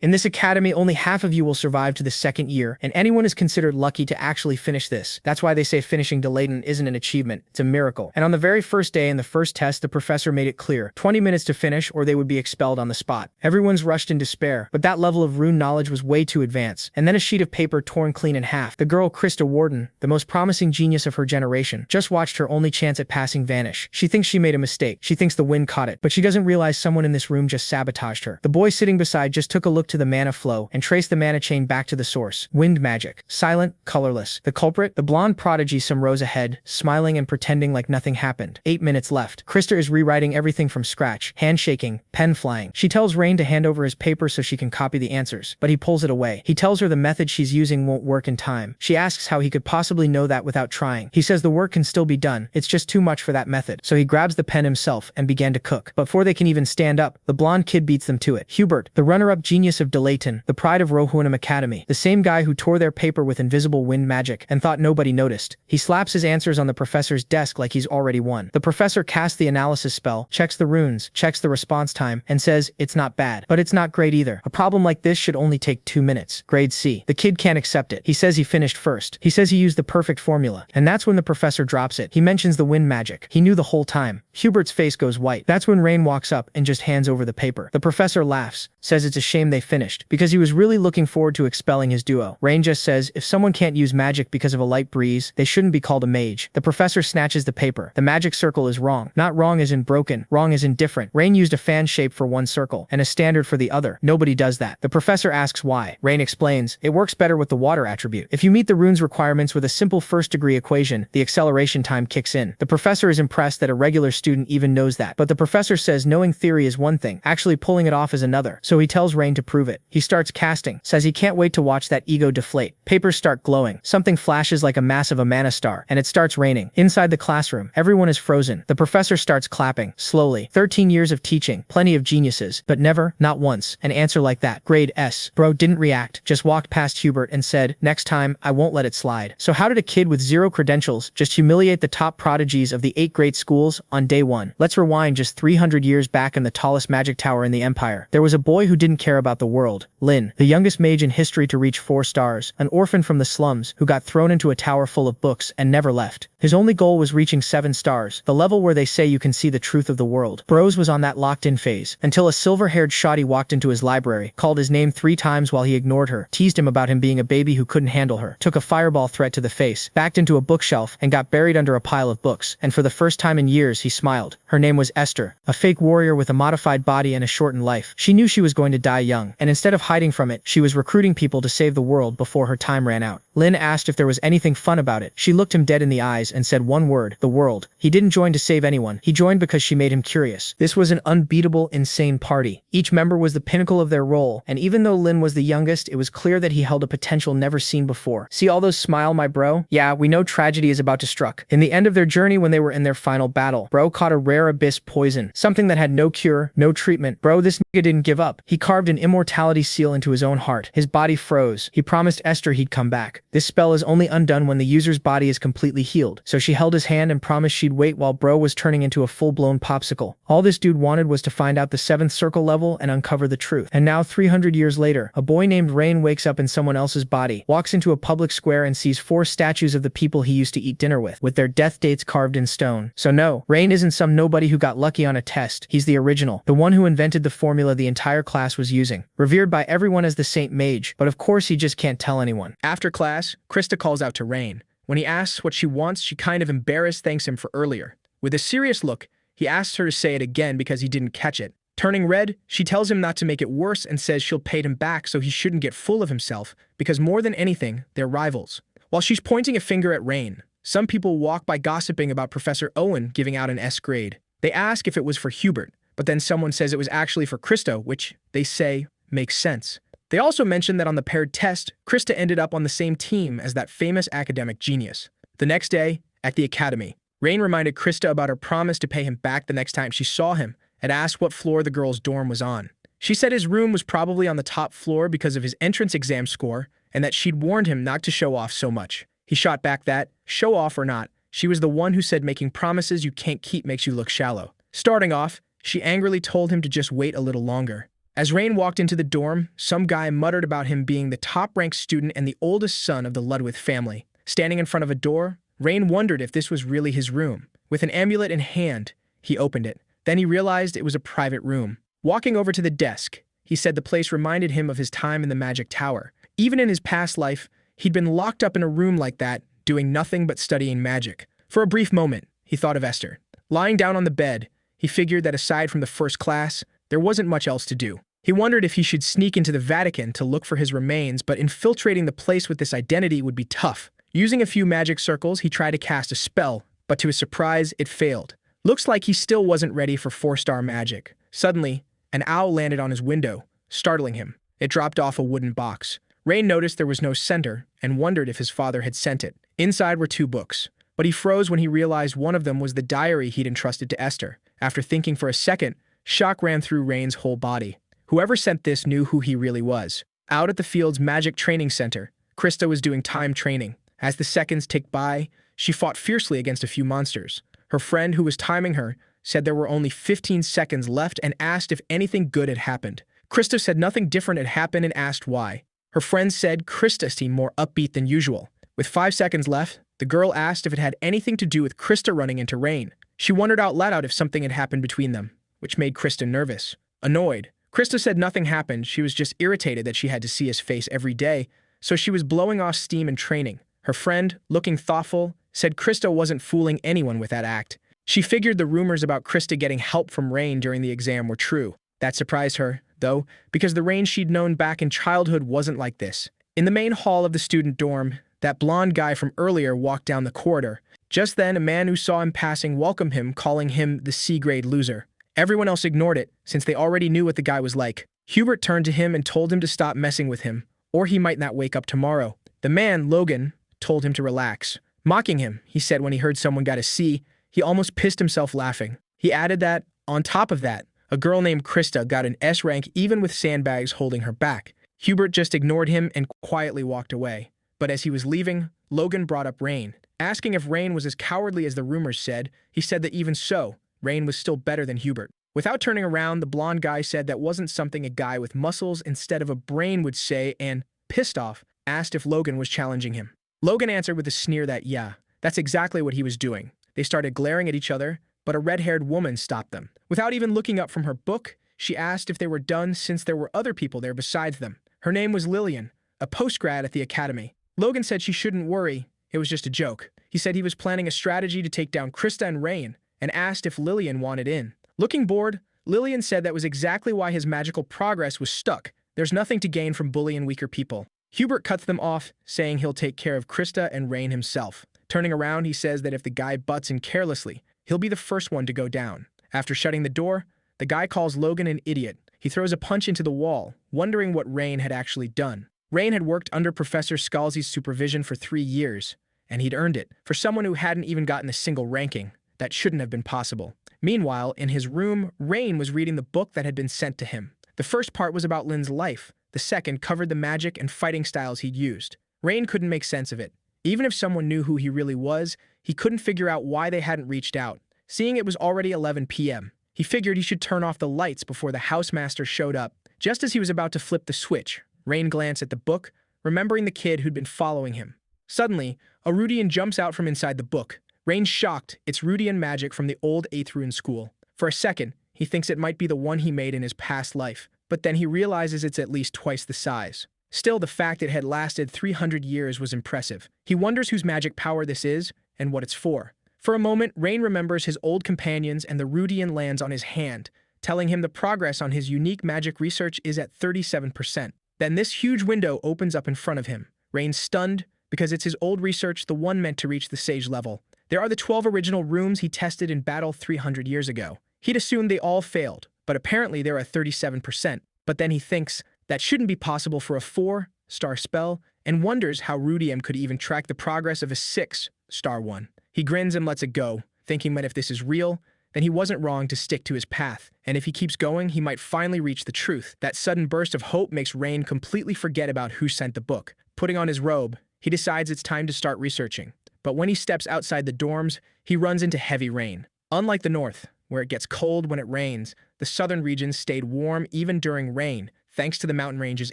In this academy, only half of you will survive to the second year, and anyone is considered lucky to actually finish this. That's why they say finishing delayed isn't an achievement, it's a miracle. And on the very first day in the first test, the professor made it clear, 20 minutes to finish or they would be expelled on the spot. Everyone's rushed in despair, but that level of rune knowledge was way too advanced. And then a sheet of paper torn clean in half. The girl Christa Warden, the most promising genius of her generation, just watched her only chance at passing vanish. She thinks she made a mistake. She thinks the wind caught it, but she doesn't realize someone in this room just sabotaged her. The boy sitting beside just took a look to the mana flow and traced the mana chain back to the source. Wind magic. Silent, colorless. The culprit? The blonde prodigy some rows ahead, smiling and pretending like nothing happened. 8 minutes left. Christa is rewriting everything from scratch. Hand shaking, pen flying. She tells Rain to hand over his paper so she can copy the answers, but he pulls it away. He tells her the method she's using won't work in time. She asks how he could possibly know that without trying. He says the work can still be done. It's just too much for that method. So he grabs the pen himself and began to cook. But before they can even stand up, the blonde kid beats them to it. Hubert, the runner-up genius of Delayton, the pride of Rohunam Academy, the same guy who tore their paper with invisible wind magic and thought nobody noticed. He slaps his answers on the professor's desk like he's already won. The professor casts the analysis spell, checks the runes, checks the response time, and says, it's not bad, but it's not great either. A problem like this should only take 2 minutes. Grade C. The kid can't accept it. He says he finished first. He says he used the perfect formula. And that's when the professor drops it. He mentions the wind magic. He knew the whole time. Hubert's face goes white. That's when Rain walks up and just hands over the paper. The professor laughs, says it's a shame they finished, because he was really looking forward to expelling his duo. Rain just says, if someone can't use magic because of a light breeze, they shouldn't be called a mage. The professor snatches the paper. The magic circle is wrong. Not wrong as in broken, wrong as in different. Rain used a fan shape for one circle, and a standard for the other. Nobody does that. The professor asks why. Rain explains, it works better with the water attribute. If you meet the rune's requirements with a simple first-degree equation, the acceleration time kicks in. The professor is impressed that a regular student even knows that. But the professor says knowing theory is one thing, actually pulling it off is another. So he tells Rain to prove it. He starts casting, says he can't wait to watch that ego deflate. Papers start glowing. Something flashes like a massive Amana star, and it starts raining. Inside the classroom, everyone is frozen. The professor starts clapping, slowly. 13 years of teaching, plenty of geniuses, but never, not once, an answer like that. Grade S. Bro didn't react, just walked past Hubert and said, next time, I won't let it slide. So how did a kid with 0 credentials just humiliate the top prodigies of the 8 great schools on day 1? Let's rewind just 300 years back in the tallest magic tower in the empire. There was a boy who didn't care about the world. Lin, the youngest mage in history to reach 4 stars, an orphan from the slums who got thrown into a tower full of books and never left. His only goal was reaching 7 stars, the level where they say you can see the truth of the world. Bros was on that locked-in phase, until a silver-haired shoddy walked into his library, called his name 3 times while he ignored her, teased him about him being a baby who couldn't handle her, took a fireball threat to the face, backed into a bookshelf, and got buried under a pile of books, and for the first time in years he smiled. Her name was Esther, a fake warrior with a modified body and a shortened life. She knew she was going to die young, and instead of hiding from it, she was recruiting people to save the world before her time ran out. Lin asked if there was anything fun about it. She looked him dead in the eyes and said one word, the world. He didn't join to save anyone. He joined because she made him curious. This was an unbeatable, insane party. Each member was the pinnacle of their role, and even though Lin was the youngest, it was clear that he held a potential never seen before. See all those smile, my bro? Yeah, we know tragedy is about to struck. In the end of their journey when they were in their final battle, bro caught a rare abyss poison, something that had no cure, no treatment. Bro, this nigga didn't give up. He carved an immortality seal into his own heart. His body froze. He promised Esther he'd come back. This spell is only undone when the user's body is completely healed. So she held his hand and promised she'd wait while bro was turning into a full-blown popsicle. All this dude wanted was to find out the 7th circle level and uncover the truth. And now 300 years later, a boy named Rain wakes up in someone else's body, walks into a public square and sees 4 statues of the people he used to eat dinner with their death dates carved in stone. So no, Rain isn't some nobody who got lucky on a test. He's the original, the one who invented the formula the entire class was using. Revered by everyone as the Saint Mage, but of course he just can't tell anyone. After class, Christa calls out to Rain. When he asks what she wants, she kind of embarrassed thanks him for earlier. With a serious look, he asks her to say it again because he didn't catch it. Turning red, she tells him not to make it worse and says she'll pay him back so he shouldn't get full of himself, because more than anything, they're rivals. While she's pointing a finger at Rain, some people walk by gossiping about Professor Owen giving out an S grade. They ask if it was for Hubert, but then someone says it was actually for Christa, which, they say, makes sense. They also mention that on the paired test, Christa ended up on the same team as that famous academic genius. The next day, at the academy, Rain reminded Christa about her promise to pay him back the next time she saw him and asked what floor the girl's dorm was on. She said his room was probably on the top floor because of his entrance exam score and that she'd warned him not to show off so much. He shot back that, show off or not, she was the one who said making promises you can't keep makes you look shallow. Starting off, she angrily told him to just wait a little longer. As Rain walked into the dorm, some guy muttered about him being the top-ranked student and the oldest son of the Ludwig family. Standing in front of a door, Rain wondered if this was really his room. With an amulet in hand, he opened it. Then he realized it was a private room. Walking over to the desk, he said the place reminded him of his time in the Magic Tower. Even in his past life, he'd been locked up in a room like that, doing nothing but studying magic. For a brief moment, he thought of Esther. Lying down on the bed, he figured that aside from the first class, there wasn't much else to do. He wondered if he should sneak into the Vatican to look for his remains, but infiltrating the place with this identity would be tough. Using a few magic circles, he tried to cast a spell, but to his surprise, it failed. Looks like he still wasn't ready for 4-star magic. Suddenly, an owl landed on his window, startling him. It dropped off a wooden box. Rain noticed there was no sender and wondered if his father had sent it. Inside were 2 books, but he froze when he realized one of them was the diary he'd entrusted to Esther. After thinking for a second, shock ran through Rain's whole body. Whoever sent this knew who he really was. Out at the field's magic training center, Christa was doing time training. As the seconds ticked by, she fought fiercely against a few monsters. Her friend, who was timing her, said there were only 15 seconds left and asked if anything good had happened. Christa said nothing different had happened and asked why. Her friend said Christa seemed more upbeat than usual. With 5 seconds left, the girl asked if it had anything to do with Christa running into Rain. She wondered out loud if something had happened between them, which made Christa nervous. Annoyed, Christa said nothing happened, she was just irritated that she had to see his face every day, so she was blowing off steam and training. Her friend, looking thoughtful, said Christa wasn't fooling anyone with that act. She figured the rumors about Christa getting help from Rain during the exam were true. That surprised her, though, because the Rain she'd known back in childhood wasn't like this. In the main hall of the student dorm, that blonde guy from earlier walked down the corridor. Just then, a man who saw him passing welcomed him, calling him the C-grade loser. Everyone else ignored it, since they already knew what the guy was like. Hubert turned to him and told him to stop messing with him, or he might not wake up tomorrow. The man, Logan, told him to relax. Mocking him, he said when he heard someone got a C, he almost pissed himself laughing. He added that, on top of that, a girl named Christa got an S rank even with sandbags holding her back. Hubert just ignored him and quietly walked away. But as he was leaving, Logan brought up Rain. Asking if Rain was as cowardly as the rumors said, he said that even so, Rain was still better than Hubert. Without turning around, the blonde guy said that wasn't something a guy with muscles instead of a brain would say and, pissed off, asked if Logan was challenging him. Logan answered with a sneer that, yeah, that's exactly what he was doing. They started glaring at each other, but a red-haired woman stopped them. Without even looking up from her book, she asked if they were done since there were other people there besides them. Her name was Lillian, a postgrad at the academy. Logan said she shouldn't worry, it was just a joke. He said he was planning a strategy to take down Christa and Rain, and asked if Lillian wanted in. Looking bored, Lillian said that was exactly why his magical progress was stuck. There's nothing to gain from bullying weaker people. Hubert cuts them off, saying he'll take care of Christa and Rain himself. Turning around, he says that if the guy butts in carelessly, he'll be the first one to go down. After shutting the door, the guy calls Logan an idiot. He throws a punch into the wall, wondering what Rain had actually done. Rain had worked under Professor Scalzi's supervision for 3 years, and he'd earned it. For someone who hadn't even gotten a single ranking, that shouldn't have been possible. Meanwhile, in his room, Rain was reading the book that had been sent to him. The first part was about Lin's life. The second covered the magic and fighting styles he'd used. Rain couldn't make sense of it. Even if someone knew who he really was, he couldn't figure out why they hadn't reached out. Seeing it was already 11 p.m., he figured he should turn off the lights before the housemaster showed up. Just as he was about to flip the switch, Rain glanced at the book, remembering the kid who'd been following him. Suddenly, a Rudian jumps out from inside the book. Rain shocked, it's Rudian magic from the old 8th rune school. For a second, he thinks it might be the one he made in his past life, but then he realizes it's at least twice the size. Still, the fact it had lasted 300 years was impressive. He wonders whose magic power this is and what it's for. For a moment, Rain remembers his old companions and the Rudian lands on his hand, telling him the progress on his unique magic research is at 37%. Then this huge window opens up in front of him. Rain's stunned because it's his old research, the one meant to reach the sage level. There are the 12 original rooms he tested in battle 300 years ago. He'd assumed they all failed, but apparently they're at 37%. But then he thinks that shouldn't be possible for a 4-star spell and wonders how Rudium could even track the progress of a 6-star one. He grins and lets it go, thinking that if this is real, then he wasn't wrong to stick to his path, and if he keeps going, he might finally reach the truth. That sudden burst of hope makes Rain completely forget about who sent the book. Putting on his robe, he decides it's time to start researching. But when he steps outside the dorms, he runs into heavy rain. Unlike the north, where it gets cold when it rains, the southern regions stayed warm even during rain, thanks to the mountain range's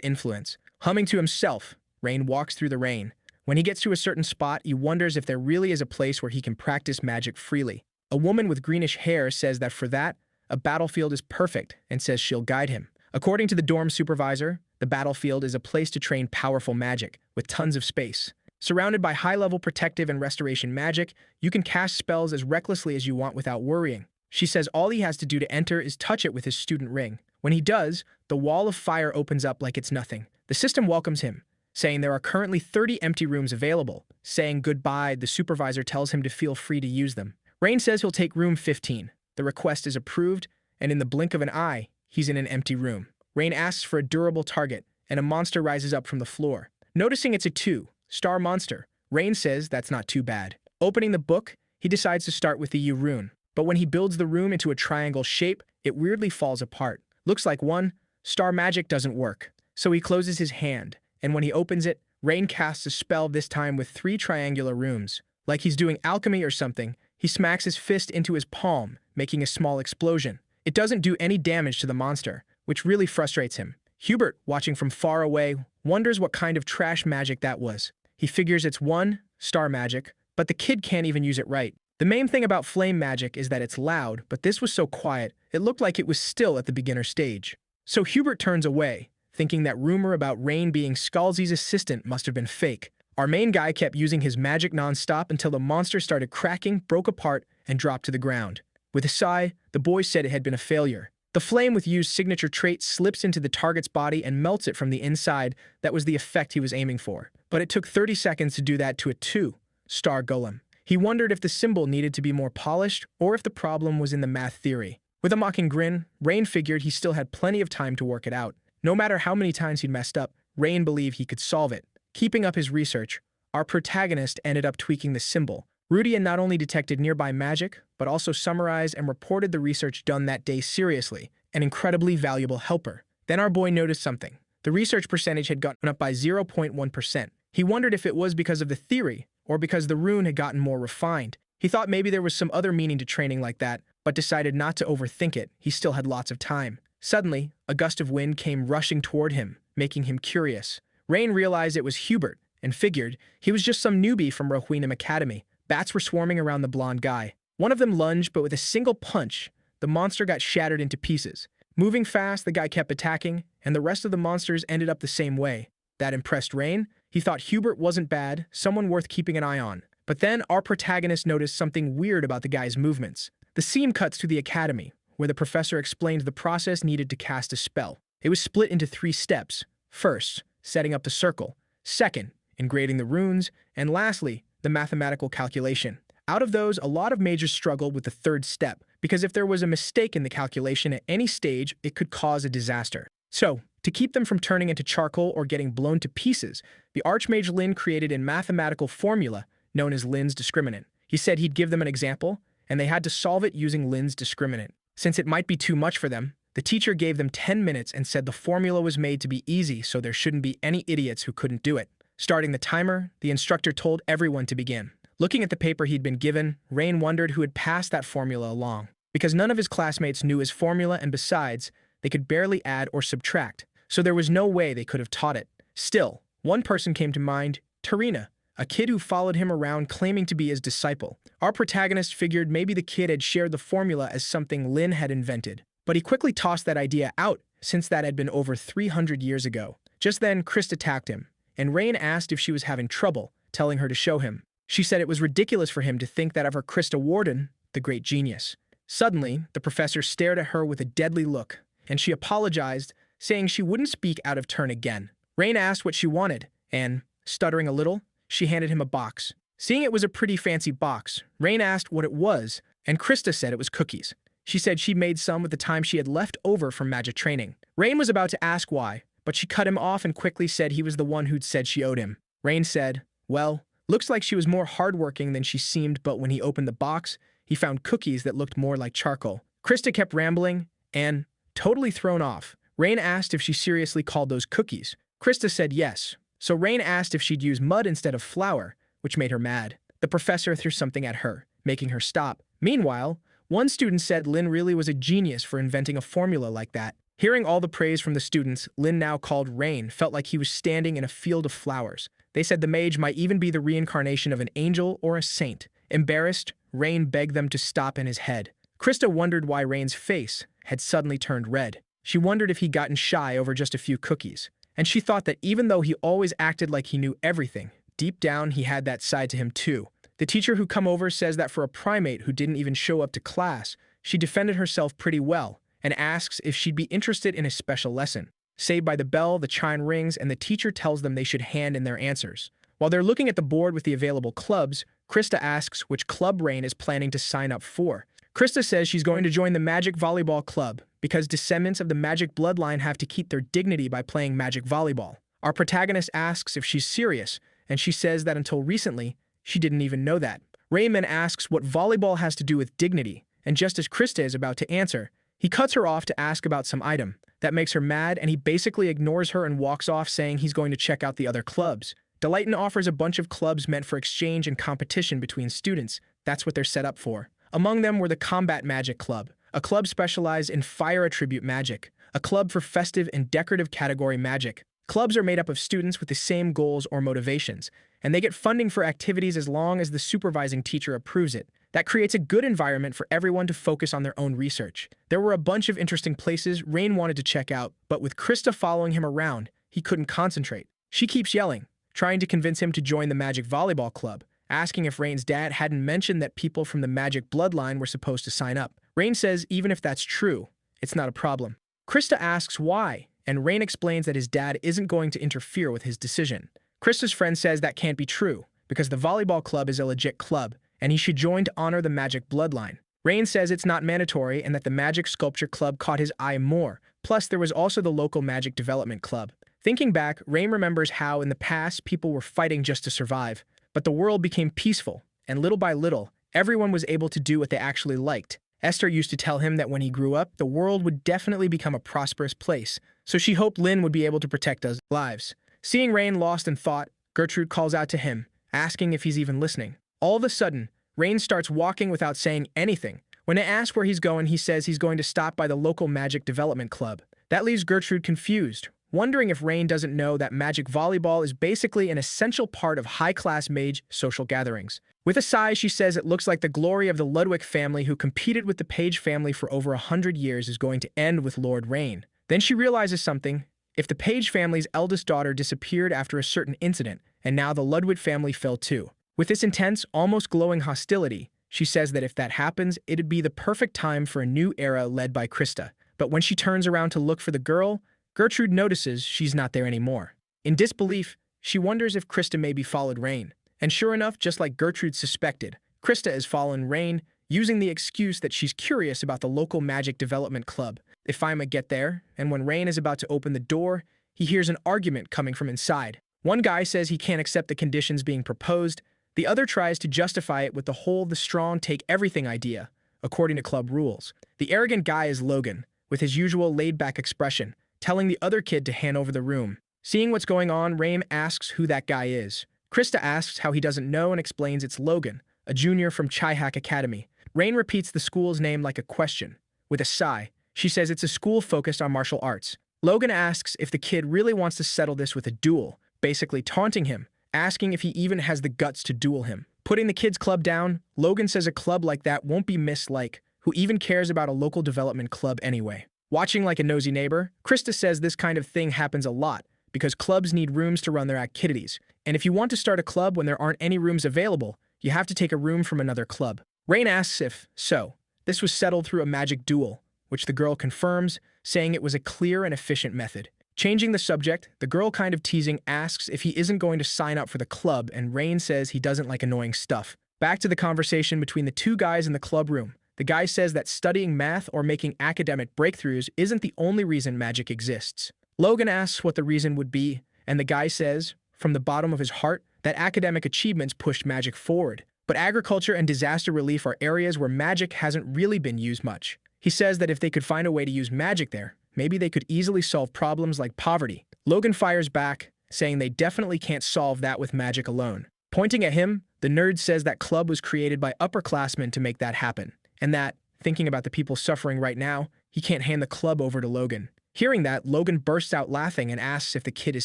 influence. Humming to himself, Rain walks through the rain. When he gets to a certain spot, he wonders if there really is a place where he can practice magic freely. A woman with greenish hair says that for that, a battlefield is perfect and says she'll guide him. According to the dorm supervisor, the battlefield is a place to train powerful magic, with tons of space. Surrounded by high-level protective and restoration magic, you can cast spells as recklessly as you want without worrying. She says all he has to do to enter is touch it with his student ring. When he does, the wall of fire opens up like it's nothing. The system welcomes him, saying there are currently 30 empty rooms available. Saying goodbye, the supervisor tells him to feel free to use them. Rain says he'll take room 15. The request is approved, and in the blink of an eye, he's in an empty room. Rain asks for a durable target, and a monster rises up from the floor. Noticing it's a 2-star monster, Rain says that's not too bad. Opening the book, he decides to start with the U rune. But when he builds the room into a triangle shape, it weirdly falls apart. Looks like 1-star magic doesn't work. So he closes his hand, and when he opens it, Rain casts a spell, this time with 3 triangular runes. Like he's doing alchemy or something, he smacks his fist into his palm, making a small explosion. It doesn't do any damage to the monster, which really frustrates him. Hubert, watching from far away, wonders what kind of trash magic that was. He figures it's 1-star magic, but the kid can't even use it right. The main thing about flame magic is that it's loud, but this was so quiet, it looked like it was still at the beginner stage. So Hubert turns away, thinking that rumor about Rain being Scalzi's assistant must have been fake. Our main guy kept using his magic non-stop until the monster started cracking, broke apart, and dropped to the ground. With a sigh, the boy said it had been a failure. The flame with Yu's signature trait slips into the target's body and melts it from the inside. That was the effect he was aiming for. But it took 30 seconds to do that to a 2-star golem. He wondered if the symbol needed to be more polished or if the problem was in the math theory. With a mocking grin, Rain figured he still had plenty of time to work it out. No matter how many times he'd messed up, Rain believed he could solve it. Keeping up his research, our protagonist ended up tweaking the symbol. Rudian not only detected nearby magic, but also summarized and reported the research done that day seriously, an incredibly valuable helper. Then our boy noticed something. The research percentage had gotten up by 0.1%. He wondered if it was because of the theory, or because the rune had gotten more refined. He thought maybe there was some other meaning to training like that, but decided not to overthink it. He still had lots of time. Suddenly, a gust of wind came rushing toward him, making him curious. Rain realized it was Hubert, and figured he was just some newbie from Rohirrim Academy. Bats were swarming around the blonde guy. One of them lunged, but with a single punch, the monster got shattered into pieces. Moving fast, the guy kept attacking, and the rest of the monsters ended up the same way. That impressed Rain. He thought Hubert wasn't bad, someone worth keeping an eye on. But then our protagonist noticed something weird about the guy's movements. The scene cuts to the academy, where the professor explained the process needed to cast a spell. It was split into 3 steps. First, setting up the circle. Second, engraving the runes. And lastly, the mathematical calculation. Out of those, a lot of mages struggled with the 3rd step, because if there was a mistake in the calculation at any stage, it could cause a disaster. So, to keep them from turning into charcoal or getting blown to pieces, the Archmage Lin created a mathematical formula known as Lin's discriminant. He said he'd give them an example, and they had to solve it using Lin's discriminant. Since it might be too much for them, the teacher gave them 10 minutes and said the formula was made to be easy so there shouldn't be any idiots who couldn't do it. Starting the timer, the instructor told everyone to begin. Looking at the paper he'd been given, Rain wondered who had passed that formula along, because none of his classmates knew his formula, and besides, they could barely add or subtract, so there was no way they could have taught it. Still, one person came to mind, Tarina, a kid who followed him around claiming to be his disciple. Our protagonist figured maybe the kid had shared the formula as something Lin had invented, but he quickly tossed that idea out since that had been over 300 years ago. Just then, Christa attacked him, and Rain asked if she was having trouble, telling her to show him. She said it was ridiculous for him to think that of her Christa Warden, the great genius. Suddenly, the professor stared at her with a deadly look, and she apologized, saying she wouldn't speak out of turn again. Rain asked what she wanted, and, stuttering a little, she handed him a box. Seeing it was a pretty fancy box, Rain asked what it was, and Christa said it was cookies. She said she made some with the time she had left over from magic training. Rain was about to ask why, but she cut him off and quickly said he was the one who'd said she owed him. Rain said, well, looks like she was more hardworking than she seemed, but when he opened the box, he found cookies that looked more like charcoal. Christa kept rambling, and, totally thrown off, Rain asked if she seriously called those cookies. Christa said yes, so Rain asked if she'd use mud instead of flour, which made her mad. The professor threw something at her, making her stop. Meanwhile, One student said Lin really was a genius for inventing a formula like that. Hearing all the praise from the students, Lin, now called Rain, felt like he was standing in a field of flowers. They said the mage might even be the reincarnation of an angel or a saint. Embarrassed, Rain begged them to stop in his head. Christa wondered why Rain's face had suddenly turned red. She wondered if he'd gotten shy over just a few cookies. And she thought that even though he always acted like he knew everything, deep down he had that side to him too. The teacher who come over says that for a primate who didn't even show up to class, she defended herself pretty well, and asks if she'd be interested in a special lesson. Saved by the bell, the chime rings, and the teacher tells them they should hand in their answers. While they're looking at the board with the available clubs, Christa asks which club Rain is planning to sign up for. Christa says she's going to join the Magic Volleyball Club because descendants of the Magic bloodline have to keep their dignity by playing Magic Volleyball. Our protagonist asks if she's serious, and she says that until recently, she didn't even know that. Raymond asks what volleyball has to do with dignity, and just as Christa is about to answer, he cuts her off to ask about some item. That makes her mad, and he basically ignores her and walks off saying he's going to check out the other clubs. Delighton offers a bunch of clubs meant for exchange and competition between students. That's what they're set up for. Among them were the Combat Magic Club, a club specialized in fire attribute magic, a club for festive and decorative category magic. Clubs are made up of students with the same goals or motivations, and they get funding for activities as long as the supervising teacher approves it. That creates a good environment for everyone to focus on their own research. There were a bunch of interesting places Rain wanted to check out, but with Christa following him around, he couldn't concentrate. She keeps yelling, trying to convince him to join the Magic Volleyball Club, asking if Rain's dad hadn't mentioned that people from the Magic bloodline were supposed to sign up. Rain says even if that's true, it's not a problem. Christa asks why, and Rain explains that his dad isn't going to interfere with his decision. Christa's friend says that can't be true, because the volleyball club is a legit club, and he should join to honor the Magic bloodline. Rain says it's not mandatory and that the Magic Sculpture Club caught his eye more. Plus, there was also the local Magic Development Club. Thinking back, Rain remembers how in the past people were fighting just to survive, but the world became peaceful, and little by little, everyone was able to do what they actually liked. Esther used to tell him that when he grew up, the world would definitely become a prosperous place, so she hoped Lin would be able to protect us lives. Seeing Rain lost in thought, Gertrude calls out to him, asking if he's even listening. All of a sudden, Rain starts walking without saying anything. When they ask where he's going, he says he's going to stop by the local Magic Development Club. That leaves Gertrude confused, wondering if Rain doesn't know that Magic Volleyball is basically an essential part of high-class mage social gatherings. With a sigh, she says it looks like the glory of the Ludwig family who competed with the Page family for over 100 years is going to end with Lord Rain. Then she realizes something. If the Page family's eldest daughter disappeared after a certain incident, and now the Ludwig family fell too. With this intense, almost glowing hostility, she says that if that happens, it'd be the perfect time for a new era led by Christa. But when she turns around to look for the girl, Gertrude notices she's not there anymore. In disbelief, she wonders if Christa maybe followed Rain. And sure enough, just like Gertrude suspected, Christa has fallen Rain, using the excuse that she's curious about the local Magic Development Club. They finally get there, and when Rain is about to open the door, he hears an argument coming from inside. One guy says he can't accept the conditions being proposed. The other tries to justify it with the whole the strong take everything idea, according to club rules. The arrogant guy is Logan, with his usual laid-back expression, telling the other kid to hand over the room. Seeing what's going on, Rain asks who that guy is. Christa asks how he doesn't know and explains it's Logan, a junior from Chihak Academy. Rain repeats the school's name like a question. With a sigh, she says it's a school focused on martial arts. Logan asks if the kid really wants to settle this with a duel, basically taunting him, asking if he even has the guts to duel him. Putting the kid's club down, Logan says a club like that won't be missed like, who even cares about a local development club anyway. Watching like a nosy neighbor, Christa says this kind of thing happens a lot, because clubs need rooms to run their activities, and if you want to start a club when there aren't any rooms available, you have to take a room from another club. Rain asks if, so, this was settled through a magic duel, which the girl confirms, saying it was a clear and efficient method. Changing the subject, the girl kind of teasing asks if he isn't going to sign up for the club, and Rain says he doesn't like annoying stuff. Back to the conversation between the two guys in the club room. The guy says that studying math or making academic breakthroughs isn't the only reason magic exists. Logan asks what the reason would be, and the guy says, from the bottom of his heart, that academic achievements pushed magic forward. But agriculture and disaster relief are areas where magic hasn't really been used much. He says that if they could find a way to use magic there, maybe they could easily solve problems like poverty. Logan fires back, saying they definitely can't solve that with magic alone. Pointing at him, the nerd says that club was created by upperclassmen to make that happen, and that, thinking about the people suffering right now, he can't hand the club over to Logan. Hearing that, Logan bursts out laughing and asks if the kid is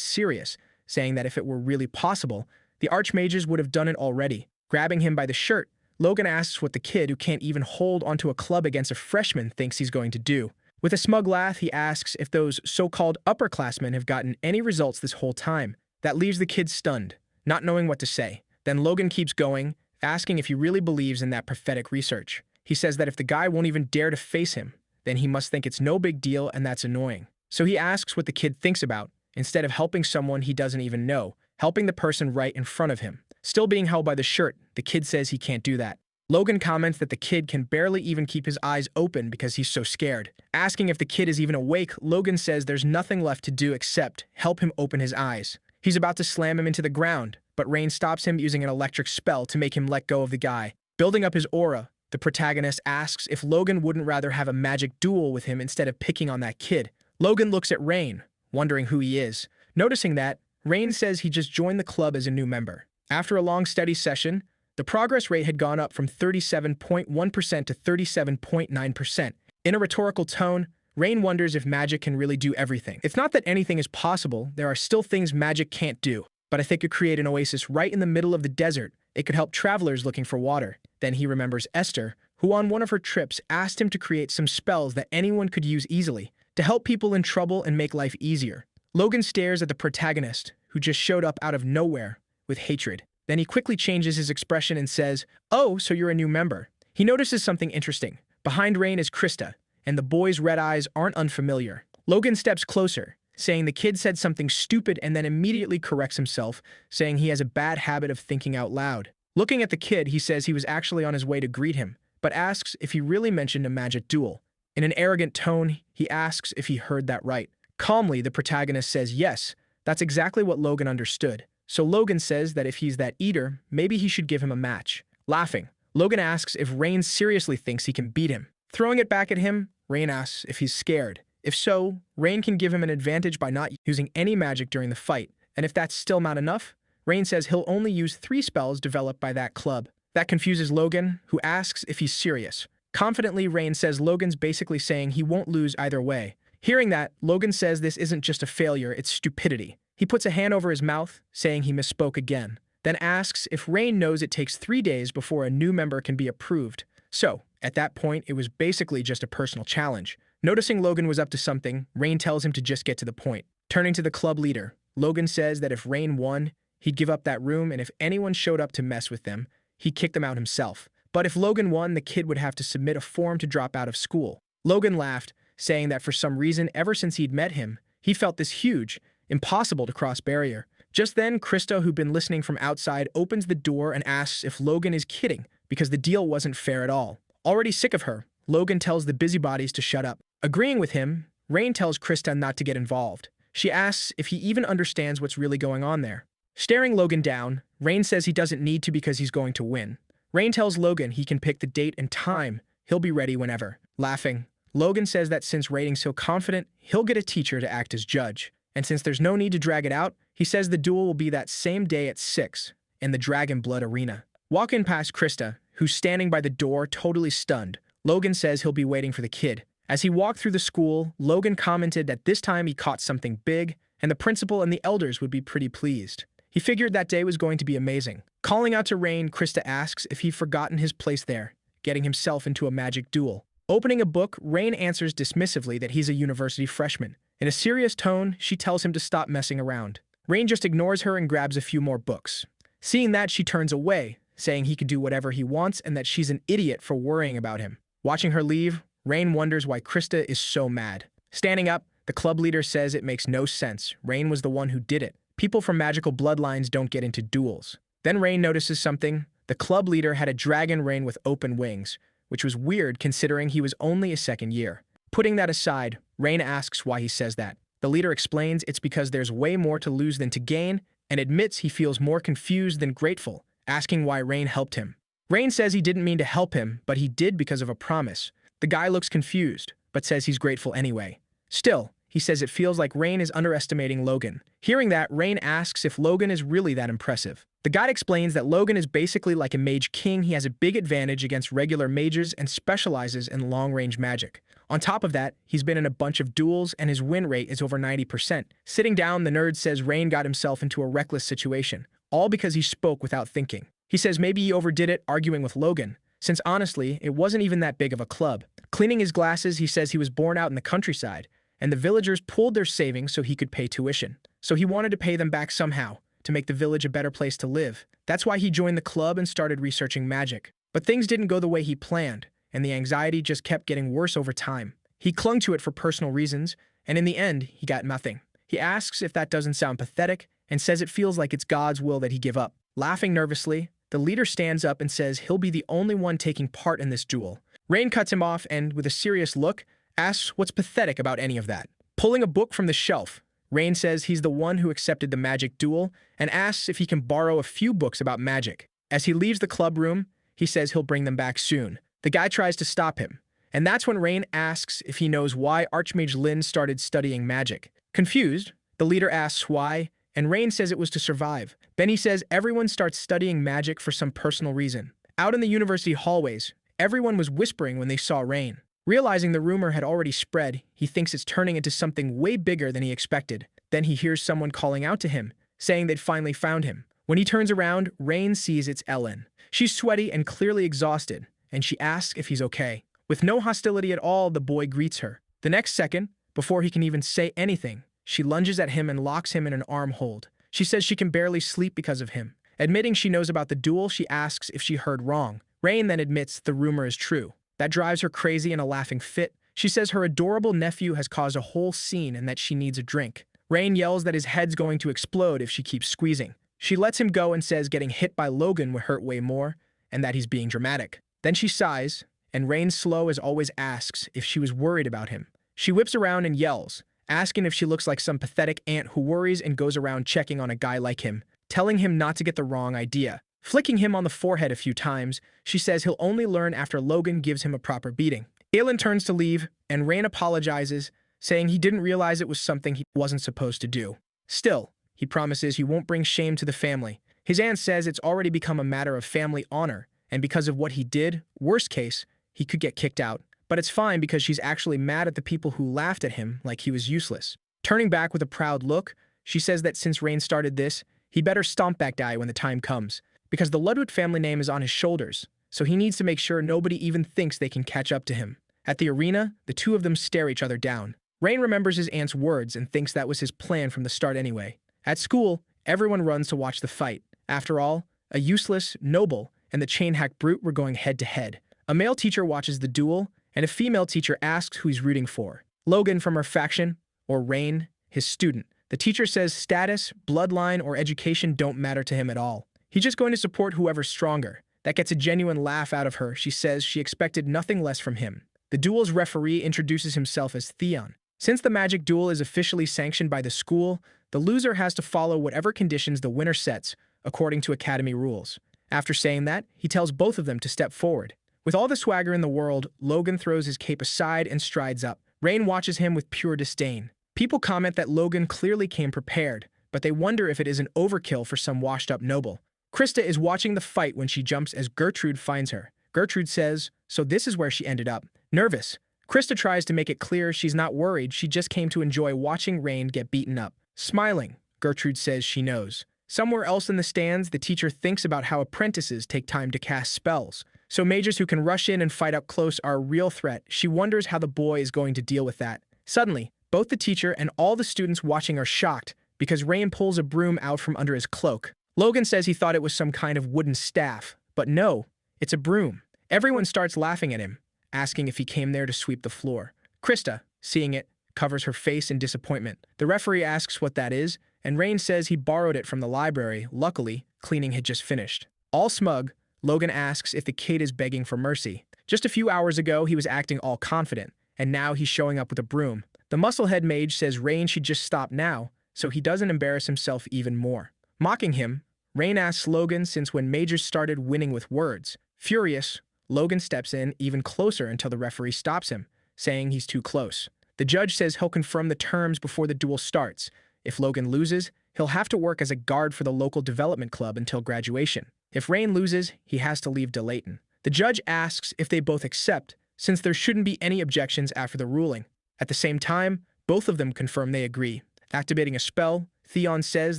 serious, saying that if it were really possible, the archmages would have done it already. Grabbing him by the shirt, Logan asks what the kid who can't even hold onto a club against a freshman thinks he's going to do. With a smug laugh, he asks if those so-called upperclassmen have gotten any results this whole time. That leaves the kid stunned, not knowing what to say. Then Logan keeps going, asking if he really believes in that prophetic research. He says that if the guy won't even dare to face him, then he must think it's no big deal and that's annoying. So he asks what the kid thinks about, instead of helping someone he doesn't even know, helping the person right in front of him. Still being held by the shirt, the kid says he can't do that. Logan comments that the kid can barely even keep his eyes open because he's so scared. Asking if the kid is even awake, Logan says there's nothing left to do except help him open his eyes. He's about to slam him into the ground, but Rain stops him using an electric spell to make him let go of the guy. Building up his aura, the protagonist asks if Logan wouldn't rather have a magic duel with him instead of picking on that kid. Logan looks at Rain, wondering who he is. Noticing that, Rain says he just joined the club as a new member. After a long study session, the progress rate had gone up from 37.1% to 37.9%. In a rhetorical tone, Rain wonders if magic can really do everything. It's not that anything is possible, there are still things magic can't do. But I think it could create an oasis right in the middle of the desert. It could help travelers looking for water. Then he remembers Esther, who on one of her trips asked him to create some spells that anyone could use easily, to help people in trouble and make life easier. Logan stares at the protagonist, who just showed up out of nowhere, with hatred. Then he quickly changes his expression and says, "Oh, so you're a new member." He notices something interesting. Behind Rain is Christa, and the boy's red eyes aren't unfamiliar. Logan steps closer, saying the kid said something stupid and then immediately corrects himself, saying he has a bad habit of thinking out loud. Looking at the kid, he says he was actually on his way to greet him, but asks if he really mentioned a magic duel. In an arrogant tone, he asks if he heard that right. Calmly, the protagonist says yes, that's exactly what Logan understood. So Logan says that if he's that eater, maybe he should give him a match. Laughing, Logan asks if Rain seriously thinks he can beat him. Throwing it back at him, Rain asks if he's scared. If so, Rain can give him an advantage by not using any magic during the fight, and if that's still not enough, Rain says he'll only use 3 spells developed by that club. That confuses Logan, who asks if he's serious. Confidently, Rain says Logan's basically saying he won't lose either way. Hearing that, Logan says this isn't just a failure, it's stupidity. He puts a hand over his mouth, saying he misspoke again, then asks if Rain knows it takes 3 days before a new member can be approved. So, at that point, it was basically just a personal challenge. Noticing Logan was up to something, Rain tells him to just get to the point. Turning to the club leader, Logan says that if Rain won, he'd give up that room, and if anyone showed up to mess with them, he'd kick them out himself. But if Logan won, the kid would have to submit a form to drop out of school. Logan laughed, saying that for some reason, ever since he'd met him, he felt this huge, impossible to cross barrier. Just then, Christa, who'd been listening from outside, opens the door and asks if Logan is kidding, because the deal wasn't fair at all. Already sick of her, Logan tells the busybodies to shut up. Agreeing with him, Rain tells Christa not to get involved. She asks if he even understands what's really going on there. Staring Logan down, Rain says he doesn't need to because he's going to win. Rain tells Logan he can pick the date and time, he'll be ready whenever. Laughing, Logan says that since Rain's so confident, he'll get a teacher to act as judge. And since there's no need to drag it out, he says the duel will be that same day at 6, in the Dragon Blood Arena. Walking past Christa, who's standing by the door totally stunned, Logan says he'll be waiting for the kid. As he walked through the school, Logan commented that this time he caught something big, and the principal and the elders would be pretty pleased. He figured that day was going to be amazing. Calling out to Rain, Christa asks if he'd forgotten his place there, getting himself into a magic duel. Opening a book, Rain answers dismissively that he's a university freshman. In a serious tone, she tells him to stop messing around. Rain just ignores her and grabs a few more books. Seeing that, she turns away, saying he could do whatever he wants and that she's an idiot for worrying about him. Watching her leave, Rain wonders why Christa is so mad. Standing up, the club leader says it makes no sense. Rain was the one who did it. People from magical bloodlines don't get into duels. Then Rain notices something. The club leader had a dragon Rain with open wings, which was weird considering he was only a second year. Putting that aside, Rain asks why he says that. The leader explains it's because there's way more to lose than to gain, and admits he feels more confused than grateful, asking why Rain helped him. Rain says he didn't mean to help him, but he did because of a promise. The guy looks confused, but says he's grateful anyway. Still, He says it feels like Rain is underestimating Logan. Hearing that, Rain asks if Logan is really that impressive. The guide explains that Logan is basically like a mage king. He has a big advantage against regular mages and specializes in long-range magic. On top of that, he's been in a bunch of duels and his win rate is over 90%. Sitting down, the nerd says Rain got himself into a reckless situation, all because he spoke without thinking. He says maybe he overdid it arguing with Logan, since honestly, it wasn't even that big of a club. Cleaning his glasses, he says he was born out in the countryside, and the villagers pooled their savings so he could pay tuition. So he wanted to pay them back somehow, to make the village a better place to live. That's why he joined the club and started researching magic. But things didn't go the way he planned, and the anxiety just kept getting worse over time. He clung to it for personal reasons, and in the end, he got nothing. He asks if that doesn't sound pathetic, and says it feels like it's God's will that he give up. Laughing nervously, the leader stands up and says he'll be the only one taking part in this duel. Rain cuts him off and, with a serious look, asks what's pathetic about any of that. Pulling a book from the shelf, Rain says he's the one who accepted the magic duel and asks if he can borrow a few books about magic. As he leaves the club room, he says he'll bring them back soon. The guy tries to stop him, and that's when Rain asks if he knows why Archmage Lin started studying magic. Confused, the leader asks why, and Rain says it was to survive. Then he says everyone starts studying magic for some personal reason. Out in the university hallways, everyone was whispering when they saw Rain. Realizing the rumor had already spread, he thinks it's turning into something way bigger than he expected. Then he hears someone calling out to him, saying they'd finally found him. When he turns around, Rain sees it's Ellen. She's sweaty and clearly exhausted, and she asks if he's okay. With no hostility at all, the boy greets her. The next second, before he can even say anything, she lunges at him and locks him in an arm hold. She says she can barely sleep because of him. Admitting she knows about the duel, she asks if she heard wrong. Rain then admits the rumor is true. That drives her crazy in a laughing fit. She says her adorable nephew has caused a whole scene and that she needs a drink. Rain yells that his head's going to explode if she keeps squeezing. She lets him go and says getting hit by Logan would hurt way more and that he's being dramatic. Then she sighs, and Rain slow as always asks if she was worried about him. She whips around and yells, asking if she looks like some pathetic aunt who worries and goes around checking on a guy like him, telling him not to get the wrong idea. Flicking him on the forehead a few times, she says he'll only learn after Logan gives him a proper beating. Aelin turns to leave, and Rain apologizes, saying he didn't realize it was something he wasn't supposed to do. Still, he promises he won't bring shame to the family. His aunt says it's already become a matter of family honor, and because of what he did, worst case, he could get kicked out. But it's fine because she's actually mad at the people who laughed at him like he was useless. Turning back with a proud look, she says that since Rain started this, he better stomp that guy when the time comes, because the Ludwig family name is on his shoulders, so he needs to make sure nobody even thinks they can catch up to him. At the arena, the two of them stare each other down. Rain remembers his aunt's words and thinks that was his plan from the start anyway. At school, everyone runs to watch the fight. After all, a useless, noble, and the chain-hack brute were going head-to-head. A male teacher watches the duel, and a female teacher asks who he's rooting for. Logan from her faction, or Rain, his student. The teacher says status, bloodline, or education don't matter to him at all. He's just going to support whoever's stronger. That gets a genuine laugh out of her. She says she expected nothing less from him. The duel's referee introduces himself as Theon. Since the magic duel is officially sanctioned by the school, the loser has to follow whatever conditions the winner sets, according to academy rules. After saying that, he tells both of them to step forward. With all the swagger in the world, Logan throws his cape aside and strides up. Rain watches him with pure disdain. People comment that Logan clearly came prepared, but they wonder if it is an overkill for some washed-up noble. Christa is watching the fight when she jumps as Gertrude finds her. Gertrude says, so this is where she ended up. Nervous, Christa tries to make it clear she's not worried, she just came to enjoy watching Rain get beaten up. Smiling, Gertrude says she knows. Somewhere else in the stands, the teacher thinks about how apprentices take time to cast spells. So mages who can rush in and fight up close are a real threat. She wonders how the boy is going to deal with that. Suddenly, both the teacher and all the students watching are shocked because Rain pulls a broom out from under his cloak. Logan says he thought it was some kind of wooden staff, but no, it's a broom. Everyone starts laughing at him, asking if he came there to sweep the floor. Christa, seeing it, covers her face in disappointment. The referee asks what that is, and Rain says he borrowed it from the library. Luckily, cleaning had just finished. All smug, Logan asks if the kid is begging for mercy. Just a few hours ago, he was acting all confident, and now he's showing up with a broom. The musclehead mage says Rain should just stop now, so he doesn't embarrass himself even more. Mocking him, Rain asks Logan since when mages started winning with words. Furious, Logan steps in even closer until the referee stops him, saying he's too close. The judge says he'll confirm the terms before the duel starts. If Logan loses, he'll have to work as a guard for the local development club until graduation. If Rain loses, he has to leave Delayton. The judge asks if they both accept, since there shouldn't be any objections after the ruling. At the same time, both of them confirm they agree. Activating a spell, Theon says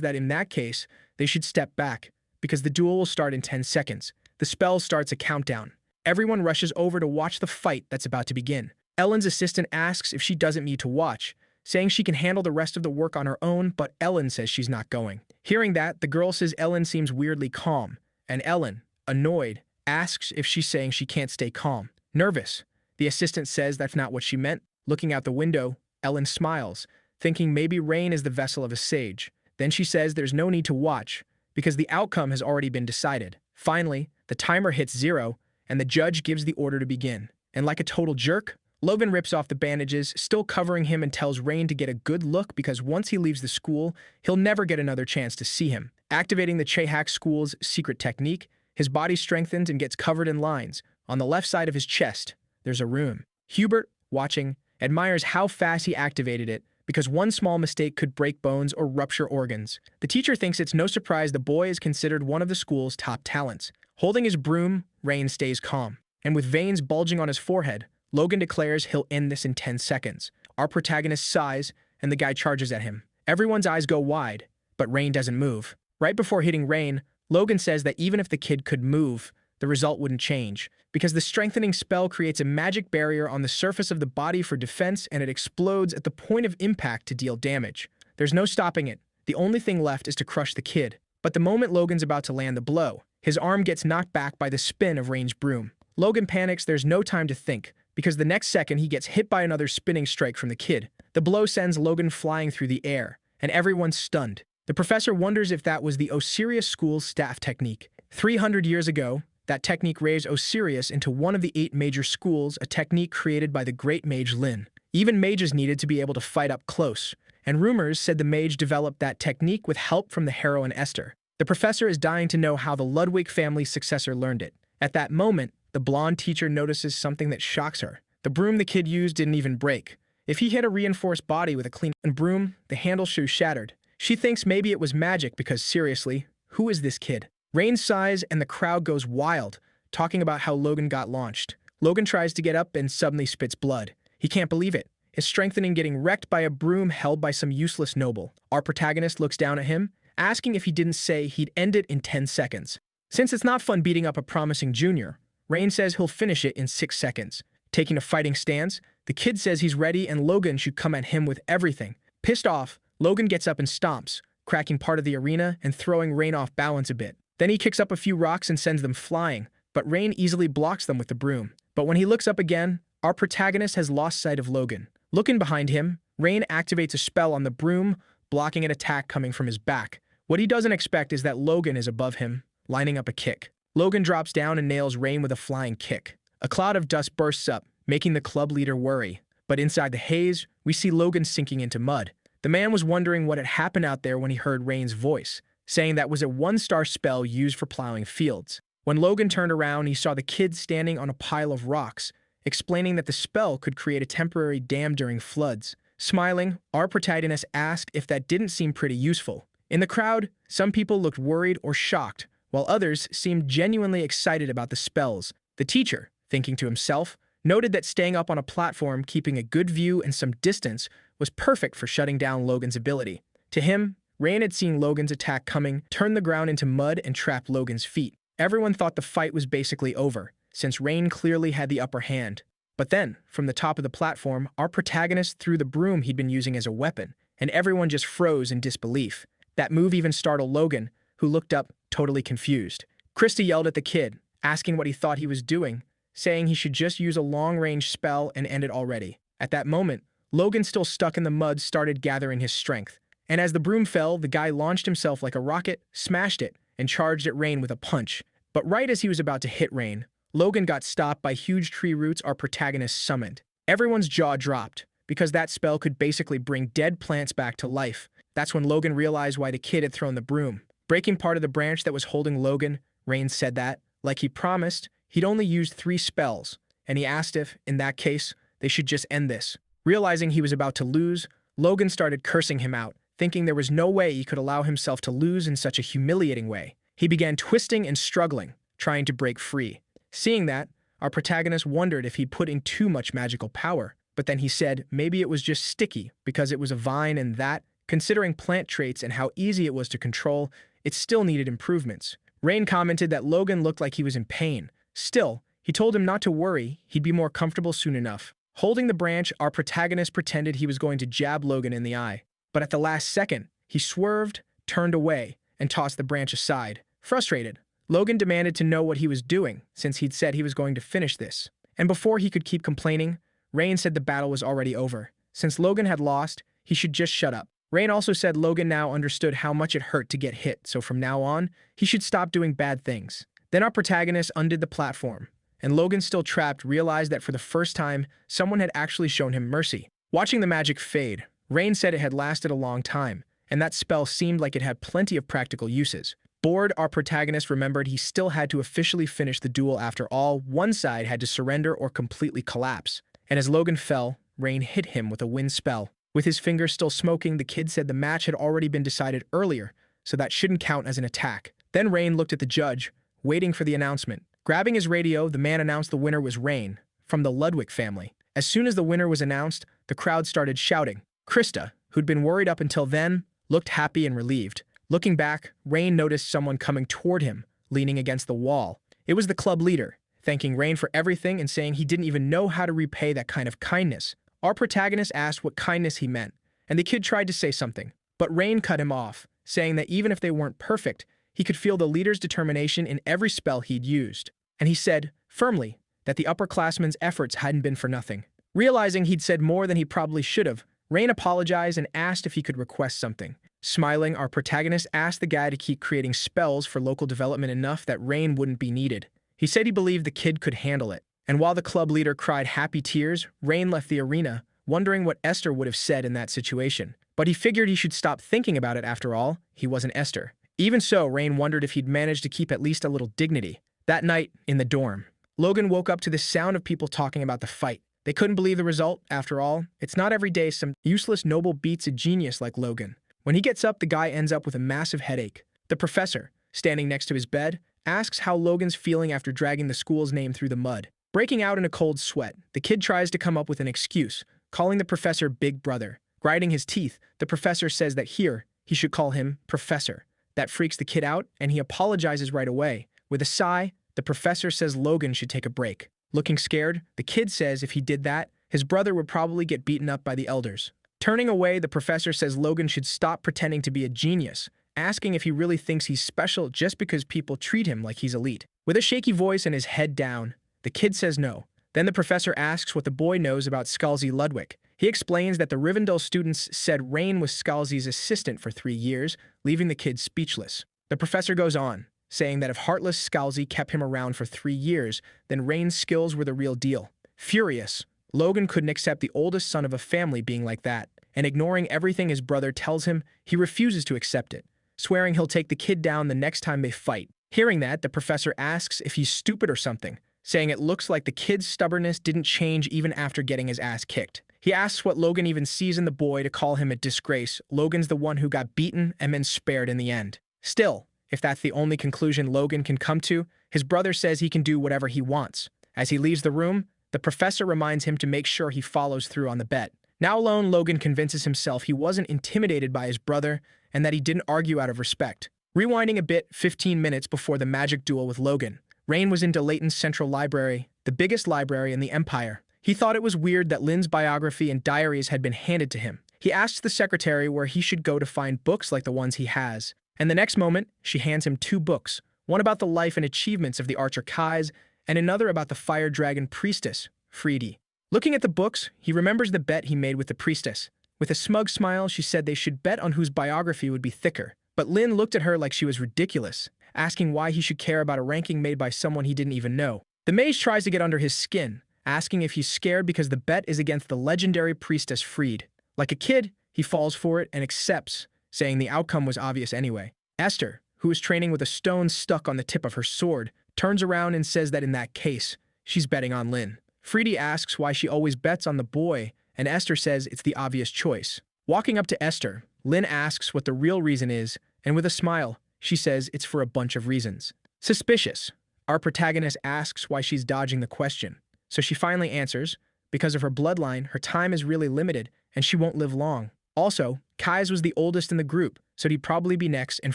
that in that case, they should step back, because the duel will start in 10 seconds. The spell starts a countdown. Everyone rushes over to watch the fight that's about to begin. Ellen's assistant asks if she doesn't need to watch, saying she can handle the rest of the work on her own, but Ellen says she's not going. Hearing that, the girl says Ellen seems weirdly calm, and Ellen, annoyed, asks if she's saying she can't stay calm. Nervous, the assistant says that's not what she meant. Looking out the window, Ellen smiles, thinking maybe Rain is the vessel of a sage. Then she says there's no need to watch, because the outcome has already been decided. Finally, the timer hits 0, and the judge gives the order to begin. And like a total jerk, Logan rips off the bandages, still covering him, and tells Rain to get a good look because once he leaves the school, he'll never get another chance to see him. Activating the Chehak school's secret technique, his body strengthens and gets covered in lines. On the left side of his chest, there's a rune. Hubert, watching, admires how fast he activated it because one small mistake could break bones or rupture organs. The teacher thinks it's no surprise the boy is considered one of the school's top talents. Holding his broom, Rain stays calm. And with veins bulging on his forehead, Logan declares he'll end this in 10 seconds. Our protagonist sighs, and the guy charges at him. Everyone's eyes go wide, but Rain doesn't move. Right before hitting Rain, Logan says that even if the kid could move, the result wouldn't change, because the strengthening spell creates a magic barrier on the surface of the body for defense, and it explodes at the point of impact to deal damage. There's no stopping it. The only thing left is to crush the kid. But the moment Logan's about to land the blow, his arm gets knocked back by the spin of Rain's broom. Logan panics. There's no time to think, because the next second he gets hit by another spinning strike from the kid. The blow sends Logan flying through the air, and everyone's stunned. The professor wonders if that was the Osiris school's staff technique. 300 years ago, that technique raised Osiris into one of the 8 major schools, a technique created by the great mage Lin. Even mages needed to be able to fight up close, and rumors said the mage developed that technique with help from the heroine Esther. The professor is dying to know how the Ludwig family's successor learned it. At that moment, the blonde teacher notices something that shocks her. The broom the kid used didn't even break. If he hit a reinforced body with a clean broom, the handle shoe shattered. She thinks maybe it was magic because, seriously, who is this kid? Rain sighs and the crowd goes wild, talking about how Logan got launched. Logan tries to get up and suddenly spits blood. He can't believe it. His strengthening getting wrecked by a broom held by some useless noble. Our protagonist looks down at him, asking if he didn't say he'd end it in 10 seconds. Since it's not fun beating up a promising junior, Rain says he'll finish it in 6 seconds. Taking a fighting stance, the kid says he's ready and Logan should come at him with everything. Pissed off, Logan gets up and stomps, cracking part of the arena and throwing Rain off balance a bit. Then he kicks up a few rocks and sends them flying, but Rain easily blocks them with the broom. But when he looks up again, our protagonist has lost sight of Logan. Looking behind him, Rain activates a spell on the broom, blocking an attack coming from his back. What he doesn't expect is that Logan is above him, lining up a kick. Logan drops down and nails Rain with a flying kick. A cloud of dust bursts up, making the club leader worry. But inside the haze, we see Logan sinking into mud. The man was wondering what had happened out there when he heard Rain's voice, saying that was a 1-star spell used for plowing fields. When Logan turned around, he saw the kid standing on a pile of rocks, explaining that the spell could create a temporary dam during floods. Smiling, our protagonist asked if that didn't seem pretty useful. In the crowd, some people looked worried or shocked, while others seemed genuinely excited about the spells. The teacher, thinking to himself, noted that staying up on a platform, keeping a good view and some distance, was perfect for shutting down Logan's ability. To him, Rain had seen Logan's attack coming, turn the ground into mud, and trap Logan's feet. Everyone thought the fight was basically over, since Rain clearly had the upper hand. But then, from the top of the platform, our protagonist threw the broom he'd been using as a weapon, and everyone just froze in disbelief. That move even startled Logan, who looked up, totally confused. Christa yelled at the kid, asking what he thought he was doing, saying he should just use a long-range spell and end it already. At that moment, Logan, still stuck in the mud, started gathering his strength. And as the broom fell, the guy launched himself like a rocket, smashed it, and charged at Rain with a punch. But right as he was about to hit Rain, Logan got stopped by huge tree roots our protagonist summoned. Everyone's jaw dropped, because that spell could basically bring dead plants back to life. That's when Logan realized why the kid had thrown the broom. Breaking part of the branch that was holding Logan, Rain said that, like he promised, he'd only used 3 spells, and he asked if, in that case, they should just end this. Realizing he was about to lose, Logan started cursing him out, thinking there was no way he could allow himself to lose in such a humiliating way. He began twisting and struggling, trying to break free. Seeing that, our protagonist wondered if he'd put in too much magical power, but then he said maybe it was just sticky because it was a vine and that, considering plant traits and how easy it was to control, it still needed improvements. Rain commented that Logan looked like he was in pain. Still, he told him not to worry, he'd be more comfortable soon enough. Holding the branch, our protagonist pretended he was going to jab Logan in the eye. But at the last second, he swerved, turned away, and tossed the branch aside. Frustrated, Logan demanded to know what he was doing, since he'd said he was going to finish this. And before he could keep complaining, Rain said the battle was already over. Since Logan had lost, he should just shut up. Rain also said Logan now understood how much it hurt to get hit, so from now on, he should stop doing bad things. Then our protagonist undid the platform, and Logan, still trapped, realized that for the first time, someone had actually shown him mercy. Watching the magic fade, Rain said it had lasted a long time, and that spell seemed like it had plenty of practical uses. Bored, our protagonist remembered he still had to officially finish the duel after all. One side had to surrender or completely collapse. And as Logan fell, Rain hit him with a wind spell. With his fingers still smoking, the kid said the match had already been decided earlier, so that shouldn't count as an attack. Then Rain looked at the judge, waiting for the announcement. Grabbing his radio, the man announced the winner was Rain, from the Ludwig family. As soon as the winner was announced, the crowd started shouting. Christa, who'd been worried up until then, looked happy and relieved. Looking back, Rain noticed someone coming toward him, leaning against the wall. It was the club leader, thanking Rain for everything and saying he didn't even know how to repay that kind of kindness. Our protagonist asked what kindness he meant, and the kid tried to say something, but Rain cut him off, saying that even if they weren't perfect, he could feel the leader's determination in every spell he'd used. And he said, firmly, that the upperclassman's efforts hadn't been for nothing. Realizing he'd said more than he probably should have, Rain apologized and asked if he could request something. Smiling, our protagonist asked the guy to keep creating spells for local development enough that Rain wouldn't be needed. He said he believed the kid could handle it. And while the club leader cried happy tears, Rain left the arena, wondering what Esther would have said in that situation. But he figured he should stop thinking about it after all. He wasn't Esther. Even so, Rain wondered if he'd managed to keep at least a little dignity. That night, in the dorm, Logan woke up to the sound of people talking about the fight. They couldn't believe the result. After all, it's not every day some useless noble beats a genius like Logan. When he gets up, the guy ends up with a massive headache. The professor, standing next to his bed, asks how Logan's feeling after dragging the school's name through the mud. Breaking out in a cold sweat, the kid tries to come up with an excuse, calling the professor Big Brother. Grinding his teeth, the professor says that here, he should call him Professor. That freaks the kid out, and he apologizes right away. With a sigh, the professor says Logan should take a break. Looking scared, the kid says if he did that, his brother would probably get beaten up by the elders. Turning away, the professor says Logan should stop pretending to be a genius, asking if he really thinks he's special just because people treat him like he's elite. With a shaky voice and his head down, the kid says no. Then the professor asks what the boy knows about Scalzi Ludwig. He explains that the Rivendell students said Rain was Scalzi's assistant for 3 years, leaving the kid speechless. The professor goes on, saying that if heartless Scalzi kept him around for 3 years, then Rain's skills were the real deal. Furious, Logan couldn't accept the oldest son of a family being like that, and ignoring everything his brother tells him, he refuses to accept it, swearing he'll take the kid down the next time they fight. Hearing that, the professor asks if he's stupid or something, saying it looks like the kid's stubbornness didn't change even after getting his ass kicked. He asks what Logan even sees in the boy to call him a disgrace. Logan's the one who got beaten and then spared in the end. Still, if that's the only conclusion Logan can come to, his brother says he can do whatever he wants. As he leaves the room, the professor reminds him to make sure he follows through on the bet. Now alone, Logan convinces himself he wasn't intimidated by his brother and that he didn't argue out of respect. Rewinding a bit, 15 minutes before the magic duel with Logan, Rain was in Layton's Central Library, the biggest library in the Empire. He thought it was weird that Lynn's biography and diaries had been handed to him. He asks the secretary where he should go to find books like the ones he has. And the next moment, she hands him 2 books, one about the life and achievements of the archer Kais, and another about the fire dragon priestess, Friede. Looking at the books, he remembers the bet he made with the priestess. With a smug smile, she said they should bet on whose biography would be thicker. But Lynn looked at her like she was ridiculous, asking why he should care about a ranking made by someone he didn't even know. The mage tries to get under his skin, asking if he's scared because the bet is against the legendary priestess Friede. Like a kid, he falls for it and accepts, saying the outcome was obvious anyway. Esther, who is training with a stone stuck on the tip of her sword, turns around and says that in that case, she's betting on Lynn. Friede asks why she always bets on the boy and Esther says it's the obvious choice. Walking up to Esther, Lin asks what the real reason is, and with a smile, she says it's for a bunch of reasons. Suspicious. Our protagonist asks why she's dodging the question. So she finally answers, because of her bloodline, her time is really limited, and she won't live long. Also, Kai's was the oldest in the group, so he'd probably be next, and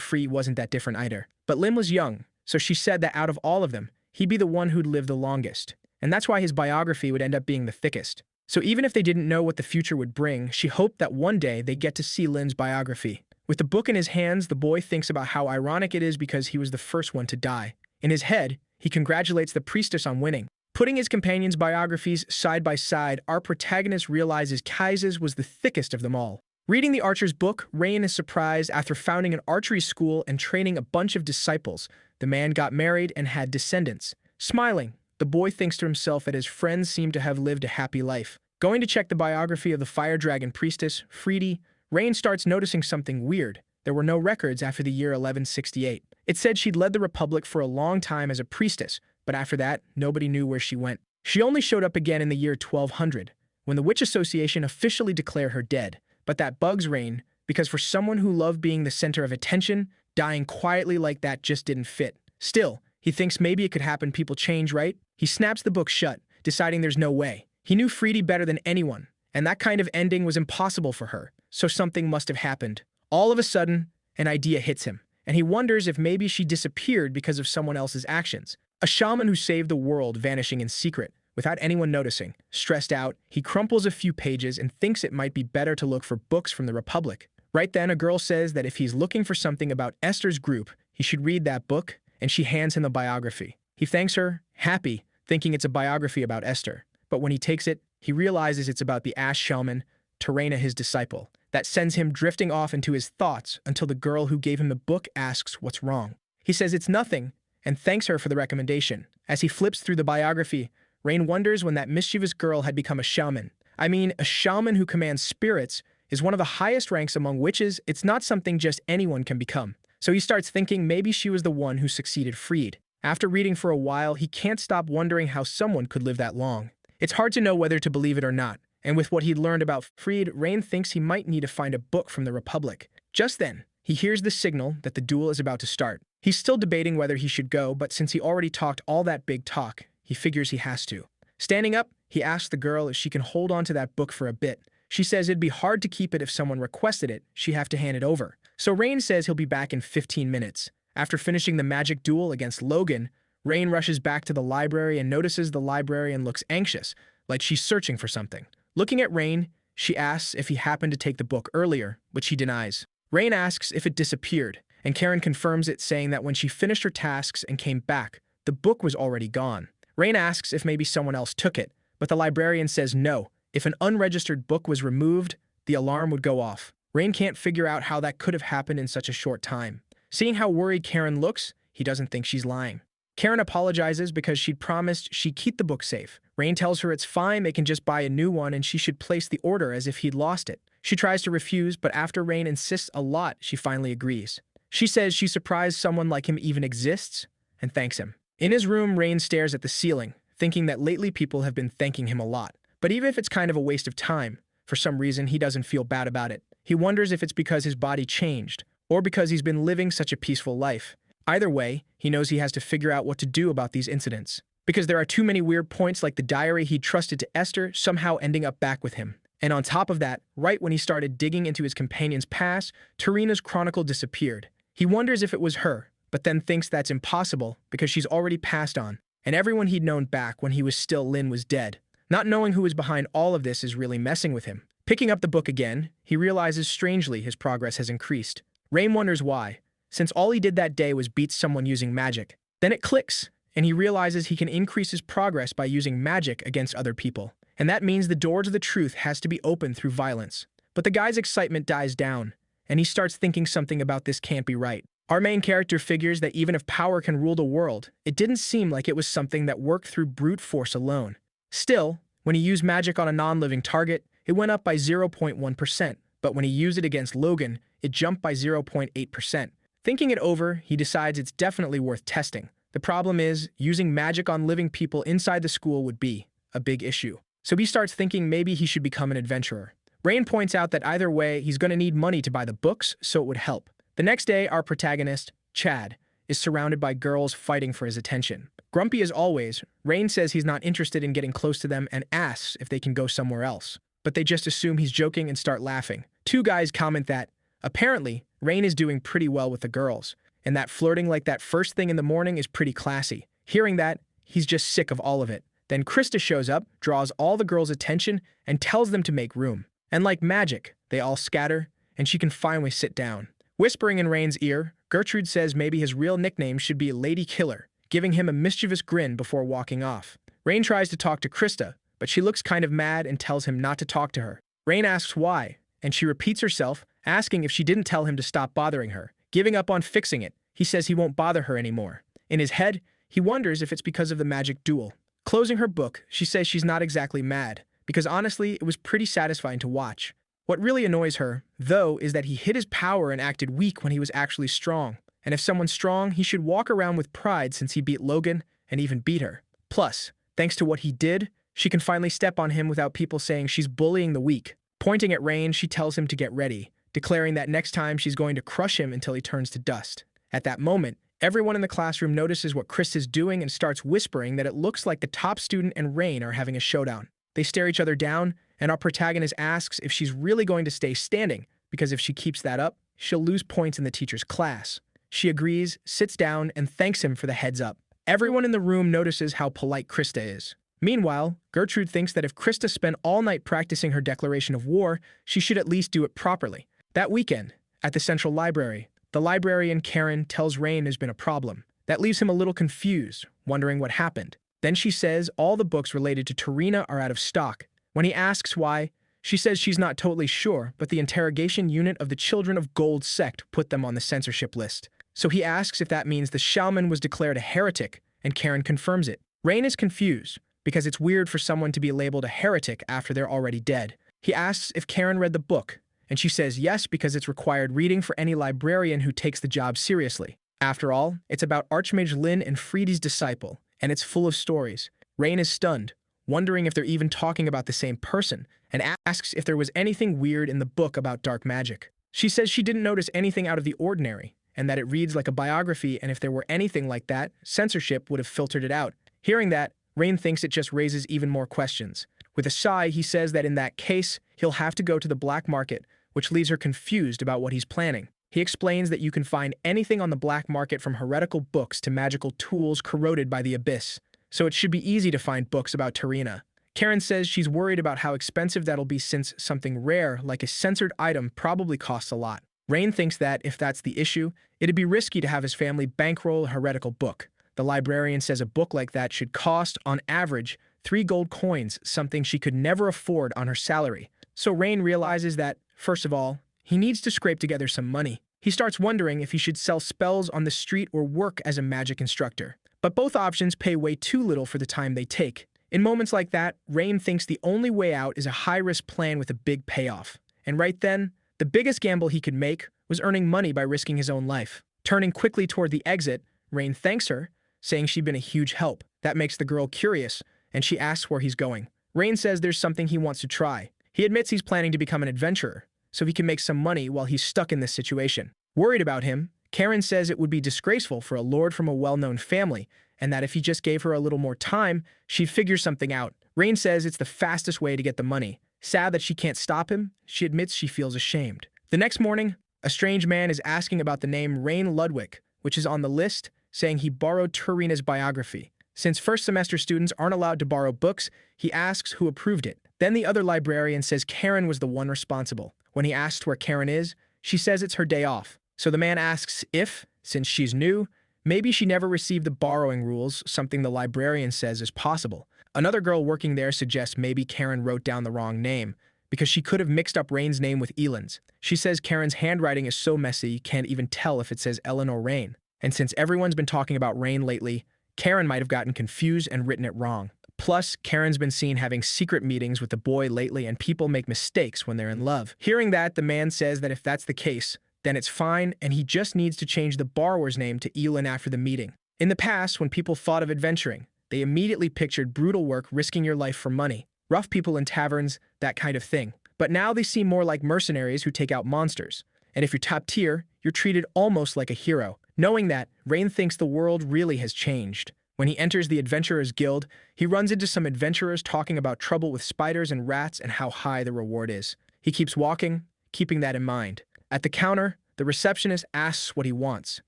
Free wasn't that different either. But Lin was young, so she said that out of all of them, he'd be the one who'd live the longest. And that's why his biography would end up being the thickest. So even if they didn't know what the future would bring, she hoped that one day they'd get to see Lin's biography. With the book in his hands, the boy thinks about how ironic it is because he was the first one to die. In his head, he congratulates the priestess on winning. Putting his companions' biographies side by side, our protagonist realizes Kai's was the thickest of them all. Reading the archer's book, Rain is surprised after founding an archery school and training a bunch of disciples. The man got married and had descendants. Smiling, the boy thinks to himself that his friends seem to have lived a happy life. Going to check the biography of the fire dragon priestess, Freedy, Rain starts noticing something weird. There were no records after the year 1168. It said she'd led the Republic for a long time as a priestess, but after that, nobody knew where she went. She only showed up again in the year 1200, when the Witch Association officially declared her dead. But that bugs Rain, because for someone who loved being the center of attention, dying quietly like that just didn't fit. Still, he thinks maybe it could happen, people change, right? He snaps the book shut, deciding there's no way. He knew Freedy better than anyone, and that kind of ending was impossible for her, so something must have happened. All of a sudden, an idea hits him, and he wonders if maybe she disappeared because of someone else's actions. A shaman who saved the world vanishing in secret, without anyone noticing. Stressed out, he crumples a few pages and thinks it might be better to look for books from the Republic. Right then, a girl says that if he's looking for something about Esther's group, he should read that book, and she hands him the biography. He thanks her, happy, thinking it's a biography about Esther. But when he takes it, he realizes it's about the Ash Shaman, Terena, his disciple. That sends him drifting off into his thoughts until the girl who gave him the book asks what's wrong. He says it's nothing, and thanks her for the recommendation. As he flips through the biography, Rain wonders when that mischievous girl had become a shaman. I mean, a shaman who commands spirits is one of the highest ranks among witches. It's not something just anyone can become. So he starts thinking maybe she was the one who succeeded Freed. After reading for a while, he can't stop wondering how someone could live that long. It's hard to know whether to believe it or not, and with what he'd learned about Freed, Rain thinks he might need to find a book from the Republic. Just then, he hears the signal that the duel is about to start. He's still debating whether he should go, but since he already talked all that big talk, he figures he has to. Standing up, he asks the girl if she can hold on to that book for a bit. She says it'd be hard to keep it if someone requested it, she'd have to hand it over. So Rain says he'll be back in 15 minutes. After finishing the magic duel against Logan, Rain rushes back to the library and notices the librarian looks anxious, like she's searching for something. Looking at Rain, she asks if he happened to take the book earlier, which he denies. Rain asks if it disappeared, and Karen confirms it, saying that when she finished her tasks and came back, the book was already gone. Rain asks if maybe someone else took it, but the librarian says no. If an unregistered book was removed, the alarm would go off. Rain can't figure out how that could have happened in such a short time. Seeing how worried Karen looks, he doesn't think she's lying. Karen apologizes because she'd promised she'd keep the book safe. Rain tells her it's fine, they can just buy a new one, and she should place the order as if he'd lost it. She tries to refuse, but after Rain insists a lot, she finally agrees. She says she's surprised someone like him even exists, and thanks him. In his room, Rain stares at the ceiling, thinking that lately people have been thanking him a lot. But even if it's kind of a waste of time, for some reason he doesn't feel bad about it. He wonders if it's because his body changed, or because he's been living such a peaceful life. Either way, he knows he has to figure out what to do about these incidents. Because there are too many weird points, like the diary he trusted to Esther somehow ending up back with him. And on top of that, right when he started digging into his companion's past, Terena's chronicle disappeared. He wonders if it was her, but then thinks that's impossible because she's already passed on, and everyone he'd known back when he was still Lin was dead. Not knowing who is behind all of this is really messing with him. Picking up the book again, he realizes strangely his progress has increased. Rain wonders why, since all he did that day was beat someone using magic. Then it clicks, and he realizes he can increase his progress by using magic against other people. And that means the door to the truth has to be opened through violence. But the guy's excitement dies down, and he starts thinking something about this can't be right. Our main character figures that even if power can rule the world, it didn't seem like it was something that worked through brute force alone. Still, when he used magic on a non-living target, it went up by 0.1%, but when he used it against Logan, it jumped by 0.8%. Thinking it over, he decides it's definitely worth testing. The problem is, using magic on living people inside the school would be a big issue. so he starts thinking maybe he should become an adventurer. Rain points out that either way, he's going to need money to buy the books, so it would help. The next day, our protagonist, Chad, is surrounded by girls fighting for his attention. Grumpy as always, Rain says he's not interested in getting close to them and asks if they can go somewhere else. But they just assume he's joking and start laughing. Two guys comment that, apparently, Rain is doing pretty well with the girls, and that flirting like that first thing in the morning is pretty classy. Hearing that, he's just sick of all of it. Then Christa shows up, draws all the girls' attention, and tells them to make room. And like magic, they all scatter, and she can finally sit down. Whispering in Rain's ear, Gertrude says maybe his real nickname should be Lady Killer, giving him a mischievous grin before walking off. Rain tries to talk to Christa, but she looks kind of mad and tells him not to talk to her. Rain asks why, and she repeats herself, asking if she didn't tell him to stop bothering her. Giving up on fixing it, he says he won't bother her anymore. In his head, he wonders if it's because of the magic duel. Closing her book, she says she's not exactly mad, because honestly, it was pretty satisfying to watch. What really annoys her, though, is that he hid his power and acted weak when he was actually strong. And if someone's strong, he should walk around with pride since he beat Logan and even beat her. Plus, thanks to what he did, she can finally step on him without people saying she's bullying the weak. Pointing at Rain, she tells him to get ready, declaring that next time she's going to crush him until he turns to dust. At that moment, everyone in the classroom notices what Chris is doing and starts whispering that it looks like the top student and Rain are having a showdown. They stare each other down, and our protagonist asks if she's really going to stay standing, because if she keeps that up, she'll lose points in the teacher's class. She agrees, sits down, and thanks him for the heads up. Everyone in the room notices how polite Christa is. Meanwhile, Gertrude thinks that if Christa spent all night practicing her declaration of war, she should at least do it properly. That weekend, at the central library, the librarian Karen tells Rain there's been a problem. That leaves him a little confused, wondering what happened. Then she says all the books related to Tarina are out of stock. When he asks why, she says she's not totally sure, but the interrogation unit of the Children of Gold sect put them on the censorship list. So he asks if that means the shaman was declared a heretic, and Karen confirms it. Rain is confused, because it's weird for someone to be labeled a heretic after they're already dead. He asks if Karen read the book, and she says yes because it's required reading for any librarian who takes the job seriously. After all, it's about Archmage Lin and Freedy's disciple, and it's full of stories. Rain is stunned, wondering if they're even talking about the same person, and asks if there was anything weird in the book about dark magic. She says she didn't notice anything out of the ordinary, and that it reads like a biography, and if there were anything like that, censorship would have filtered it out. Hearing that, Rain thinks it just raises even more questions. With a sigh, he says that in that case, he'll have to go to the black market, which leaves her confused about what he's planning. He explains that you can find anything on the black market from heretical books to magical tools corroded by the abyss, so it should be easy to find books about Tarina. Karen says she's worried about how expensive that'll be since something rare, like a censored item, probably costs a lot. Rain thinks that, if that's the issue, it'd be risky to have his family bankroll a heretical book. The librarian says a book like that should cost, on average, 3 gold coins, something she could never afford on her salary. So Rain realizes that, first of all, he needs to scrape together some money. He starts wondering if he should sell spells on the street or work as a magic instructor. But both options pay way too little for the time they take. In moments like that, Rain thinks the only way out is a high-risk plan with a big payoff. And right then, the biggest gamble he could make was earning money by risking his own life. Turning quickly toward the exit, Rain thanks her, saying she'd been a huge help. That makes the girl curious, and she asks where he's going. Rain says there's something he wants to try. He admits he's planning to become an adventurer, so he can make some money while he's stuck in this situation. Worried about him, Karen says it would be disgraceful for a lord from a well-known family, and that if he just gave her a little more time, she'd figure something out. Rain says it's the fastest way to get the money. Sad that she can't stop him, she admits she feels ashamed. The next morning, a strange man is asking about the name Rain Ludwig, which is on the list, saying he borrowed Tarina's biography. Since first semester students aren't allowed to borrow books, he asks who approved it. Then the other librarian says Karen was the one responsible. When he asks where Karen is, she says it's her day off. So the man asks if, since she's new, maybe she never received the borrowing rules, something the librarian says is possible. Another girl working there suggests maybe Karen wrote down the wrong name, because she could have mixed up Rain's name with Ellen's. She says Karen's handwriting is so messy you can't even tell if it says Ellen or Rain. And since everyone's been talking about Rain lately, Karen might have gotten confused and written it wrong. Plus, Karen's been seen having secret meetings with the boy lately, and people make mistakes when they're in love. Hearing that, the man says that if that's the case, then it's fine, and he just needs to change the borrower's name to Elin after the meeting. In the past, when people thought of adventuring, they immediately pictured brutal work risking your life for money. rough people in taverns, that kind of thing. But now they seem more like mercenaries who take out monsters. And if you're top tier, you're treated almost like a hero. Knowing that, Rain thinks the world really has changed. When he enters the Adventurers Guild, he runs into some adventurers talking about trouble with spiders and rats and how high the reward is. He keeps walking, keeping that in mind. At the counter, the receptionist asks what he wants.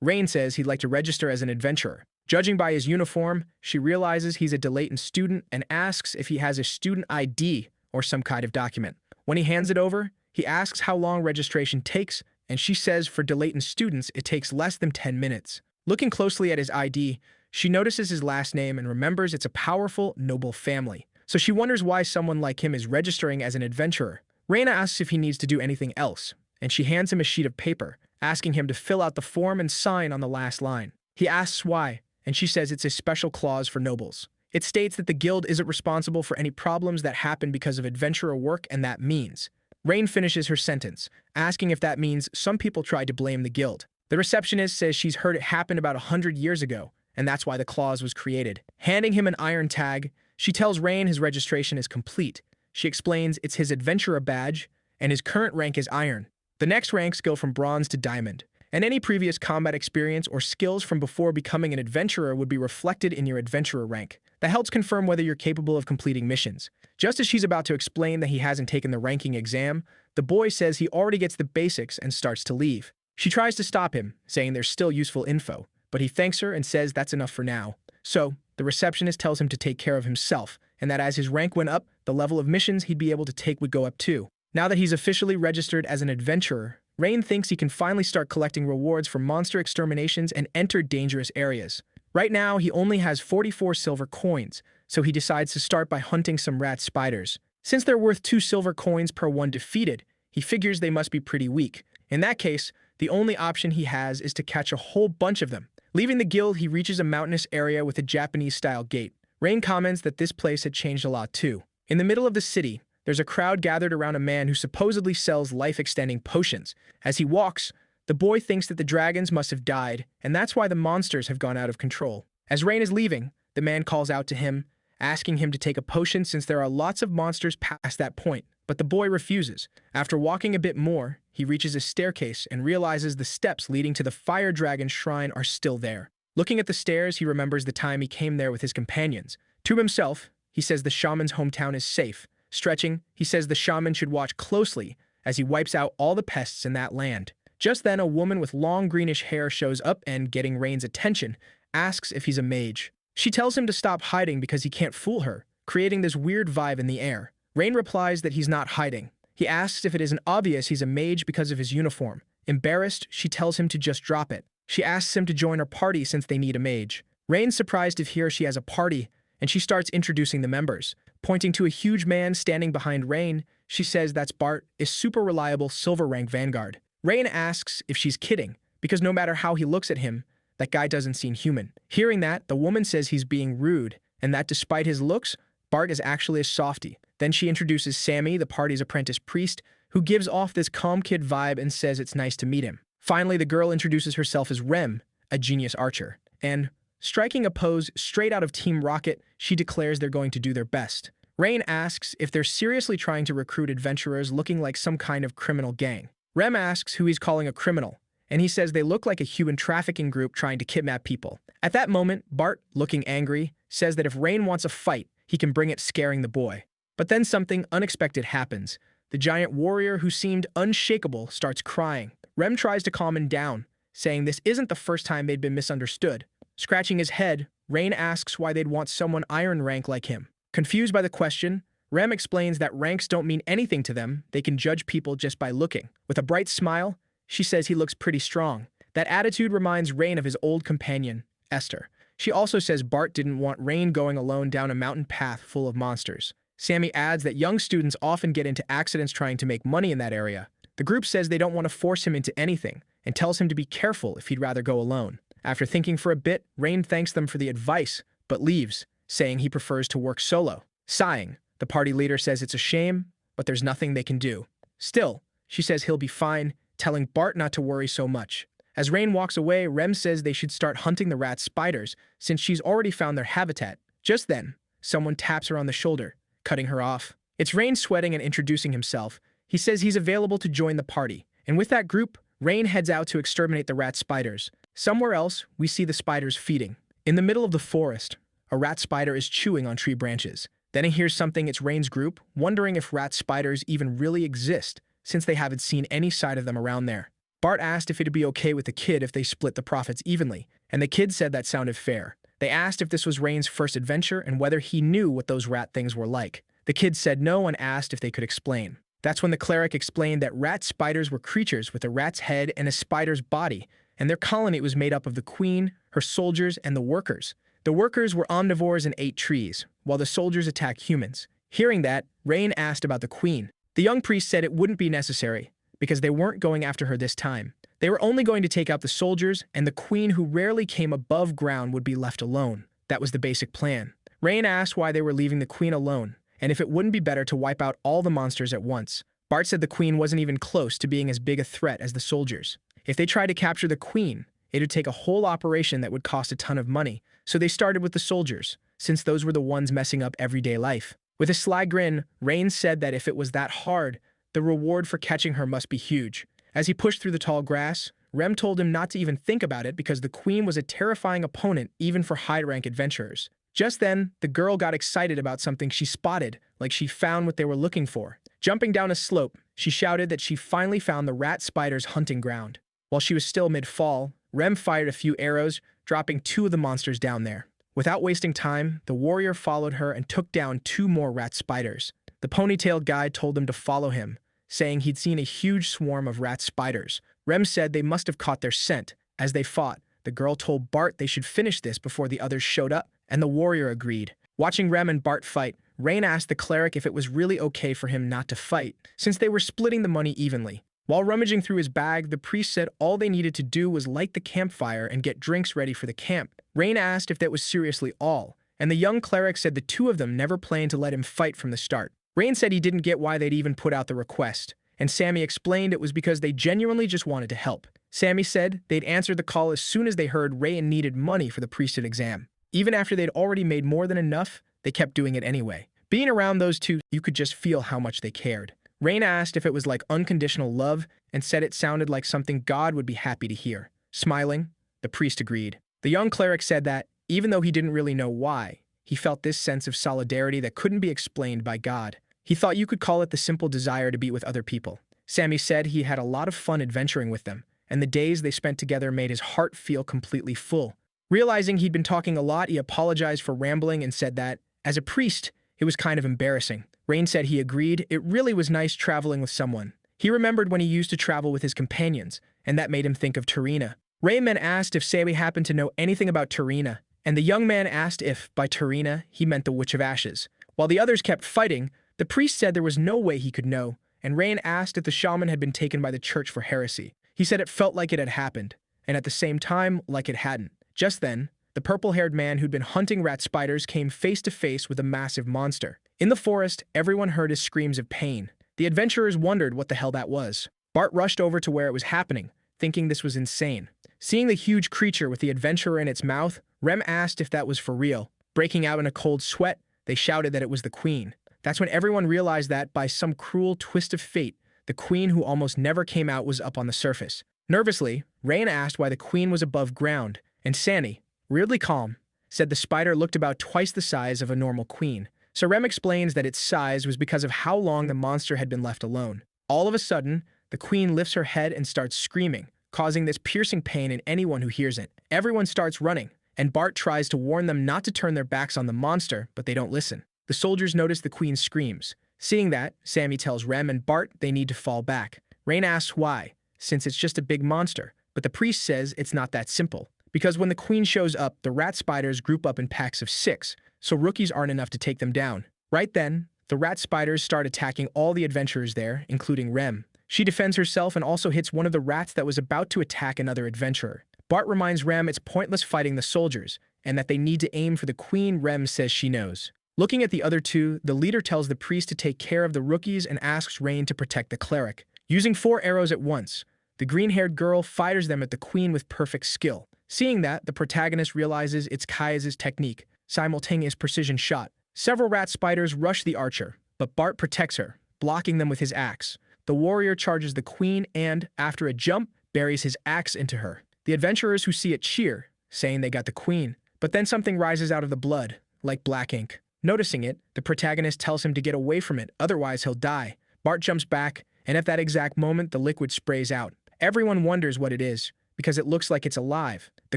Rain says he'd like to register as an adventurer. Judging by his uniform, she realizes he's a Delayton student and asks if he has a student ID or some kind of document. When he hands it over, he asks how long registration takes, and she says for Delayton students it takes less than 10 minutes. Looking closely at his ID, she notices his last name and remembers it's a powerful, noble family. So she wonders why someone like him is registering as an adventurer. Rain asks if he needs to do anything else, and she hands him a sheet of paper, asking him to fill out the form and sign on the last line. He asks why, and she says it's a special clause for nobles. It states that the guild isn't responsible for any problems that happen because of adventurer work, and that means. Rain finishes her sentence, asking if that means some people tried to blame the guild. The receptionist says she's heard it happened about 100 years ago, and that's why the clause was created. Handing him an iron tag, she tells Rain his registration is complete. She explains it's his adventurer badge, and his current rank is iron. The next ranks go from bronze to diamond, and any previous combat experience or skills from before becoming an adventurer would be reflected in your adventurer rank. That helps confirm whether you're capable of completing missions. Just as she's about to explain that he hasn't taken the ranking exam, the boy says he already gets the basics and starts to leave. She tries to stop him, saying there's still useful info, but he thanks her and says that's enough for now. So, the receptionist tells him to take care of himself, and that as his rank went up, the level of missions he'd be able to take would go up too. Now that he's officially registered as an adventurer, Rain thinks he can finally start collecting rewards for monster exterminations and enter dangerous areas. Right now, he only has 44 silver coins, so he decides to start by hunting some rat spiders. Since they're worth 2 silver coins per one defeated, he figures they must be pretty weak. In that case, the only option he has is to catch a whole bunch of them. Leaving the guild, he reaches a mountainous area with a Japanese-style gate. Rain comments that this place had changed a lot too. In the middle of the city, there's a crowd gathered around a man who supposedly sells life-extending potions. As he walks, the boy thinks that the dragons must have died, and that's why the monsters have gone out of control. As Rain is leaving, the man calls out to him, asking him to take a potion since there are lots of monsters past that point, but the boy refuses. After walking a bit more, he reaches a staircase and realizes the steps leading to the fire dragon shrine are still there. Looking at the stairs, he remembers the time he came there with his companions. To himself, he says the shaman's hometown is safe. Stretching, he says the shaman should watch closely as he wipes out all the pests in that land. Just then, a woman with long greenish hair shows up and, getting Rain's attention, asks if he's a mage. She tells him to stop hiding because he can't fool her, creating this weird vibe in the air. Rain replies that he's not hiding. He asks if it isn't obvious he's a mage because of his uniform. Embarrassed, she tells him to just drop it. She asks him to join her party since they need a mage. Rain's surprised to hear she has a party, and she starts introducing the members. Pointing to a huge man standing behind Rain, she says that's Bart, a super reliable silver rank vanguard. Rain asks if she's kidding, because no matter how he looks at him, that guy doesn't seem human. Hearing that, the woman says he's being rude, and that despite his looks, Bart is actually a softie. Then she introduces Sammy, the party's apprentice priest, who gives off this calm kid vibe and says it's nice to meet him. Finally, the girl introduces herself as Rem, a genius archer, and, striking a pose straight out of Team Rocket, she declares they're going to do their best. Rain asks if they're seriously trying to recruit adventurers looking like some kind of criminal gang. Rem asks who he's calling a criminal, and he says they look like a human trafficking group trying to kidnap people. At that moment, Bart, looking angry, says that if Rain wants a fight, he can bring it, scaring the boy. But then something unexpected happens. The giant warrior who seemed unshakable starts crying. Rem tries to calm him down, saying this isn't the first time they'd been misunderstood. Scratching his head, Rain asks why they'd want someone iron rank like him. Confused by the question, Rem explains that ranks don't mean anything to them, they can judge people just by looking. With a bright smile, she says he looks pretty strong. That attitude reminds Rain of his old companion, Esther. She also says Bart didn't want Rain going alone down a mountain path full of monsters. Sammy adds that young students often get into accidents trying to make money in that area. The group says they don't want to force him into anything, and tells him to be careful if he'd rather go alone. After thinking for a bit, Rain thanks them for the advice, but leaves, saying he prefers to work solo. Sighing, the party leader says it's a shame, but there's nothing they can do. Still, she says he'll be fine, telling Bart not to worry so much. As Rain walks away, Rem says they should start hunting the rat spiders, since she's already found their habitat. Just then, someone taps her on the shoulder, cutting her off. It's Rain sweating and introducing himself. He says he's available to join the party. And with that group, Rain heads out to exterminate the rat spiders. Somewhere else, we see the spiders feeding. In the middle of the forest, a rat spider is chewing on tree branches. Then he hears something. It's Rain's group, wondering if rat spiders even really exist, since they haven't seen any side of them around there. Bart asked if it'd be okay with the kid if they split the profits evenly, and the kid said that sounded fair. They asked if this was Rain's first adventure and whether he knew what those rat things were like. The kid said no and asked if they could explain. That's when the cleric explained that rat spiders were creatures with a rat's head and a spider's body, and their colony was made up of the queen, her soldiers, and the workers. The workers were omnivores and ate trees, while the soldiers attacked humans. Hearing that, Rain asked about the queen. The young priest said it wouldn't be necessary, because they weren't going after her this time. They were only going to take out the soldiers, and the queen, who rarely came above ground, would be left alone. That was the basic plan. Rain asked why they were leaving the queen alone, and if it wouldn't be better to wipe out all the monsters at once. Bart said the queen wasn't even close to being as big a threat as the soldiers. If they tried to capture the queen, it would take a whole operation that would cost a ton of money, so they started with the soldiers, since those were the ones messing up everyday life. With a sly grin, Rain said that if it was that hard, the reward for catching her must be huge. As he pushed through the tall grass, Rem told him not to even think about it because the queen was a terrifying opponent even for high-rank adventurers. Just then, the girl got excited about something she spotted, like she found what they were looking for. Jumping down a slope, she shouted that she finally found the rat spider's hunting ground. While she was still mid-fall, Rem fired a few arrows, dropping 2 of the monsters down there. Without wasting time, the warrior followed her and took down 2 more rat spiders. The ponytailed guy told them to follow him, saying he'd seen a huge swarm of rat spiders. Rem said they must have caught their scent. As they fought, the girl told Bart they should finish this before the others showed up, and the warrior agreed. Watching Rem and Bart fight, Rain asked the cleric if it was really okay for him not to fight, since they were splitting the money evenly. While rummaging through his bag, the priest said all they needed to do was light the campfire and get drinks ready for the camp. Rain asked if that was seriously all, and the young cleric said the 2 of them never planned to let him fight from the start. Rain said he didn't get why they'd even put out the request, and Sammy explained it was because they genuinely just wanted to help. Sammy said they'd answered the call as soon as they heard Rain needed money for the priesthood exam. Even after they'd already made more than enough, they kept doing it anyway. Being around those 2, you could just feel how much they cared. Rain asked if it was like unconditional love and said it sounded like something God would be happy to hear. Smiling, the priest agreed. The young cleric said that, even though he didn't really know why, he felt this sense of solidarity that couldn't be explained by God. He thought you could call it the simple desire to be with other people. Sammy said he had a lot of fun adventuring with them, and the days they spent together made his heart feel completely full. Realizing he'd been talking a lot, he apologized for rambling and said that, as a priest, it was kind of embarrassing. Rain said he agreed. It really was nice traveling with someone. He remembered when he used to travel with his companions, and that made him think of Tarina. Rain then asked if Sammy happened to know anything about Tarina, and the young man asked if, by Tarina, he meant the Witch of Ashes. While the others kept fighting, the priest said there was no way he could know, and Rain asked if the shaman had been taken by the church for heresy. He said it felt like it had happened, and at the same time, like it hadn't. Just then, the purple-haired man who'd been hunting rat spiders came face to face with a massive monster. In the forest, everyone heard his screams of pain. The adventurers wondered what the hell that was. Bart rushed over to where it was happening, thinking this was insane. Seeing the huge creature with the adventurer in its mouth, Rem asked if that was for real. Breaking out in a cold sweat, they shouted that it was the queen. That's when everyone realized that, by some cruel twist of fate, the queen who almost never came out was up on the surface. Nervously, Rain asked why the queen was above ground, and Sandy, weirdly calm, said the spider looked about twice the size of a normal queen. So Rem explains that its size was because of how long the monster had been left alone. All of a sudden, the queen lifts her head and starts screaming, causing this piercing pain in anyone who hears it. Everyone starts running, and Bart tries to warn them not to turn their backs on the monster, but they don't listen. The soldiers notice the queen's screams. Seeing that, Sammy tells Rem and Bart they need to fall back. Rain asks why, since it's just a big monster, but the priest says it's not that simple. Because when the queen shows up, the rat spiders group up in packs of 6, so rookies aren't enough to take them down. Right then, the rat spiders start attacking all the adventurers there, including Rem. She defends herself and also hits one of the rats that was about to attack another adventurer. Bart reminds Rem it's pointless fighting the soldiers, and that they need to aim for the queen. Rem says she knows. Looking at the other 2, the leader tells the priest to take care of the rookies and asks Rain to protect the cleric. Using 4 arrows at once, the green-haired girl fires them at the queen with perfect skill. Seeing that, the protagonist realizes it's Kaya's technique, simultaneous precision shot. Several rat spiders rush the archer, but Bart protects her, blocking them with his axe. The warrior charges the queen and, after a jump, buries his axe into her. The adventurers who see it cheer, saying they got the queen. But then something rises out of the blood, like black ink. Noticing it, the protagonist tells him to get away from it, otherwise he'll die. Bart jumps back, and at that exact moment, the liquid sprays out. Everyone wonders what it is, because it looks like it's alive. The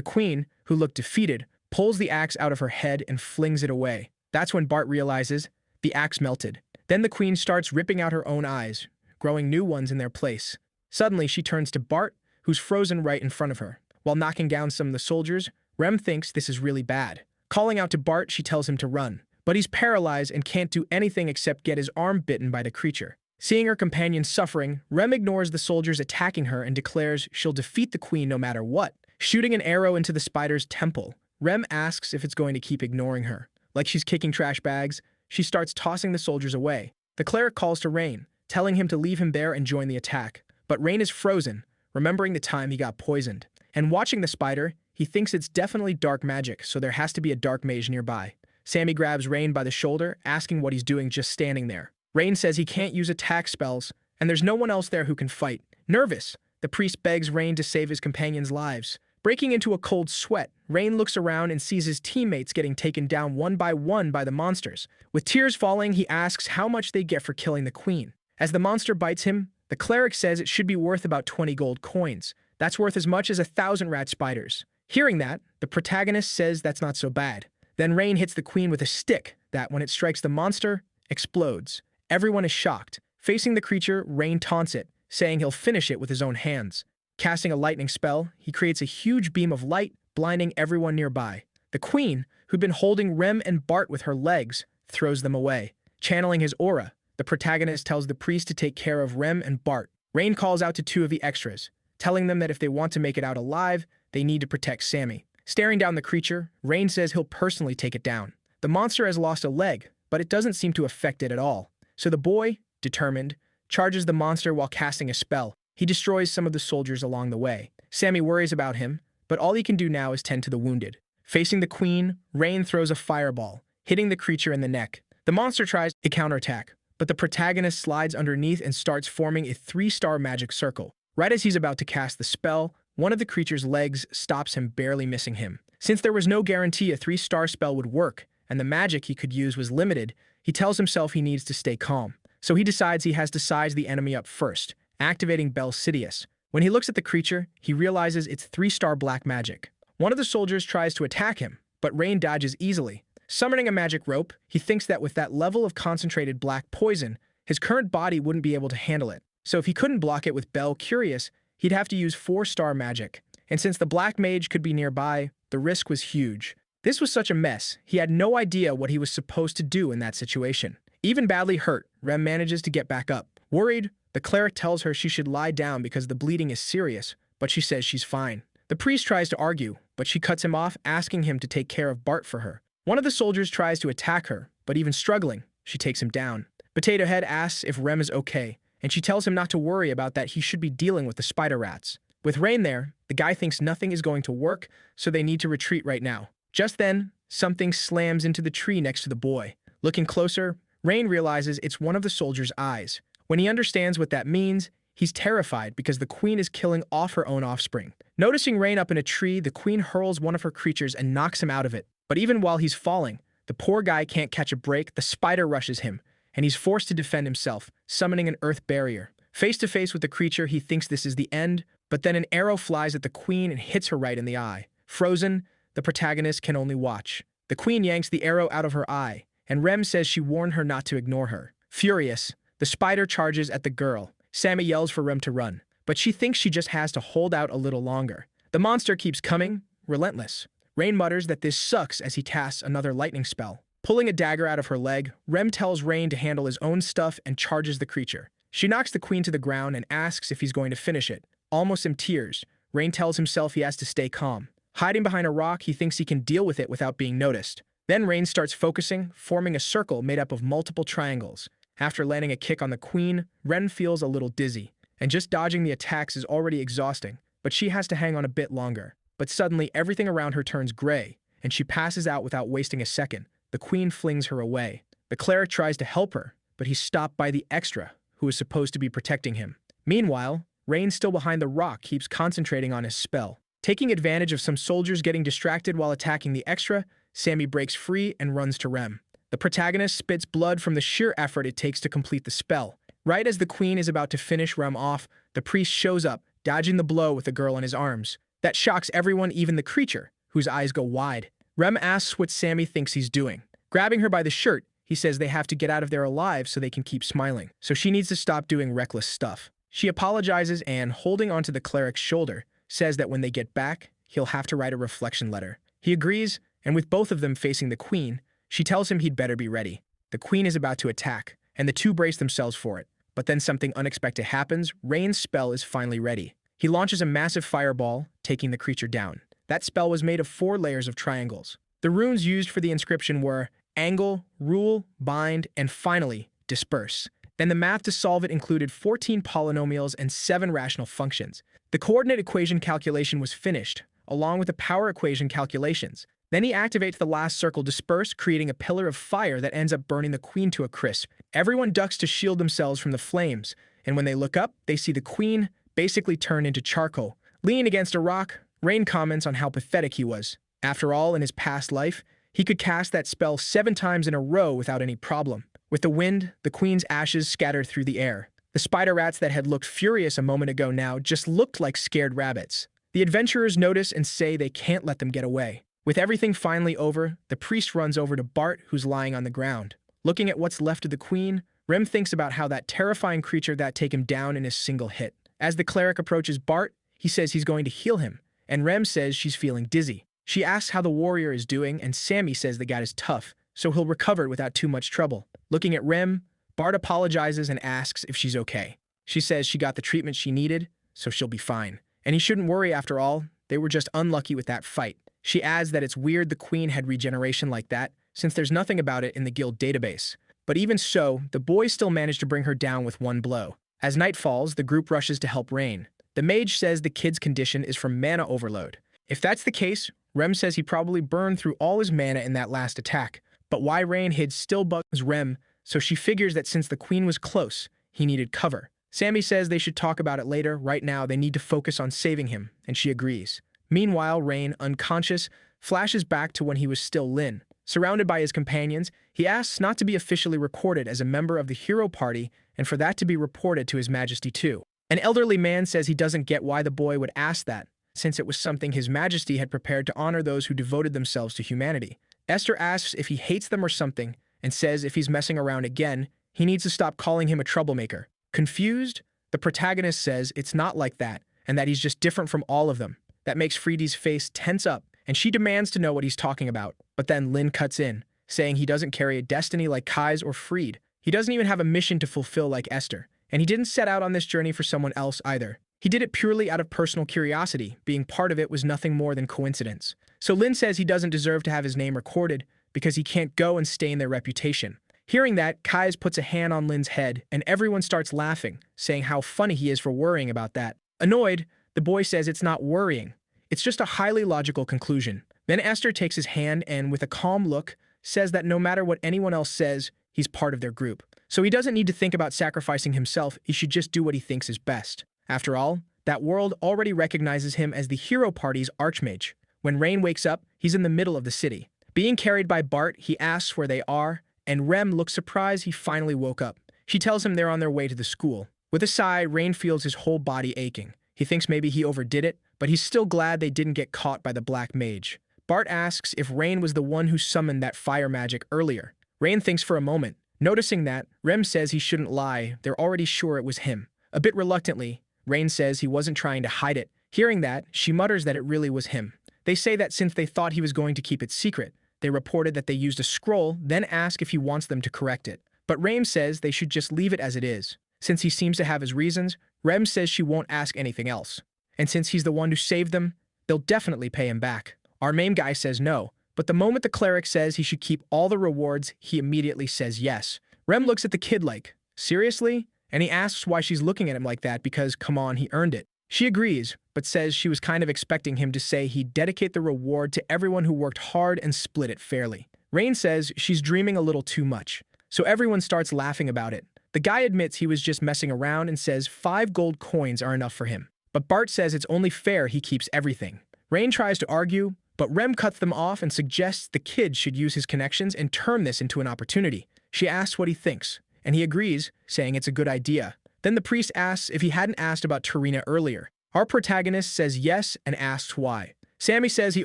queen, who looked defeated, pulls the axe out of her head and flings it away. That's when Bart realizes the axe melted. Then the queen starts ripping out her own eyes, growing new ones in their place. Suddenly, she turns to Bart, who's frozen right in front of her. While knocking down some of the soldiers, Rem thinks this is really bad. Calling out to Bart, she tells him to run. But he's paralyzed and can't do anything except get his arm bitten by the creature. Seeing her companion suffering, Rem ignores the soldiers attacking her and declares she'll defeat the queen no matter what. Shooting an arrow into the spider's temple, Rem asks if it's going to keep ignoring her. Like she's kicking trash bags, she starts tossing the soldiers away. The cleric calls to Rain, telling him to leave him there and join the attack. But Rain is frozen, remembering the time he got poisoned. And watching the spider, he thinks it's definitely dark magic, so there has to be a dark mage nearby. Sammy grabs Rain by the shoulder, asking what he's doing just standing there. Rain says he can't use attack spells, and there's no one else there who can fight. Nervous, the priest begs Rain to save his companions' lives. Breaking into a cold sweat, Rain looks around and sees his teammates getting taken down one by the monsters. With tears falling, he asks how much they get for killing the queen. As the monster bites him, the cleric says it should be worth about 20 gold coins. That's worth as much as 1,000 rat spiders. Hearing that, the protagonist says that's not so bad. Then Rain hits the queen with a stick that, when it strikes the monster, explodes. Everyone is shocked. Facing the creature, Rain taunts it, saying he'll finish it with his own hands. Casting a lightning spell, he creates a huge beam of light, blinding everyone nearby. The queen, who'd been holding Rem and Bart with her legs, throws them away. Channeling his aura, the protagonist tells the priest to take care of Rem and Bart. Rain calls out to two of the extras, telling them that if they want to make it out alive, they need to protect Sammy. Staring down the creature, Rain says he'll personally take it down. The monster has lost a leg, but it doesn't seem to affect it at all. So the boy, determined, charges the monster while casting a spell. He destroys some of the soldiers along the way. Sammy worries about him, but all he can do now is tend to the wounded. Facing the queen, Rain throws a fireball, hitting the creature in the neck. The monster tries to counterattack, but the protagonist slides underneath and starts forming a 3-star magic circle. Right as he's about to cast the spell, one of the creature's legs stops him, barely missing him. Since there was no guarantee a 3-star spell would work, and the magic he could use was limited, he tells himself he needs to stay calm. So he decides he has to size the enemy up first, activating Bel Sidious. When he looks at the creature, he realizes it's 3-star black magic. One of the soldiers tries to attack him, but Rain dodges easily. Summoning a magic rope, he thinks that with that level of concentrated black poison, his current body wouldn't be able to handle it. So if he couldn't block it with Bel Curious, he'd have to use 4-star magic. And since the black mage could be nearby, the risk was huge. This was such a mess, he had no idea what he was supposed to do in that situation. Even badly hurt, Rem manages to get back up. Worried, the cleric tells her she should lie down because the bleeding is serious, but she says she's fine. The priest tries to argue, but she cuts him off, asking him to take care of Bart for her. One of the soldiers tries to attack her, but even struggling, she takes him down. Potato Head asks if Rem is okay, and she tells him not to worry about that, he should be dealing with the spider rats. With Rain there, the guy thinks nothing is going to work, so they need to retreat right now. Just then, something slams into the tree next to the boy. Looking closer, Rain realizes it's one of the soldiers' eyes. When he understands what that means, he's terrified because the queen is killing off her own offspring. Noticing Rain up in a tree, the queen hurls one of her creatures and knocks him out of it. But even while he's falling, the poor guy can't catch a break. The spider rushes him, and he's forced to defend himself, summoning an earth barrier. Face to face with the creature, he thinks this is the end, but then an arrow flies at the queen and hits her right in the eye. Frozen, the protagonist can only watch. The queen yanks the arrow out of her eye, and Rem says she warned her not to ignore her. Furious, the spider charges at the girl. Sammy yells for Rem to run, but she thinks she just has to hold out a little longer. The monster keeps coming, relentless. Rain mutters that this sucks as he casts another lightning spell. Pulling a dagger out of her leg, Rem tells Rain to handle his own stuff and charges the creature. She knocks the queen to the ground and asks if he's going to finish it. Almost in tears, Rain tells himself he has to stay calm. Hiding behind a rock, he thinks he can deal with it without being noticed. Then Rain starts focusing, forming a circle made up of multiple triangles. After landing a kick on the queen, Ren feels a little dizzy, and just dodging the attacks is already exhausting, but she has to hang on a bit longer. But suddenly, everything around her turns gray, and she passes out without wasting a second. the queen flings her away. The cleric tries to help her, but he's stopped by the extra, who is supposed to be protecting him. Meanwhile, Rain, still behind the rock, keeps concentrating on his spell. Taking advantage of some soldiers getting distracted while attacking the extra, Sammy breaks free and runs to Rem. The protagonist spits blood from the sheer effort it takes to complete the spell. Right as the queen is about to finish Rem off, the priest shows up, dodging the blow with the girl in his arms. That shocks everyone, even the creature, whose eyes go wide. Rem asks what Sammy thinks he's doing. Grabbing her by the shirt, he says they have to get out of there alive so they can keep smiling. So she needs to stop doing reckless stuff. She apologizes and, holding onto the cleric's shoulder, says that when they get back, he'll have to write a reflection letter. He agrees, and with both of them facing the queen, she tells him he'd better be ready. The queen is about to attack, and the two brace themselves for it. But then something unexpected happens. Rain's spell is finally ready. He launches a massive fireball, taking the creature down. That spell was made of 4 layers of triangles. The runes used for the inscription were angle, rule, bind, and finally, disperse. Then the math to solve it included 14 polynomials and 7 rational functions. The coordinate equation calculation was finished, along with the power equation calculations. Then he activates the last circle, disperse, creating a pillar of fire that ends up burning the queen to a crisp. Everyone ducks to shield themselves from the flames, and when they look up, they see the queen basically turn into charcoal. Leaning against a rock, Rain comments on how pathetic he was. After all, in his past life, he could cast that spell 7 times in a row without any problem. With the wind, the queen's ashes scatter through the air. The spider rats that had looked furious a moment ago now just looked like scared rabbits. The adventurers notice and say they can't let them get away. With everything finally over, the priest runs over to Bart, who's lying on the ground. Looking at what's left of the queen, Rem thinks about how that terrifying creature that take him down in a single hit. As the cleric approaches Bart, he says he's going to heal him, and Rem says she's feeling dizzy. She asks how the warrior is doing, and Sammy says the guy is tough, so he'll recover without too much trouble. Looking at Rem, Bart apologizes and asks if she's okay. She says she got the treatment she needed, so she'll be fine. And he shouldn't worry after all, they were just unlucky with that fight. She adds that it's weird the queen had regeneration like that, since there's nothing about it in the guild database. But even so, the boys still manage to bring her down with one blow. As night falls, the group rushes to help Rain. The mage says the kid's condition is from mana overload. If that's the case, Rem says he probably burned through all his mana in that last attack. But why Rain hid still bugs Rem, so she figures that since the queen was close, he needed cover. Sammy says they should talk about it later. Right now, they need to focus on saving him, and she agrees. Meanwhile, Rain, unconscious, flashes back to when he was still Lin. Surrounded by his companions, he asks not to be officially recorded as a member of the hero party and for that to be reported to His Majesty too. An elderly man says he doesn't get why the boy would ask that, since it was something His Majesty had prepared to honor those who devoted themselves to humanity. Esther asks if he hates them or something, and says if he's messing around again, he needs to stop calling him a troublemaker. Confused, the protagonist says it's not like that, and that he's just different from all of them. That makes Freedy's face tense up, and she demands to know what he's talking about. But then Lin cuts in, saying he doesn't carry a destiny like Kai's or Freed. He doesn't even have a mission to fulfill like Esther, and he didn't set out on this journey for someone else either. He did it purely out of personal curiosity. Being part of it was nothing more than coincidence. So Lin says he doesn't deserve to have his name recorded because he can't go and stain their reputation. Hearing that, Kai's puts a hand on Lin's head, and everyone starts laughing, saying how funny he is for worrying about that. Annoyed, the boy says it's not worrying. It's just a highly logical conclusion. Then Esther takes his hand and, with a calm look, says that no matter what anyone else says, he's part of their group. So he doesn't need to think about sacrificing himself, he should just do what he thinks is best. After all, that world already recognizes him as the hero party's archmage. When Rain wakes up, he's in the middle of the city. Being carried by Bart, he asks where they are, and Rem looks surprised he finally woke up. She tells him they're on their way to the school. With a sigh, Rain feels his whole body aching. He thinks maybe he overdid it, but he's still glad they didn't get caught by the Black Mage. Bart asks if Rain was the one who summoned that fire magic earlier. Rain thinks for a moment. Noticing that, Rem says he shouldn't lie, they're already sure it was him. A bit reluctantly, Rain says he wasn't trying to hide it. Hearing that, she mutters that it really was him. They say that since they thought he was going to keep it secret, they reported that they used a scroll, then ask if he wants them to correct it. But Rem says they should just leave it as it is. Since he seems to have his reasons, Rem says she won't ask anything else. And since he's the one who saved them, they'll definitely pay him back. Our main guy says no, but the moment the cleric says he should keep all the rewards, he immediately says yes. Rem looks at the kid like, seriously? And he asks why she's looking at him like that because, come on, he earned it. She agrees, but says she was kind of expecting him to say he'd dedicate the reward to everyone who worked hard and split it fairly. Rain says she's dreaming a little too much, so everyone starts laughing about it. The guy admits he was just messing around and says 5 gold coins are enough for him. But Bart says it's only fair he keeps everything. Rain tries to argue, but Rem cuts them off and suggests the kid should use his connections and turn this into an opportunity. She asks what he thinks, and he agrees, saying it's a good idea. Then the priest asks if he hadn't asked about Tarina earlier. Our protagonist says yes and asks why. Sammy says he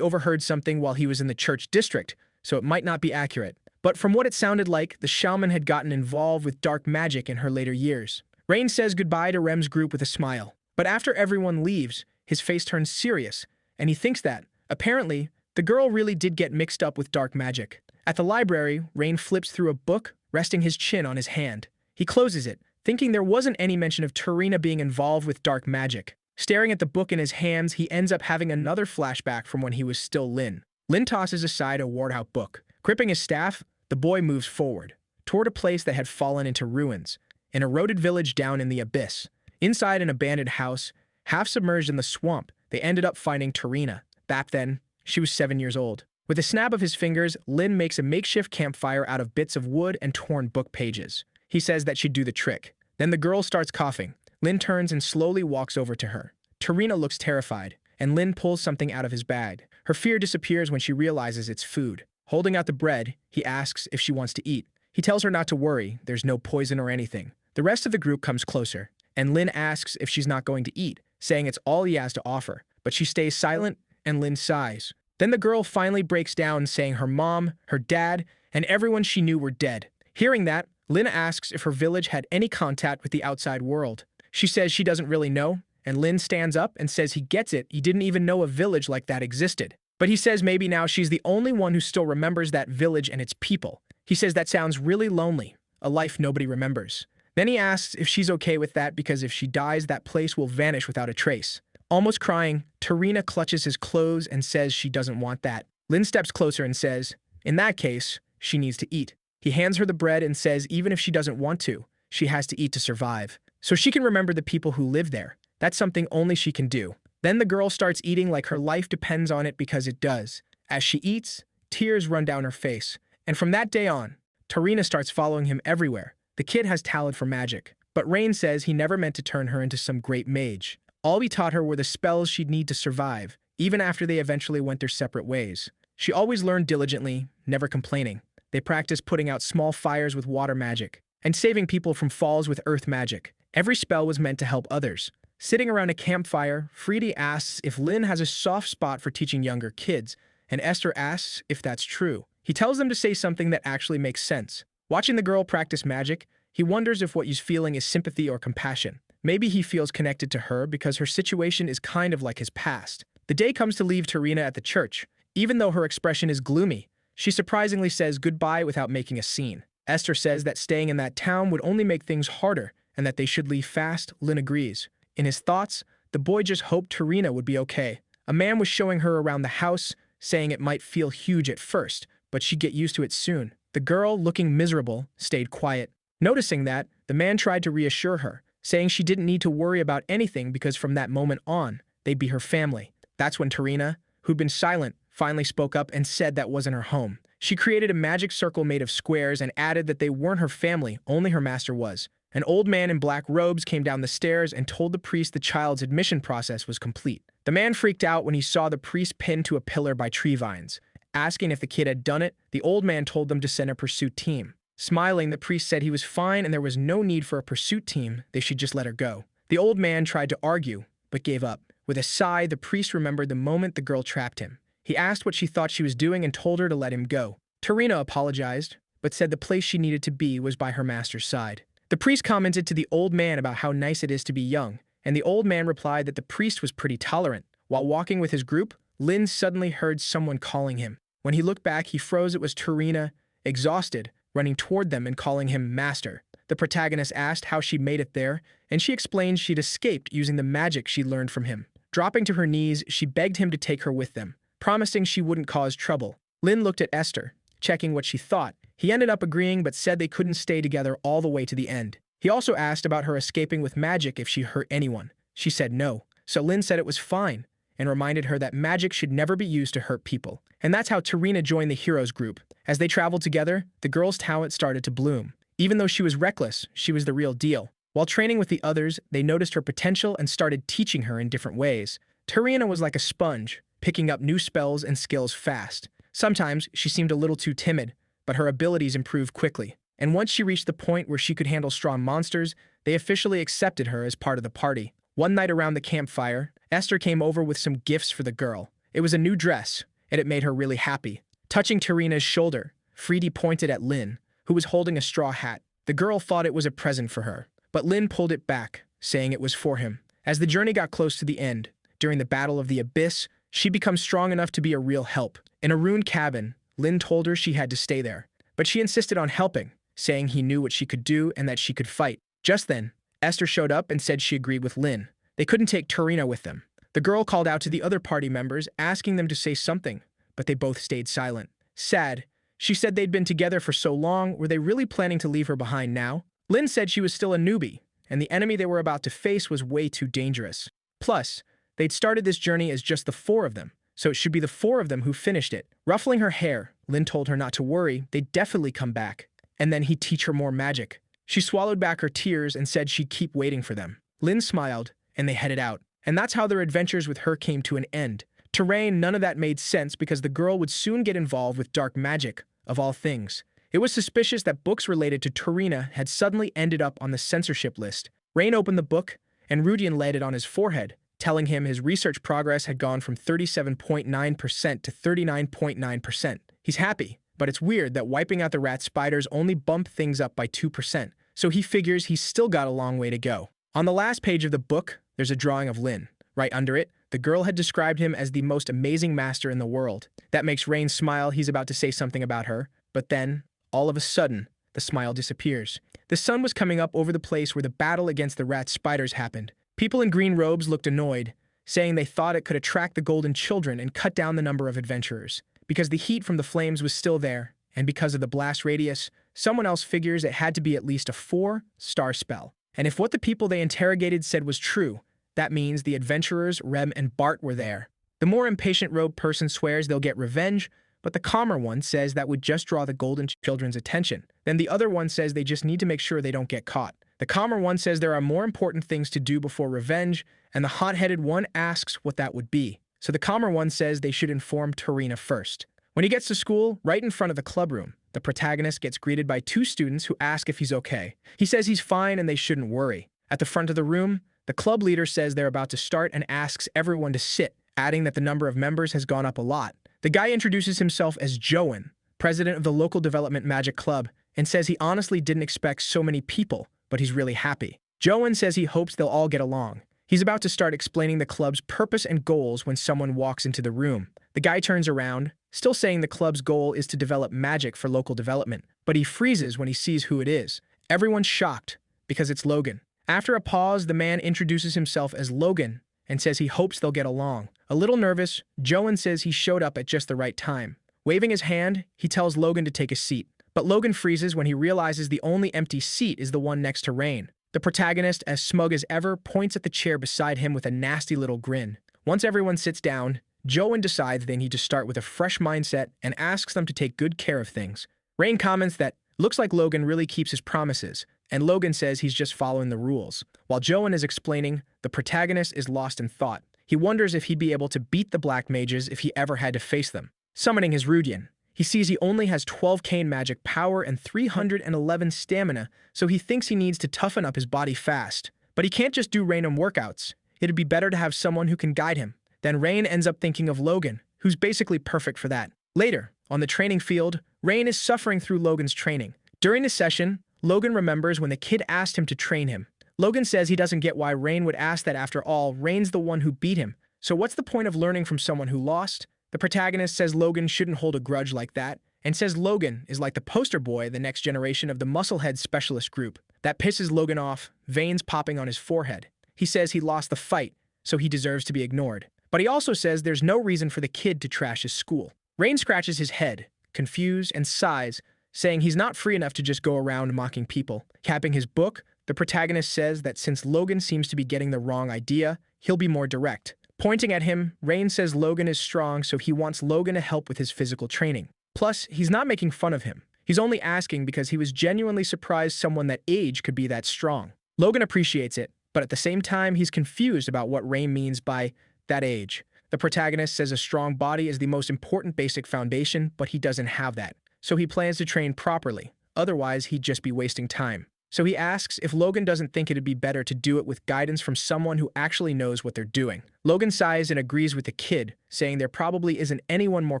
overheard something while he was in the church district, so it might not be accurate. But from what it sounded like, the shaman had gotten involved with dark magic in her later years. Rain says goodbye to Rem's group with a smile. But after everyone leaves, his face turns serious, and he thinks that, apparently, the girl really did get mixed up with dark magic. At the library, Rain flips through a book, resting his chin on his hand. He closes it, thinking there wasn't any mention of Tarina being involved with dark magic. Staring at the book in his hands, he ends up having another flashback from when he was still Lin. Lin tosses aside a worn-out book. Gripping his staff, the boy moves forward, toward a place that had fallen into ruins, an eroded village down in the abyss. Inside an abandoned house, half submerged in the swamp, they ended up finding Tarina. Back then, she was 7 years old. With a snap of his fingers, Lin makes a makeshift campfire out of bits of wood and torn book pages. He says that she'd do the trick. Then the girl starts coughing. Lin turns and slowly walks over to her. Tarina looks terrified, and Lin pulls something out of his bag. Her fear disappears when she realizes it's food. Holding out the bread, he asks if she wants to eat. He tells her not to worry, there's no poison or anything. The rest of the group comes closer, and Lin asks if she's not going to eat, saying it's all he has to offer. But she stays silent, and Lin sighs. Then the girl finally breaks down, saying her mom, her dad, and everyone she knew were dead. Hearing that, Lin asks if her village had any contact with the outside world. She says she doesn't really know, and Lin stands up and says he gets it, he didn't even know a village like that existed. But he says maybe now she's the only one who still remembers that village and its people. He says that sounds really lonely, a life nobody remembers. Then he asks if she's okay with that because if she dies, that place will vanish without a trace. Almost crying, Tarina clutches his clothes and says she doesn't want that. Lin steps closer and says, in that case, she needs to eat. He hands her the bread and says even if she doesn't want to, she has to eat to survive. So she can remember the people who live there. That's something only she can do. Then the girl starts eating like her life depends on it because it does. As she eats, tears run down her face. And from that day on, Tarina starts following him everywhere. The kid has talent for magic, but Rain says he never meant to turn her into some great mage. All he taught her were the spells she'd need to survive, even after they eventually went their separate ways. She always learned diligently, never complaining. They practiced putting out small fires with water magic, and saving people from falls with earth magic. Every spell was meant to help others. Sitting around a campfire, Freedy asks if Lin has a soft spot for teaching younger kids, and Esther asks if that's true. He tells them to say something that actually makes sense. Watching the girl practice magic, he wonders if what he's feeling is sympathy or compassion. Maybe he feels connected to her because her situation is kind of like his past. The day comes to leave Tarina at the church. Even though her expression is gloomy, she surprisingly says goodbye without making a scene. Esther says that staying in that town would only make things harder and that they should leave fast. Lin agrees. In his thoughts, the boy just hoped Tarina would be okay. A man was showing her around the house, saying it might feel huge at first, but she'd get used to it soon. The girl, looking miserable, stayed quiet. Noticing that, the man tried to reassure her, saying she didn't need to worry about anything because from that moment on, they'd be her family. That's when Tarina, who'd been silent, finally spoke up and said that wasn't her home. She created a magic circle made of squares and added that they weren't her family, only her master was. An old man in black robes came down the stairs and told the priest the child's admission process was complete. The man freaked out when he saw the priest pinned to a pillar by tree vines. Asking if the kid had done it, the old man told them to send a pursuit team. Smiling, the priest said he was fine and there was no need for a pursuit team, they should just let her go. The old man tried to argue, but gave up. With a sigh, the priest remembered the moment the girl trapped him. He asked what she thought she was doing and told her to let him go. Tarina apologized, but said the place she needed to be was by her master's side. The priest commented to the old man about how nice it is to be young, and the old man replied that the priest was pretty tolerant. While walking with his group, Lin suddenly heard someone calling him. When he looked back, he froze. It was Tarina, exhausted, running toward them and calling him master. The protagonist asked how she made it there, and she explained she'd escaped using the magic she learned from him. Dropping to her knees, she begged him to take her with them, promising she wouldn't cause trouble. Lin looked at Esther, checking what she thought. He ended up agreeing but said they couldn't stay together all the way to the end. He also asked about her escaping with magic if she hurt anyone. She said no, so Lin said it was fine, and reminded her that magic should never be used to hurt people. And that's how Tarina joined the heroes group. As they traveled together, the girl's talent started to bloom. Even though she was reckless, she was the real deal. While training with the others, they noticed her potential and started teaching her in different ways. Tarina was like a sponge, picking up new spells and skills fast. Sometimes she seemed a little too timid, but her abilities improved quickly. And once she reached the point where she could handle strong monsters, they officially accepted her as part of the party. One night around the campfire, Esther came over with some gifts for the girl. It was a new dress, and it made her really happy. Touching Tarina's shoulder, Freedy pointed at Lynn, who was holding a straw hat. The girl thought it was a present for her, but Lynn pulled it back, saying it was for him. As the journey got close to the end, during the Battle of the Abyss, she became strong enough to be a real help. In a ruined cabin, Lynn told her she had to stay there, but she insisted on helping, saying he knew what she could do and that she could fight. Just then, Esther showed up and said she agreed with Lynn. They couldn't take Tarina with them. The girl called out to the other party members, asking them to say something, but they both stayed silent. Sad, she said they'd been together for so long, were they really planning to leave her behind now? Lynn said she was still a newbie, and the enemy they were about to face was way too dangerous. Plus, they'd started this journey as just the four of them, so it should be the four of them who finished it. Ruffling her hair, Lynn told her not to worry, they'd definitely come back, and then he'd teach her more magic. She swallowed back her tears and said she'd keep waiting for them. Lynn smiled, and they headed out. And that's how their adventures with her came to an end. To Rain, none of that made sense because the girl would soon get involved with dark magic, of all things. It was suspicious that books related to Tarina had suddenly ended up on the censorship list. Rain opened the book, and Rudian laid it on his forehead, telling him his research progress had gone from 37.9% to 39.9%. He's happy, but it's weird that wiping out the rat spiders only bumped things up by 2%, so he figures he's still got a long way to go. On the last page of the book, there's a drawing of Lynn. Right under it, the girl had described him as the most amazing master in the world. That makes Rain smile. He's about to say something about her, but then, all of a sudden, the smile disappears. The sun was coming up over the place where the battle against the rat spiders happened. People in green robes looked annoyed, saying they thought it could attract the golden children and cut down the number of adventurers. Because the heat from the flames was still there, and because of the blast radius, someone else figures it had to be at least a 4-star spell. And if what the people they interrogated said was true, that means the adventurers, Rem and Bart, were there. The more impatient robed person swears they'll get revenge, but the calmer one says that would just draw the golden children's attention. Then the other one says they just need to make sure they don't get caught. The calmer one says there are more important things to do before revenge, and the hot-headed one asks what that would be. So the calmer one says they should inform Tarina first. When he gets to school, right in front of the club room, the protagonist gets greeted by 2 students who ask if he's okay. He says he's fine and they shouldn't worry. At the front of the room, the club leader says they're about to start and asks everyone to sit, adding that the number of members has gone up a lot. The guy introduces himself as Joan, president of the local development magic club, and says he honestly didn't expect so many people, but he's really happy. Joan says he hopes they'll all get along. He's about to start explaining the club's purpose and goals when someone walks into the room. The guy turns around, still saying the club's goal is to develop magic for local development, but he freezes when he sees who it is. Everyone's shocked, because it's Logan. After a pause, the man introduces himself as Logan and says he hopes they'll get along. A little nervous, Joan says he showed up at just the right time. Waving his hand, he tells Logan to take a seat, but Logan freezes when he realizes the only empty seat is the one next to Rain. The protagonist, as smug as ever, points at the chair beside him with a nasty little grin. Once everyone sits down, Joan decides they need to start with a fresh mindset and asks them to take good care of things. Rain comments that looks like Logan really keeps his promises, and Logan says he's just following the rules. While Joan is explaining, the protagonist is lost in thought. He wonders if he'd be able to beat the black mages if he ever had to face them. Summoning his Rudian, he sees he only has 12 cane magic power and 311 stamina, so he thinks he needs to toughen up his body fast. But he can't just do random workouts. It'd be better to have someone who can guide him. Then Rain ends up thinking of Logan, who's basically perfect for that. Later, on the training field, Rain is suffering through Logan's training. During the session, Logan remembers when the kid asked him to train him. Logan says he doesn't get why Rain would ask that. After all, Rain's the one who beat him. So what's the point of learning from someone who lost? The protagonist says Logan shouldn't hold a grudge like that, and says Logan is like the poster boy of the next generation of the Musclehead Specialist Group. That pisses Logan off, veins popping on his forehead. He says he lost the fight, so he deserves to be ignored. But he also says there's no reason for the kid to trash his school. Rain scratches his head, confused, and sighs, saying he's not free enough to just go around mocking people. Capping his book, the protagonist says that since Logan seems to be getting the wrong idea, he'll be more direct. Pointing at him, Rain says Logan is strong, so he wants Logan to help with his physical training. Plus, he's not making fun of him. He's only asking because he was genuinely surprised someone that age could be that strong. Logan appreciates it, but at the same time, he's confused about what Rain means by that age. The protagonist says a strong body is the most important basic foundation, but he doesn't have that. So he plans to train properly. Otherwise, he'd just be wasting time. So he asks if Logan doesn't think it'd be better to do it with guidance from someone who actually knows what they're doing. Logan sighs and agrees with the kid, saying there probably isn't anyone more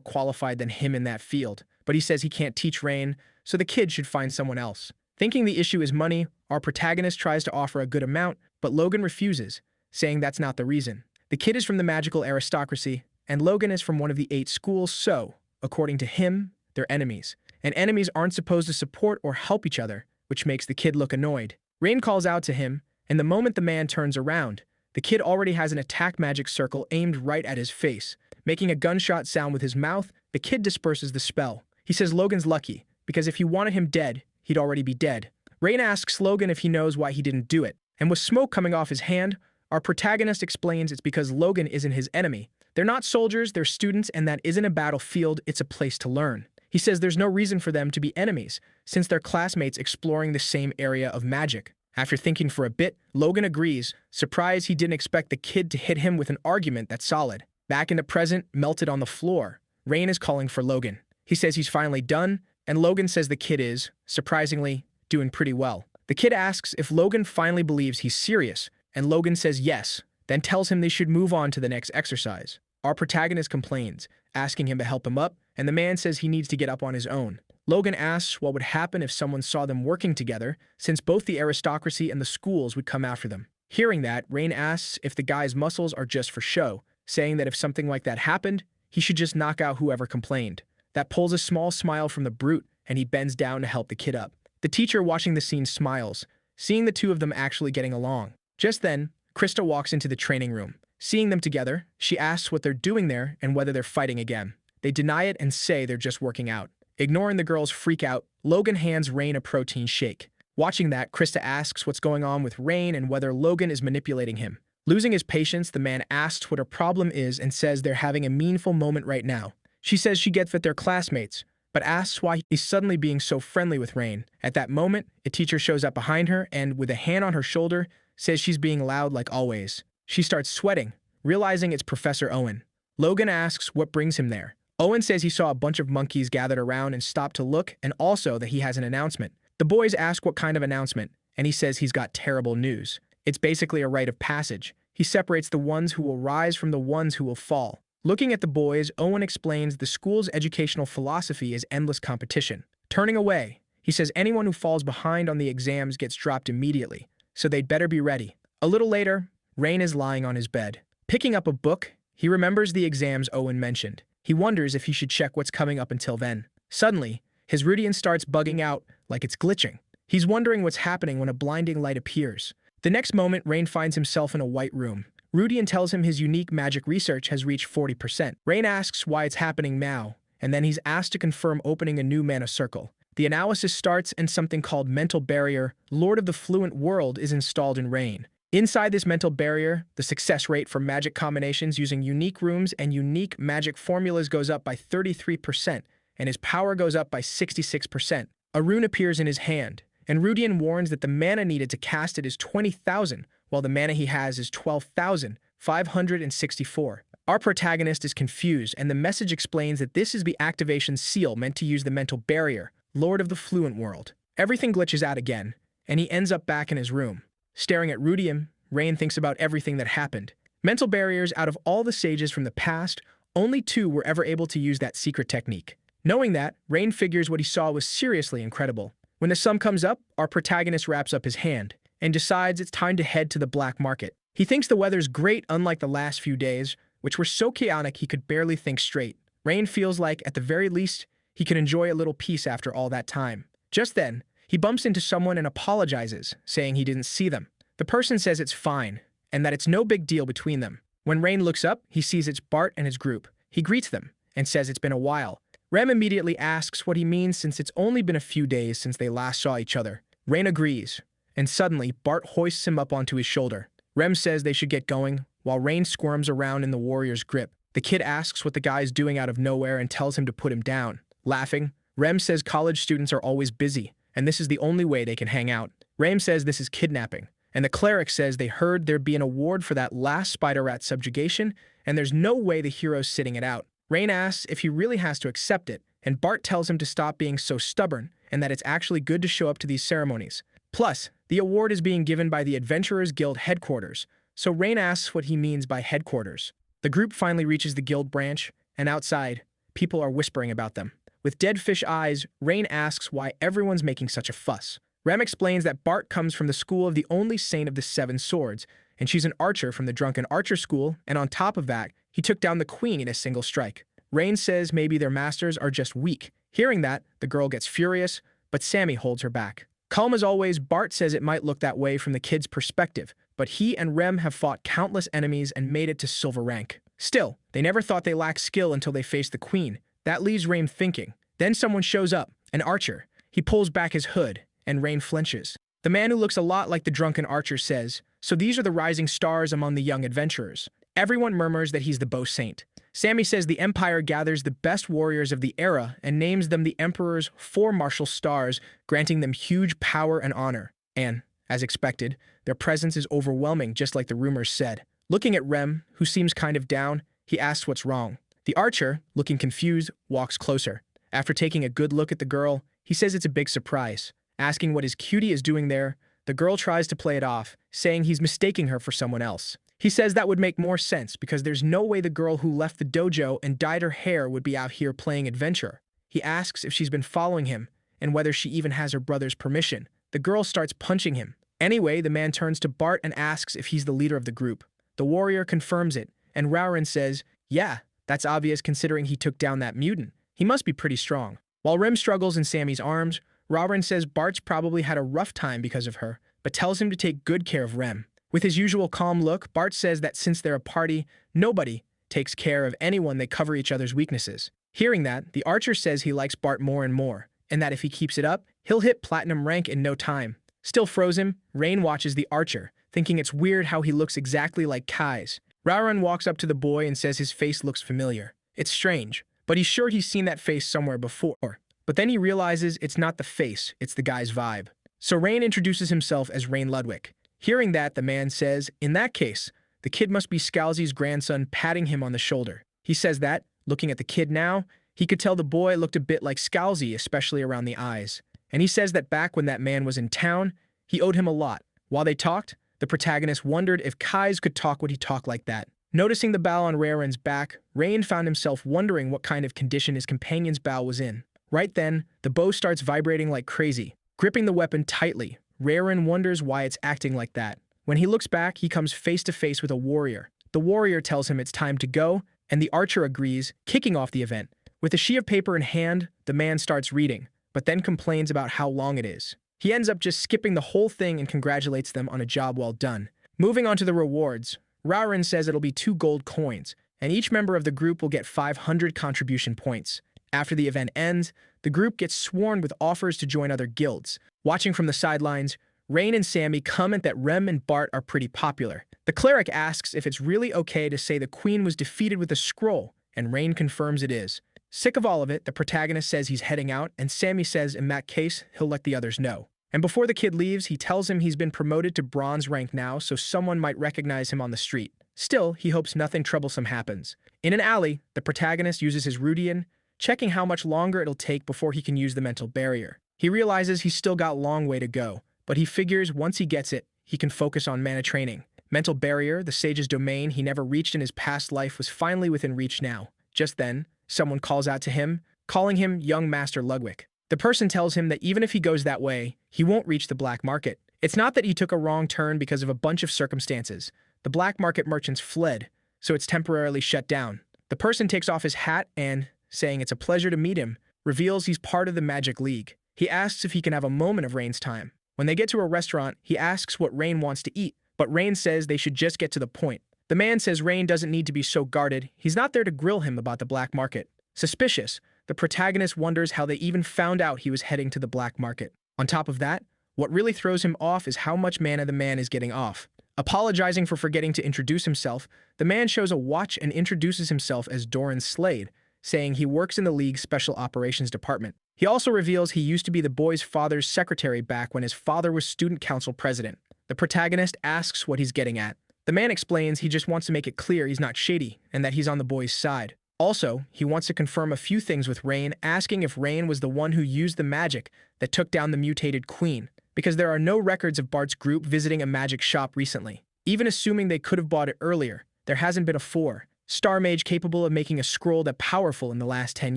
qualified than him in that field, but he says he can't teach Rain, so the kid should find someone else. Thinking the issue is money, our protagonist tries to offer a good amount, but Logan refuses, saying that's not the reason. The kid is from the magical aristocracy, and Logan is from one of the 8 schools, so, according to him, they're enemies. And enemies aren't supposed to support or help each other, which makes the kid look annoyed. Rain calls out to him, and the moment the man turns around, the kid already has an attack magic circle aimed right at his face. Making a gunshot sound with his mouth, the kid disperses the spell. He says Logan's lucky, because if he wanted him dead, he'd already be dead. Rain asks Logan if he knows why he didn't do it, and with smoke coming off his hand, our protagonist explains it's because Logan isn't his enemy. They're not soldiers, they're students, and that isn't a battlefield, it's a place to learn. He says there's no reason for them to be enemies, since they're classmates exploring the same area of magic. After thinking for a bit, Logan agrees, surprised he didn't expect the kid to hit him with an argument that's solid. Back in the present, melted on the floor, Rain is calling for Logan. He says he's finally done, and Logan says the kid is, surprisingly, doing pretty well. The kid asks if Logan finally believes he's serious, and Logan says yes, then tells him they should move on to the next exercise. Our protagonist complains, asking him to help him up, and the man says he needs to get up on his own. Logan asks what would happen if someone saw them working together, since both the aristocracy and the schools would come after them. Hearing that, Rain asks if the guy's muscles are just for show, saying that if something like that happened, he should just knock out whoever complained. That pulls a small smile from the brute, and he bends down to help the kid up. The teacher watching the scene smiles, seeing the two of them actually getting along. Just then, Christa walks into the training room. Seeing them together, she asks what they're doing there and whether they're fighting again. They deny it and say they're just working out. Ignoring the girls' freak out, Logan hands Rain a protein shake. Watching that, Christa asks what's going on with Rain and whether Logan is manipulating him. Losing his patience, the man asks what her problem is and says they're having a meaningful moment right now. She says she gets that they're classmates, but asks why he's suddenly being so friendly with Rain. At that moment, a teacher shows up behind her and, with a hand on her shoulder, says she's being loud like always. She starts sweating, realizing it's Professor Owen. Logan asks what brings him there. Owen says he saw a bunch of monkeys gathered around and stopped to look, and also that he has an announcement. The boys ask what kind of announcement, and he says he's got terrible news. It's basically a rite of passage. He separates the ones who will rise from the ones who will fall. Looking at the boys, Owen explains the school's educational philosophy is endless competition. Turning away, he says anyone who falls behind on the exams gets dropped immediately, so they'd better be ready. A little later, Rain is lying on his bed. Picking up a book, he remembers the exams Owen mentioned. He wonders if he should check what's coming up until then. Suddenly, his Rudian starts bugging out like it's glitching. He's wondering what's happening when a blinding light appears. The next moment, Rain finds himself in a white room. Rudian tells him his unique magic research has reached 40%. Rain asks why it's happening now, and then he's asked to confirm opening a new mana circle. The analysis starts and something called Mental Barrier, Lord of the Fluent World, is installed in Rain. Inside this mental barrier, the success rate for magic combinations using unique rooms and unique magic formulas goes up by 33%, and his power goes up by 66%. A rune appears in his hand, and Rudian warns that the mana needed to cast it is 20,000, while the mana he has is 12,564. Our protagonist is confused, and the message explains that this is the activation seal meant to use the mental barrier, Lord of the Fluent World. Everything glitches out again, and he ends up back in his room. Staring at Rudian, Rain thinks about everything that happened. Mental barriers, out of all the sages from the past, only 2 were ever able to use that secret technique. Knowing that, Rain figures what he saw was seriously incredible. When the sun comes up, our protagonist wraps up his hand and decides it's time to head to the black market. He thinks the weather's great, unlike the last few days, which were so chaotic he could barely think straight. Rain feels like, at the very least, he could enjoy a little peace after all that time. Just then, he bumps into someone and apologizes, saying he didn't see them. The person says it's fine, and that it's no big deal between them. When Rain looks up, he sees it's Bart and his group. He greets them, and says it's been a while. Rem immediately asks what he means since it's only been a few days since they last saw each other. Rain agrees, and suddenly, Bart hoists him up onto his shoulder. Rem says they should get going, while Rain squirms around in the warrior's grip. The kid asks what the guy's doing out of nowhere and tells him to put him down. Laughing, Rem says college students are always busy, and this is the only way they can hang out. Rain says this is kidnapping, and the cleric says they heard there'd be an award for that last spider rat subjugation, and there's no way the hero's sitting it out. Rain asks if he really has to accept it, and Bart tells him to stop being so stubborn, and that it's actually good to show up to these ceremonies. Plus, the award is being given by the Adventurers Guild headquarters, so Rain asks what he means by headquarters. The group finally reaches the guild branch, and outside, people are whispering about them. With dead fish eyes, Rain asks why everyone's making such a fuss. Rem explains that Bart comes from the school of the only saint of the 7 swords, and she's an archer from the drunken archer school, and on top of that, he took down the queen in a single strike. Rain says maybe their masters are just weak. Hearing that, the girl gets furious, but Sammy holds her back. Calm as always, Bart says it might look that way from the kid's perspective, but he and Rem have fought countless enemies and made it to silver rank. Still, they never thought they lacked skill until they faced the queen. That leaves Rain thinking. Then someone shows up, an archer. He pulls back his hood, and Rain flinches. The man who looks a lot like the drunken archer says, "So these are the rising stars among the young adventurers." Everyone murmurs that he's the bow saint. Sammy says the Empire gathers the best warriors of the era and names them the Emperor's 4 martial stars, granting them huge power and honor. And, as expected, their presence is overwhelming, just like the rumors said. Looking at Rem, who seems kind of down, he asks what's wrong. The archer, looking confused, walks closer. After taking a good look at the girl, he says it's a big surprise. Asking what his cutie is doing there, the girl tries to play it off, saying he's mistaking her for someone else. He says that would make more sense because there's no way the girl who left the dojo and dyed her hair would be out here playing adventure. He asks if she's been following him and whether she even has her brother's permission. The girl starts punching him. Anyway, the man turns to Bart and asks if he's the leader of the group. The warrior confirms it, and Rauren says, "Yeah, that's obvious considering he took down that mutant. He must be pretty strong." While Rem struggles in Sammy's arms, Rauren says Bart's probably had a rough time because of her, but tells him to take good care of Rem. With his usual calm look, Bart says that since they're a party, nobody takes care of anyone. They cover each other's weaknesses. Hearing that, the archer says he likes Bart more and more, and that if he keeps it up, he'll hit platinum rank in no time. Still frozen, Rain watches the archer, thinking it's weird how he looks exactly like Kai's. Rauren walks up to the boy and says his face looks familiar. It's strange, but he's sure he's seen that face somewhere before. But then he realizes it's not the face, it's the guy's vibe. So Rain introduces himself as Rain Ludwig. Hearing that, the man says, in that case, the kid must be Scalzi's grandson, patting him on the shoulder. He says that, looking at the kid now, he could tell the boy looked a bit like Scalzi, especially around the eyes. And he says that back when that man was in town, he owed him a lot. While they talked, the protagonist wondered if Kais could talk would he talk like that. Noticing the bow on Rauren's back, Rain found himself wondering what kind of condition his companion's bow was in. Right then, the bow starts vibrating like crazy. Gripping the weapon tightly, Rauren wonders why it's acting like that. When he looks back, he comes face to face with a warrior. The warrior tells him it's time to go, and the archer agrees, kicking off the event. With a sheet of paper in hand, the man starts reading, but then complains about how long it is. He ends up just skipping the whole thing and congratulates them on a job well done. Moving on to the rewards, Rauren says it'll be 2 gold coins, and each member of the group will get 500 contribution points. After the event ends, the group gets swarmed with offers to join other guilds. Watching from the sidelines, Rain and Sammy comment that Rem and Bart are pretty popular. The cleric asks if it's really okay to say the queen was defeated with a scroll, and Rain confirms it is. Sick of all of it, the protagonist says he's heading out, and Sammy says in that case, he'll let the others know. And before the kid leaves, he tells him he's been promoted to bronze rank now, so someone might recognize him on the street. Still, he hopes nothing troublesome happens. In an alley, the protagonist uses his Rudian, checking how much longer it'll take before he can use the mental barrier. He realizes he's still got a long way to go, but he figures once he gets it, he can focus on mana training. Mental barrier, the sage's domain he never reached in his past life, was finally within reach now. Just then, someone calls out to him, calling him young Master Ludwig. The person tells him that even if he goes that way, he won't reach the black market. It's not that he took a wrong turn because of a bunch of circumstances. The black market merchants fled, so it's temporarily shut down. The person takes off his hat and, saying it's a pleasure to meet him, reveals he's part of the Magic League. He asks if he can have a moment of Rain's time. When they get to a restaurant, he asks what Rain wants to eat, but Rain says they should just get to the point. The man says Rain doesn't need to be so guarded. He's not there to grill him about the black market. Suspicious, the protagonist wonders how they even found out he was heading to the black market. On top of that, what really throws him off is how much mana the man is getting off. Apologizing for forgetting to introduce himself, the man shows a watch and introduces himself as Doran Slade, saying he works in the League's Special Operations Department. He also reveals he used to be the boy's father's secretary back when his father was student council president. The protagonist asks what he's getting at. The man explains he just wants to make it clear he's not shady and that he's on the boy's side. Also, he wants to confirm a few things with Rain, asking if Rain was the one who used the magic that took down the mutated queen, because there are no records of Bart's group visiting a magic shop recently. Even assuming they could have bought it earlier, there hasn't been a 4-star mage capable of making a scroll that powerful in the last 10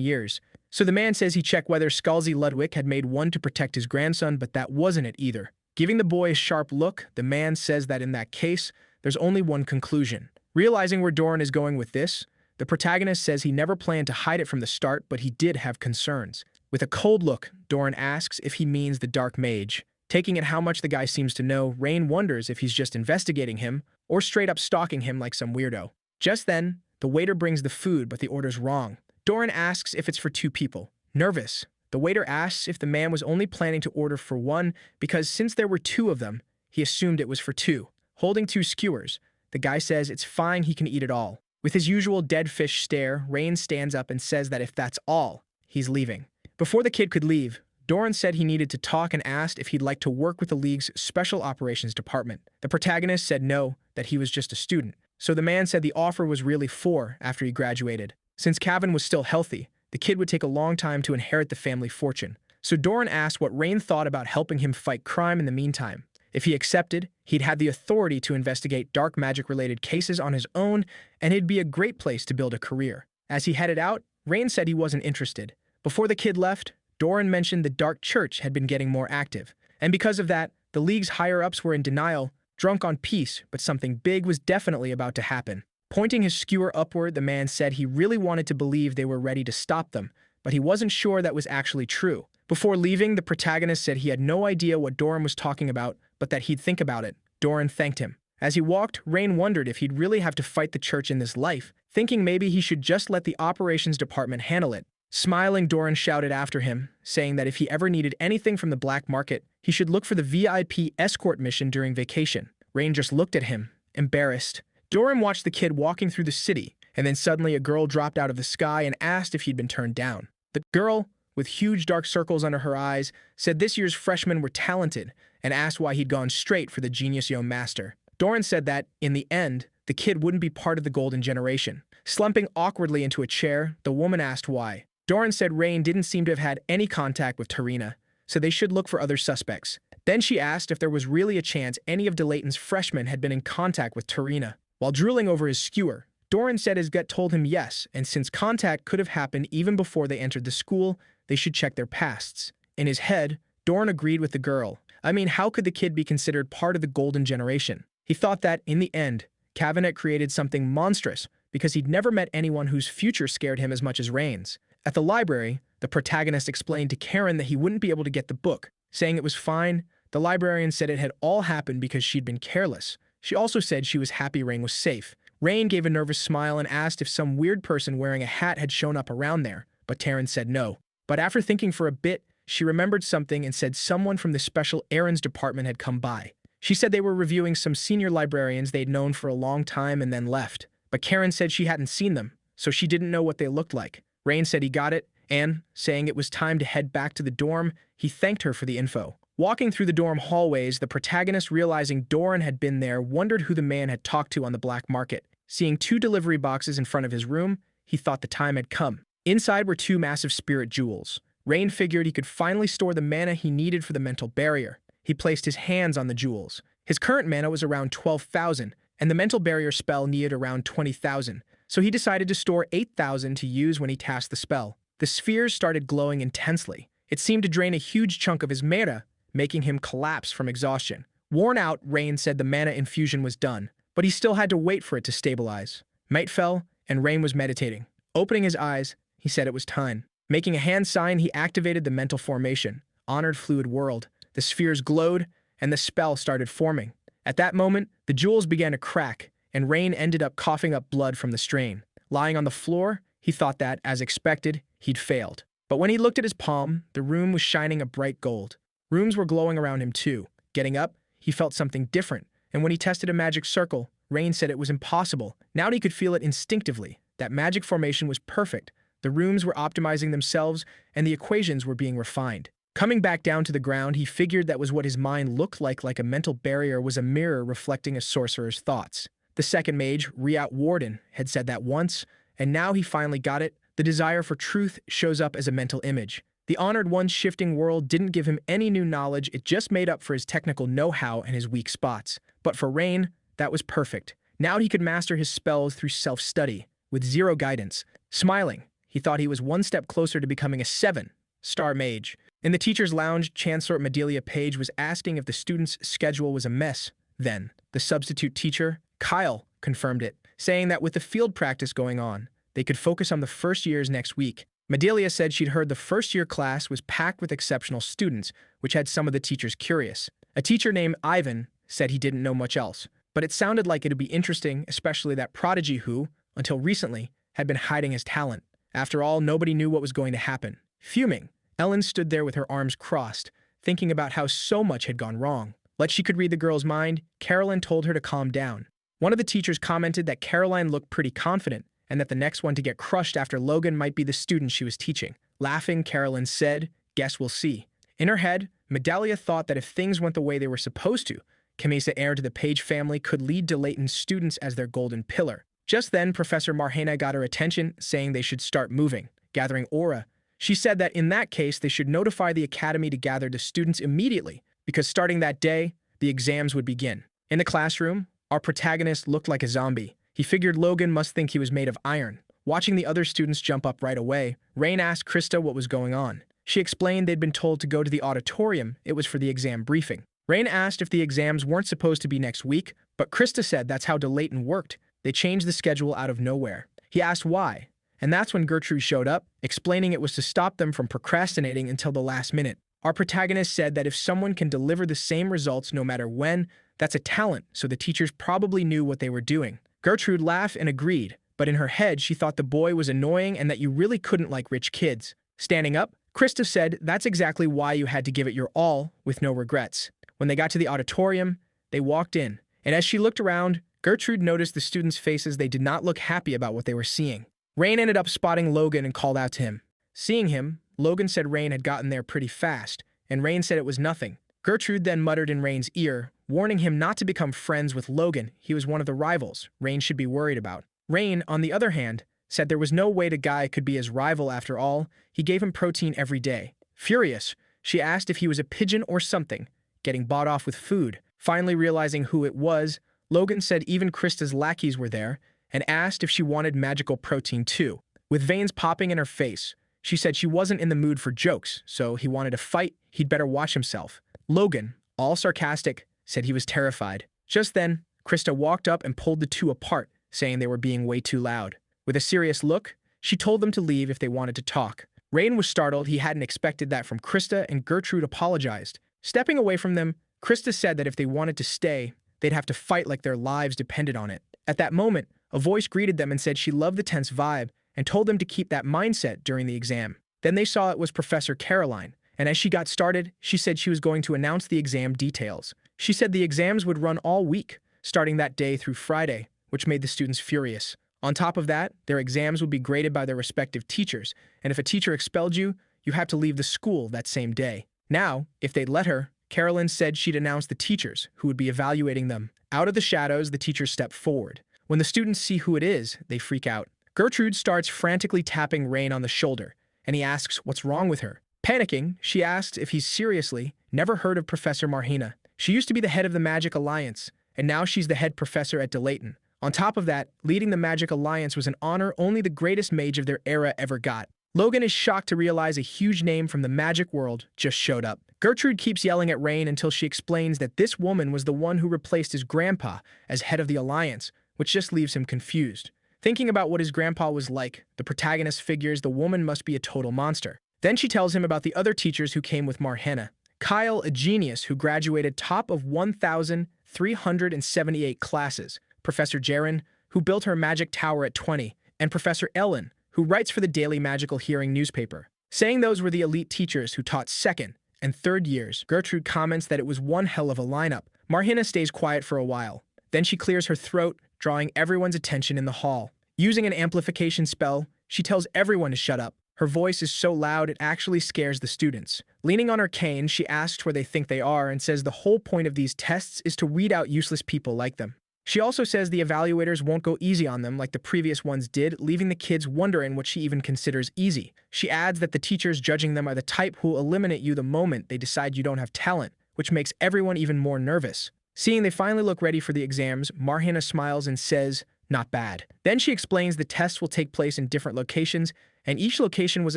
years. So the man says he checked whether Scalzi Ludwig had made one to protect his grandson, but that wasn't it either. Giving the boy a sharp look, the man says that in that case, there's only one conclusion. Realizing where Doran is going with this, the protagonist says he never planned to hide it from the start, but he did have concerns. With a cold look, Doran asks if he means the Dark Mage. Taking it how much the guy seems to know, Rain wonders if he's just investigating him or straight up stalking him like some weirdo. Just then, the waiter brings the food, but the order's wrong. Doran asks if it's for 2 people. Nervous, the waiter asks if the man was only planning to order for 1 because since there were 2 of them, he assumed it was for 2. Holding 2 skewers, the guy says it's fine, he can eat it all. With his usual dead fish stare, Rain stands up and says that if that's all, he's leaving. Before the kid could leave, Doran said he needed to talk and asked if he'd like to work with the League's Special Operations Department. The protagonist said no, that he was just a student. So the man said the offer was really for after he graduated. Since Cavan was still healthy, the kid would take a long time to inherit the family fortune. So Doran asked what Rain thought about helping him fight crime in the meantime. If he accepted, he'd have the authority to investigate dark magic-related cases on his own, and it'd be a great place to build a career. As he headed out, Rain said he wasn't interested. Before the kid left, Doran mentioned the Dark Church had been getting more active, and because of that, the League's higher-ups were in denial, drunk on peace, but something big was definitely about to happen. Pointing his skewer upward, the man said he really wanted to believe they were ready to stop them, but he wasn't sure that was actually true. Before leaving, the protagonist said he had no idea what Doran was talking about, but that he'd think about it. Doran thanked him. As he walked, Rain wondered if he'd really have to fight the church in this life, thinking maybe he should just let the operations department handle it. Smiling, Doran shouted after him, saying that if he ever needed anything from the black market, he should look for the VIP escort mission during vacation. Rain just looked at him, embarrassed. Doran watched the kid walking through the city, and then suddenly a girl dropped out of the sky and asked if he'd been turned down. The girl, with huge dark circles under her eyes, said this year's freshmen were talented and asked why he'd gone straight for the Genius Yo Master. Doran said that, in the end, the kid wouldn't be part of the golden generation. Slumping awkwardly into a chair, the woman asked why. Doran said Rain didn't seem to have had any contact with Tarina, so they should look for other suspects. Then she asked if there was really a chance any of DeLayton's freshmen had been in contact with Tarina. While drooling over his skewer, Doran said his gut told him yes, and since contact could have happened even before they entered the school, they should check their pasts. In his head, Doran agreed with the girl. I mean, how could the kid be considered part of the golden generation? He thought that, in the end, Cavan had created something monstrous because he'd never met anyone whose future scared him as much as Rain's. At the library, the protagonist explained to Karen that he wouldn't be able to get the book. Saying it was fine, the librarian said it had all happened because she'd been careless. She also said she was happy Rain was safe. Rain gave a nervous smile and asked if some weird person wearing a hat had shown up around there, but Taryn said no. But after thinking for a bit, she remembered something and said someone from the Special Errands Department had come by. She said they were reviewing some senior librarians they'd known for a long time and then left. But Karen said she hadn't seen them, so she didn't know what they looked like. Rain said he got it, and, saying it was time to head back to the dorm, he thanked her for the info. Walking through the dorm hallways, the protagonist, realizing Doran had been there, wondered who the man had talked to on the black market. Seeing 2 delivery boxes in front of his room, he thought the time had come. Inside were 2 massive spirit jewels. Rain figured he could finally store the mana he needed for the mental barrier. He placed his hands on the jewels. His current mana was around 12,000, and the mental barrier spell needed around 20,000, so he decided to store 8,000 to use when he cast the spell. The spheres started glowing intensely. It seemed to drain a huge chunk of his mana, making him collapse from exhaustion. Worn out, Rain said the mana infusion was done, but he still had to wait for it to stabilize. Night fell, and Rain was meditating. Opening his eyes, he said it was time. Making a hand sign, he activated the mental formation, Honored Fluid World. The spheres glowed, and the spell started forming. At that moment, the jewels began to crack, and Rain ended up coughing up blood from the strain. Lying on the floor, he thought that, as expected, he'd failed. But when he looked at his palm, the room was shining a bright gold. Rooms were glowing around him too. Getting up, he felt something different, And when he tested a magic circle, Rain said it was impossible. Now he could feel it instinctively. That magic formation was perfect. The rooms were optimizing themselves, and the equations were being refined. Coming back down to the ground, he figured that was what his mind looked like a mental barrier was a mirror reflecting a sorcerer's thoughts. The second mage, Riat Warden, had said that once, and now he finally got it. The desire for truth shows up as a mental image. The Honored One's shifting world didn't give him any new knowledge, it just made up for his technical know-how and his weak spots. But for Rain, that was perfect. Now he could master his spells through self-study, with zero guidance. Smiling, he thought he was one step closer to becoming a 7-star mage. In the teacher's lounge, Chancellor Medelia Page was asking if the student's schedule was a mess. Then, the substitute teacher, Kyle, confirmed it, saying that with the field practice going on, they could focus on the first years next week. Medelia said she'd heard the first-year class was packed with exceptional students, which had some of the teachers curious. A teacher named Ivan said he didn't know much else, but it sounded like it'd be interesting, especially that prodigy who, until recently, had been hiding his talent. After all, nobody knew what was going to happen. Fuming, Ellen stood there with her arms crossed, thinking about how so much had gone wrong. Like she could read the girl's mind, Caroline told her to calm down. One of the teachers commented that Caroline looked pretty confident, and that the next one to get crushed after Logan might be the student she was teaching. Laughing, Caroline said, "Guess we'll see." In her head, Medelia thought that if things went the way they were supposed to, Camisa, heir to the Page family, could lead Delayton's students as their golden pillar. Just then, Professor Marhena got her attention, saying they should start moving, gathering aura. She said that in that case, they should notify the academy to gather the students immediately, because starting that day, the exams would begin. In the classroom, our protagonist looked like a zombie. He figured Logan must think he was made of iron. Watching the other students jump up right away, Rain asked Christa what was going on. She explained they'd been told to go to the auditorium. It was for the exam briefing. Rain asked if the exams weren't supposed to be next week, but Christa said that's how Delayton worked. They changed the schedule out of nowhere. He asked why, and that's when Gertrude showed up, explaining it was to stop them from procrastinating until the last minute. Our protagonist said that if someone can deliver the same results no matter when, that's a talent, so the teachers probably knew what they were doing. Gertrude laughed and agreed, but in her head she thought the boy was annoying and that you really couldn't like rich kids. Standing up, Christa said that's exactly why you had to give it your all, with no regrets. When they got to the auditorium, they walked in, and as she looked around, Gertrude noticed the students' faces. They did not look happy about what they were seeing. Rain ended up spotting Logan and called out to him. Seeing him, Logan said Rain had gotten there pretty fast, and Rain said it was nothing. Gertrude then muttered in Rain's ear, warning him not to become friends with Logan. He was one of the rivals Rain should be worried about. Rain, on the other hand, said there was no way the guy could be his rival after all. He gave him protein every day. Furious, she asked if he was a pigeon or something, getting bought off with food. Finally realizing who it was, Logan said even Christa's lackeys were there, and asked if she wanted magical protein too. With veins popping in her face, she said she wasn't in the mood for jokes, so he wanted to fight, he'd better watch himself. Logan, all sarcastic, said he was terrified. Just then, Christa walked up and pulled the two apart, saying they were being way too loud. With a serious look, she told them to leave if they wanted to talk. Rain was startled. He hadn't expected that from Christa, and Gertrude apologized. Stepping away from them, Christa said that if they wanted to stay, they'd have to fight like their lives depended on it. At that moment, a voice greeted them and said she loved the tense vibe and told them to keep that mindset during the exam. Then they saw it was Professor Caroline, and as she got started, she said she was going to announce the exam details. She said the exams would run all week, starting that day through Friday, which made the students furious. On top of that, their exams would be graded by their respective teachers, and if a teacher expelled you, you had to leave the school that same day. Now, if they'd let her, Carolyn said she'd announce the teachers, who would be evaluating them. Out of the shadows, the teachers step forward. When the students see who it is, they freak out. Gertrude starts frantically tapping Rain on the shoulder, and he asks what's wrong with her. Panicking, she asks if he's seriously never heard of Professor Marhena. She used to be the head of the Magic Alliance, and now she's the head professor at Delayton. On top of that, leading the Magic Alliance was an honor only the greatest mage of their era ever got. Logan is shocked to realize a huge name from the magic world just showed up. Gertrude keeps yelling at Rain until she explains that this woman was the one who replaced his grandpa as head of the Alliance, which just leaves him confused. Thinking about what his grandpa was like, the protagonist figures the woman must be a total monster. Then she tells him about the other teachers who came with Marhena. Kyle, a genius who graduated top of 1,378 classes, Professor Jaren, who built her magic tower at 20, and Professor Ellen, who writes for the Daily Magical Hearing newspaper. Saying those were the elite teachers who taught second and third years, Gertrude comments that it was one hell of a lineup. Marhina stays quiet for a while. Then she clears her throat, drawing everyone's attention in the hall. Using an amplification spell, she tells everyone to shut up. Her voice is so loud it actually scares the students. Leaning on her cane, she asks where they think they are and says the whole point of these tests is to weed out useless people like them. She also says the evaluators won't go easy on them like the previous ones did, leaving the kids wondering what she even considers easy. She adds that the teachers judging them are the type who will eliminate you the moment they decide you don't have talent, which makes everyone even more nervous. Seeing they finally look ready for the exams, Marhina smiles and says, "Not bad." Then she explains the tests will take place in different locations, and each location was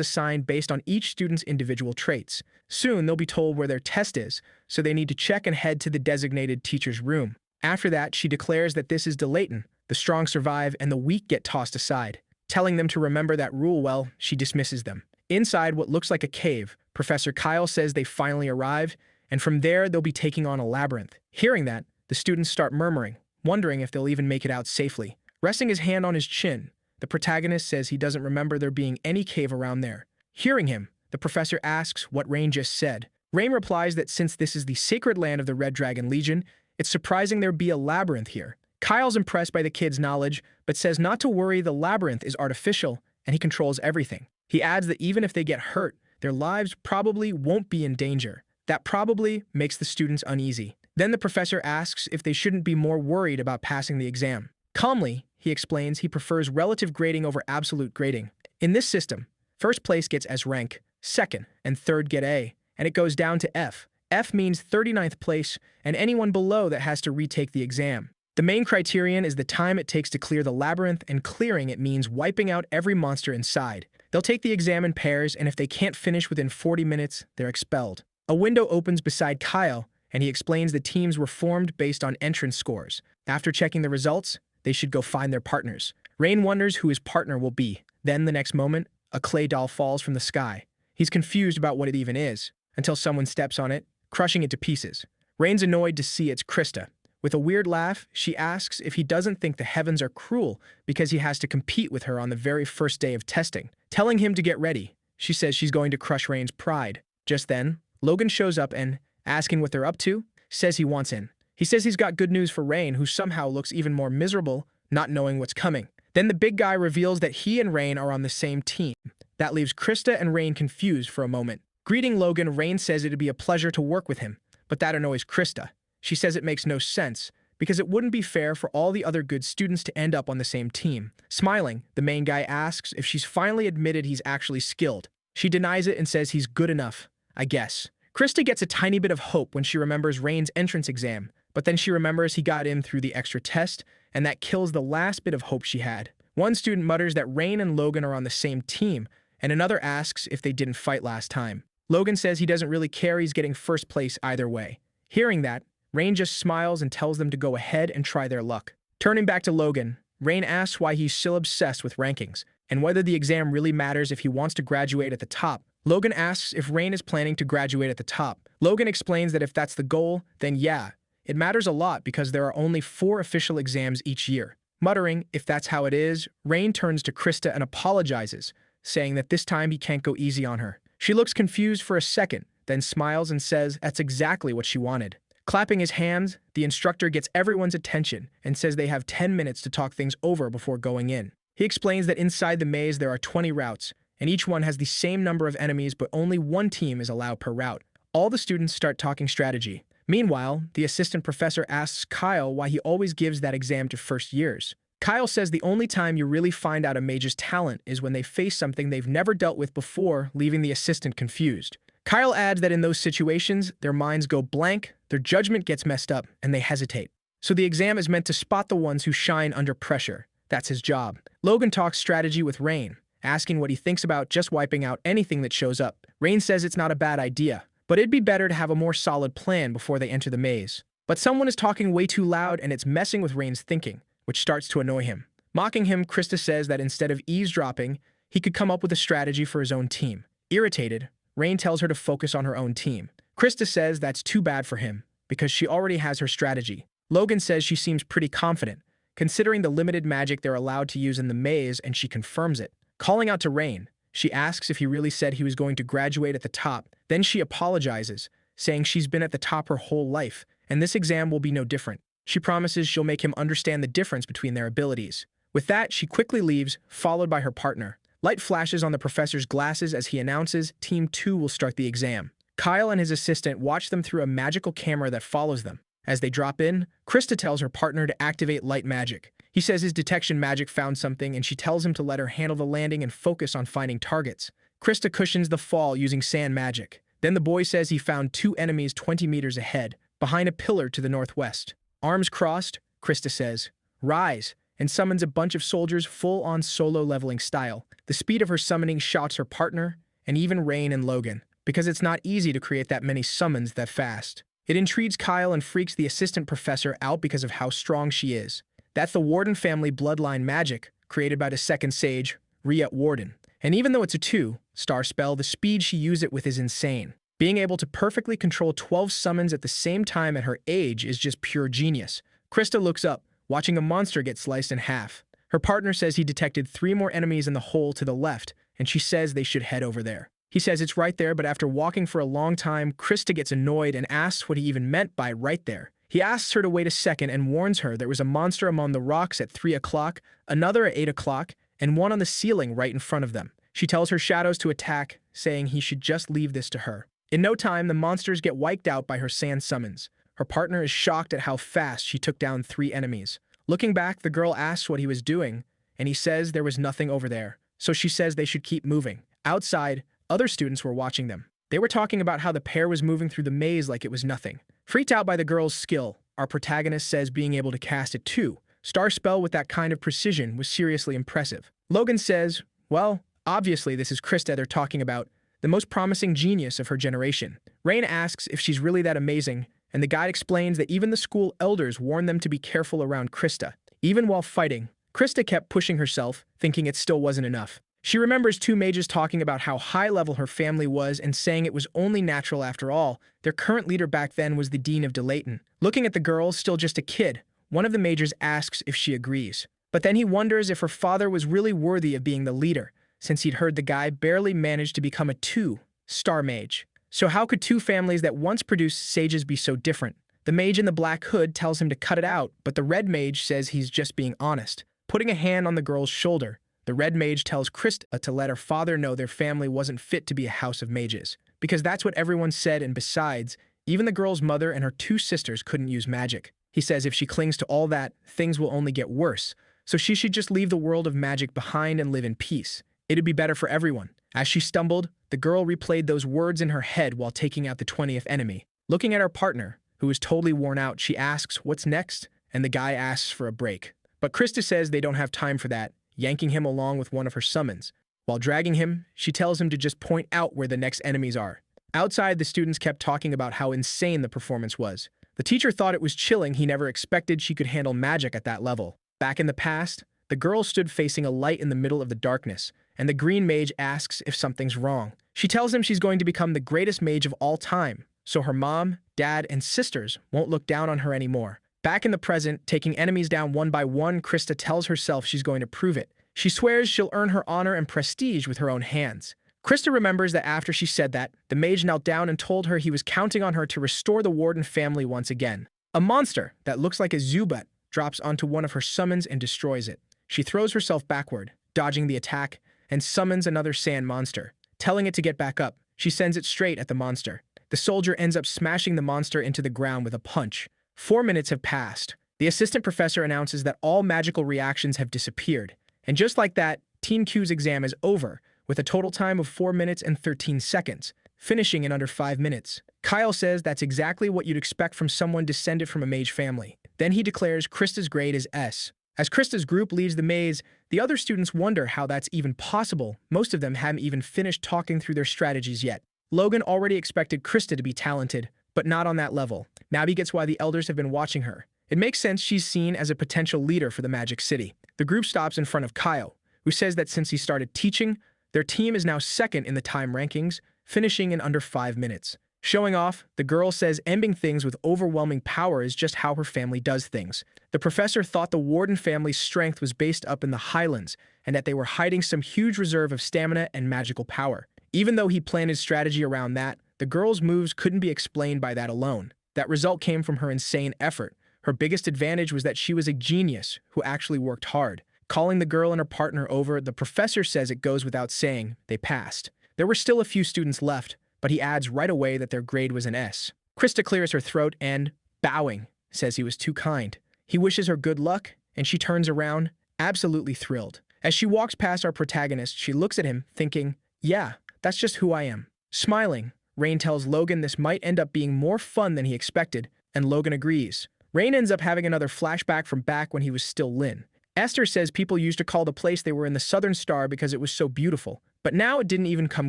assigned based on each student's individual traits. Soon, they'll be told where their test is, so they need to check and head to the designated teacher's room. After that, she declares that this is Delaton. The strong survive and the weak get tossed aside. Telling them to remember that rule well, she dismisses them. Inside what looks like a cave, Professor Kyle says they finally arrived, and from there they'll be taking on a labyrinth. Hearing that, the students start murmuring, wondering if they'll even make it out safely. Resting his hand on his chin, the protagonist says he doesn't remember there being any cave around there. Hearing him, the professor asks what Rain just said. Rain replies that since this is the sacred land of the Red Dragon Legion, it's surprising there be a labyrinth here. Kyle's impressed by the kids' knowledge, but says not to worry, the labyrinth is artificial, and he controls everything. He adds that even if they get hurt, their lives probably won't be in danger. That probably makes the students uneasy. Then the professor asks if they shouldn't be more worried about passing the exam. Calmly, he explains he prefers relative grading over absolute grading. In this system, first place gets S rank, second and third get A, and it goes down to F. F means 39th place, and anyone below that has to retake the exam. The main criterion is the time it takes to clear the labyrinth, and clearing it means wiping out every monster inside. They'll take the exam in pairs, and if they can't finish within 40 minutes, they're expelled. A window opens beside Kyle, and he explains the teams were formed based on entrance scores. After checking the results, they should go find their partners. Rain wonders who his partner will be. Then, the next moment, a clay doll falls from the sky. He's confused about what it even is, until someone steps on it, crushing it to pieces. Rain's annoyed to see it's Christa. With a weird laugh, she asks if he doesn't think the heavens are cruel because he has to compete with her on the very first day of testing. Telling him to get ready, she says she's going to crush Rain's pride. Just then, Logan shows up and, asking what they're up to, says he wants in. He says he's got good news for Rain, who somehow looks even more miserable, not knowing what's coming. Then the big guy reveals that he and Rain are on the same team. That leaves Christa and Rain confused for a moment. Greeting Logan, Rain says it'd be a pleasure to work with him, but that annoys Christa. She says it makes no sense, because it wouldn't be fair for all the other good students to end up on the same team. Smiling, the main guy asks if she's finally admitted he's actually skilled. She denies it and says he's good enough, I guess. Christa gets a tiny bit of hope when she remembers Rain's entrance exam, but then she remembers he got in through the extra test, and that kills the last bit of hope she had. One student mutters that Rain and Logan are on the same team, and another asks if they didn't fight last time. Logan says he doesn't really care, he's getting first place either way. Hearing that, Rain just smiles and tells them to go ahead and try their luck. Turning back to Logan, Rain asks why he's still obsessed with rankings, and whether the exam really matters if he wants to graduate at the top. Logan asks if Rain is planning to graduate at the top. Logan explains that if that's the goal, then yeah, it matters a lot because there are only 4 official exams each year. Muttering, if that's how it is, Rain turns to Christa and apologizes, saying that this time he can't go easy on her. She looks confused for a second, then smiles and says that's exactly what she wanted. Clapping his hands, the instructor gets everyone's attention and says they have 10 minutes to talk things over before going in. He explains that inside the maze there are 20 routes, and each one has the same number of enemies, but only one team is allowed per route. All the students start talking strategy. Meanwhile, the assistant professor asks Kyle why he always gives that exam to first years. Kyle says the only time you really find out a mage's talent is when they face something they've never dealt with before, leaving the assistant confused. Kyle adds that in those situations, their minds go blank, their judgment gets messed up, and they hesitate. So the exam is meant to spot the ones who shine under pressure. That's his job. Logan talks strategy with Rain, asking what he thinks about just wiping out anything that shows up. Rain says it's not a bad idea, but it'd be better to have a more solid plan before they enter the maze. But someone is talking way too loud and it's messing with Rain's thinking, which starts to annoy him. Mocking him, Christa says that instead of eavesdropping, he could come up with a strategy for his own team. Irritated, Rain tells her to focus on her own team. Christa says that's too bad for him, because she already has her strategy. Logan says she seems pretty confident, considering the limited magic they're allowed to use in the maze, and she confirms it. Calling out to Rain, she asks if he really said he was going to graduate at the top. Then she apologizes, saying she's been at the top her whole life, and this exam will be no different. She promises she'll make him understand the difference between their abilities. With that, she quickly leaves, followed by her partner. Light flashes on the professor's glasses as he announces Team 2 will start the exam. Kyle and his assistant watch them through a magical camera that follows them. As they drop in, Christa tells her partner to activate light magic. He says his detection magic found something, and she tells him to let her handle the landing and focus on finding targets. Christa cushions the fall using sand magic. Then the boy says he found 2 enemies 20 meters ahead, behind a pillar to the northwest. Arms crossed, Christa says, "Rise," and summons a bunch of soldiers full-on solo leveling style. The speed of her summoning shocks her partner, and even Rain and Logan, because it's not easy to create that many summons that fast. It intrigues Kyle and freaks the assistant professor out because of how strong she is. That's the Warden family bloodline magic, created by the second sage, Rhea Warden. And even though it's a 2-star spell, the speed she uses it with is insane. Being able to perfectly control 12 summons at the same time at her age is just pure genius. Christa looks up, watching a monster get sliced in half. Her partner says he detected 3 more enemies in the hole to the left, and she says they should head over there. He says it's right there, but after walking for a long time, Christa gets annoyed and asks what he even meant by right there. He asks her to wait a second and warns her there was a monster among the rocks at 3 o'clock, another at 8 o'clock, and one on the ceiling right in front of them. She tells her shadows to attack, saying he should just leave this to her. In no time, the monsters get wiped out by her sand summons. Her partner is shocked at how fast she took down 3 enemies. Looking back, the girl asks what he was doing, and he says there was nothing over there. So she says they should keep moving. Outside, other students were watching them. They were talking about how the pair was moving through the maze like it was nothing. Freaked out by the girl's skill, our protagonist says being able to cast a 2-star spell with that kind of precision was seriously impressive. Logan says, well, obviously this is Christa they're talking about, the most promising genius of her generation. Rain asks if she's really that amazing, and the guide explains that even the school elders warned them to be careful around Christa. Even while fighting, Christa kept pushing herself, thinking it still wasn't enough. She remembers 2 mages talking about how high level her family was and saying it was only natural after all. Their current leader back then was the Dean of Delayton. Looking at the girl, still just a kid, one of the mages asks if she agrees. But then he wonders if her father was really worthy of being the leader, since he'd heard the guy barely managed to become a 2-star mage. So how could 2 families that once produced sages be so different? The mage in the black hood tells him to cut it out, but the red mage says he's just being honest. Putting a hand on the girl's shoulder, the red mage tells Christa to let her father know their family wasn't fit to be a house of mages, because that's what everyone said, and besides, even the girl's mother and her 2 sisters couldn't use magic. He says if she clings to all that, things will only get worse, so she should just leave the world of magic behind and live in peace. It'd be better for everyone. As she stumbled, the girl replayed those words in her head while taking out the 20th enemy. Looking at her partner, who is totally worn out, she asks what's next, and the guy asks for a break. But Christa says they don't have time for that, yanking him along with one of her summons. While dragging him, she tells him to just point out where the next enemies are. Outside, the students kept talking about how insane the performance was. The teacher thought it was chilling. He never expected she could handle magic at that level. Back in the past, the girl stood facing a light in the middle of the darkness, and the green mage asks if something's wrong. She tells him she's going to become the greatest mage of all time, so her mom, dad, and sisters won't look down on her anymore. Back in the present, taking enemies down one by one, Christa tells herself she's going to prove it. She swears she'll earn her honor and prestige with her own hands. Christa remembers that after she said that, the mage knelt down and told her he was counting on her to restore the Warden family once again. A monster that looks like a Zubat drops onto one of her summons and destroys it. She throws herself backward, dodging the attack, and summons another sand monster. Telling it to get back up, she sends it straight at the monster. The soldier ends up smashing the monster into the ground with a punch. 4 minutes have passed. The assistant professor announces that all magical reactions have disappeared. And just like that, Teen Q's exam is over, with a total time of 4 minutes and 13 seconds, finishing in under 5 minutes. Kyle says that's exactly what you'd expect from someone descended from a mage family. Then he declares Christa's grade is S. As Christa's group leaves the maze, the other students wonder how that's even possible. Most of them haven't even finished talking through their strategies yet. Logan already expected Christa to be talented, but not on that level. Now he gets why the elders have been watching her. It makes sense she's seen as a potential leader for the Magic City. The group stops in front of Kyle, who says that since he started teaching, their team is now second in the time rankings, finishing in under 5 minutes. Showing off, the girl says ending things with overwhelming power is just how her family does things. The professor thought the Warden family's strength was based up in the Highlands, and that they were hiding some huge reserve of stamina and magical power. Even though he planned his strategy around that, the girl's moves couldn't be explained by that alone. That result came from her insane effort. Her biggest advantage was that she was a genius who actually worked hard. Calling the girl and her partner over, the professor says it goes without saying they passed. There were still a few students left, but he adds right away that their grade was an S. Christa clears her throat and, bowing, says he was too kind. He wishes her good luck, and she turns around, absolutely thrilled. As she walks past our protagonist, she looks at him, thinking, yeah, that's just who I am. Smiling, Rain tells Logan this might end up being more fun than he expected, and Logan agrees. Rain ends up having another flashback from back when he was still Lin. Esther says people used to call the place they were in the Southern Star because it was so beautiful, but now it didn't even come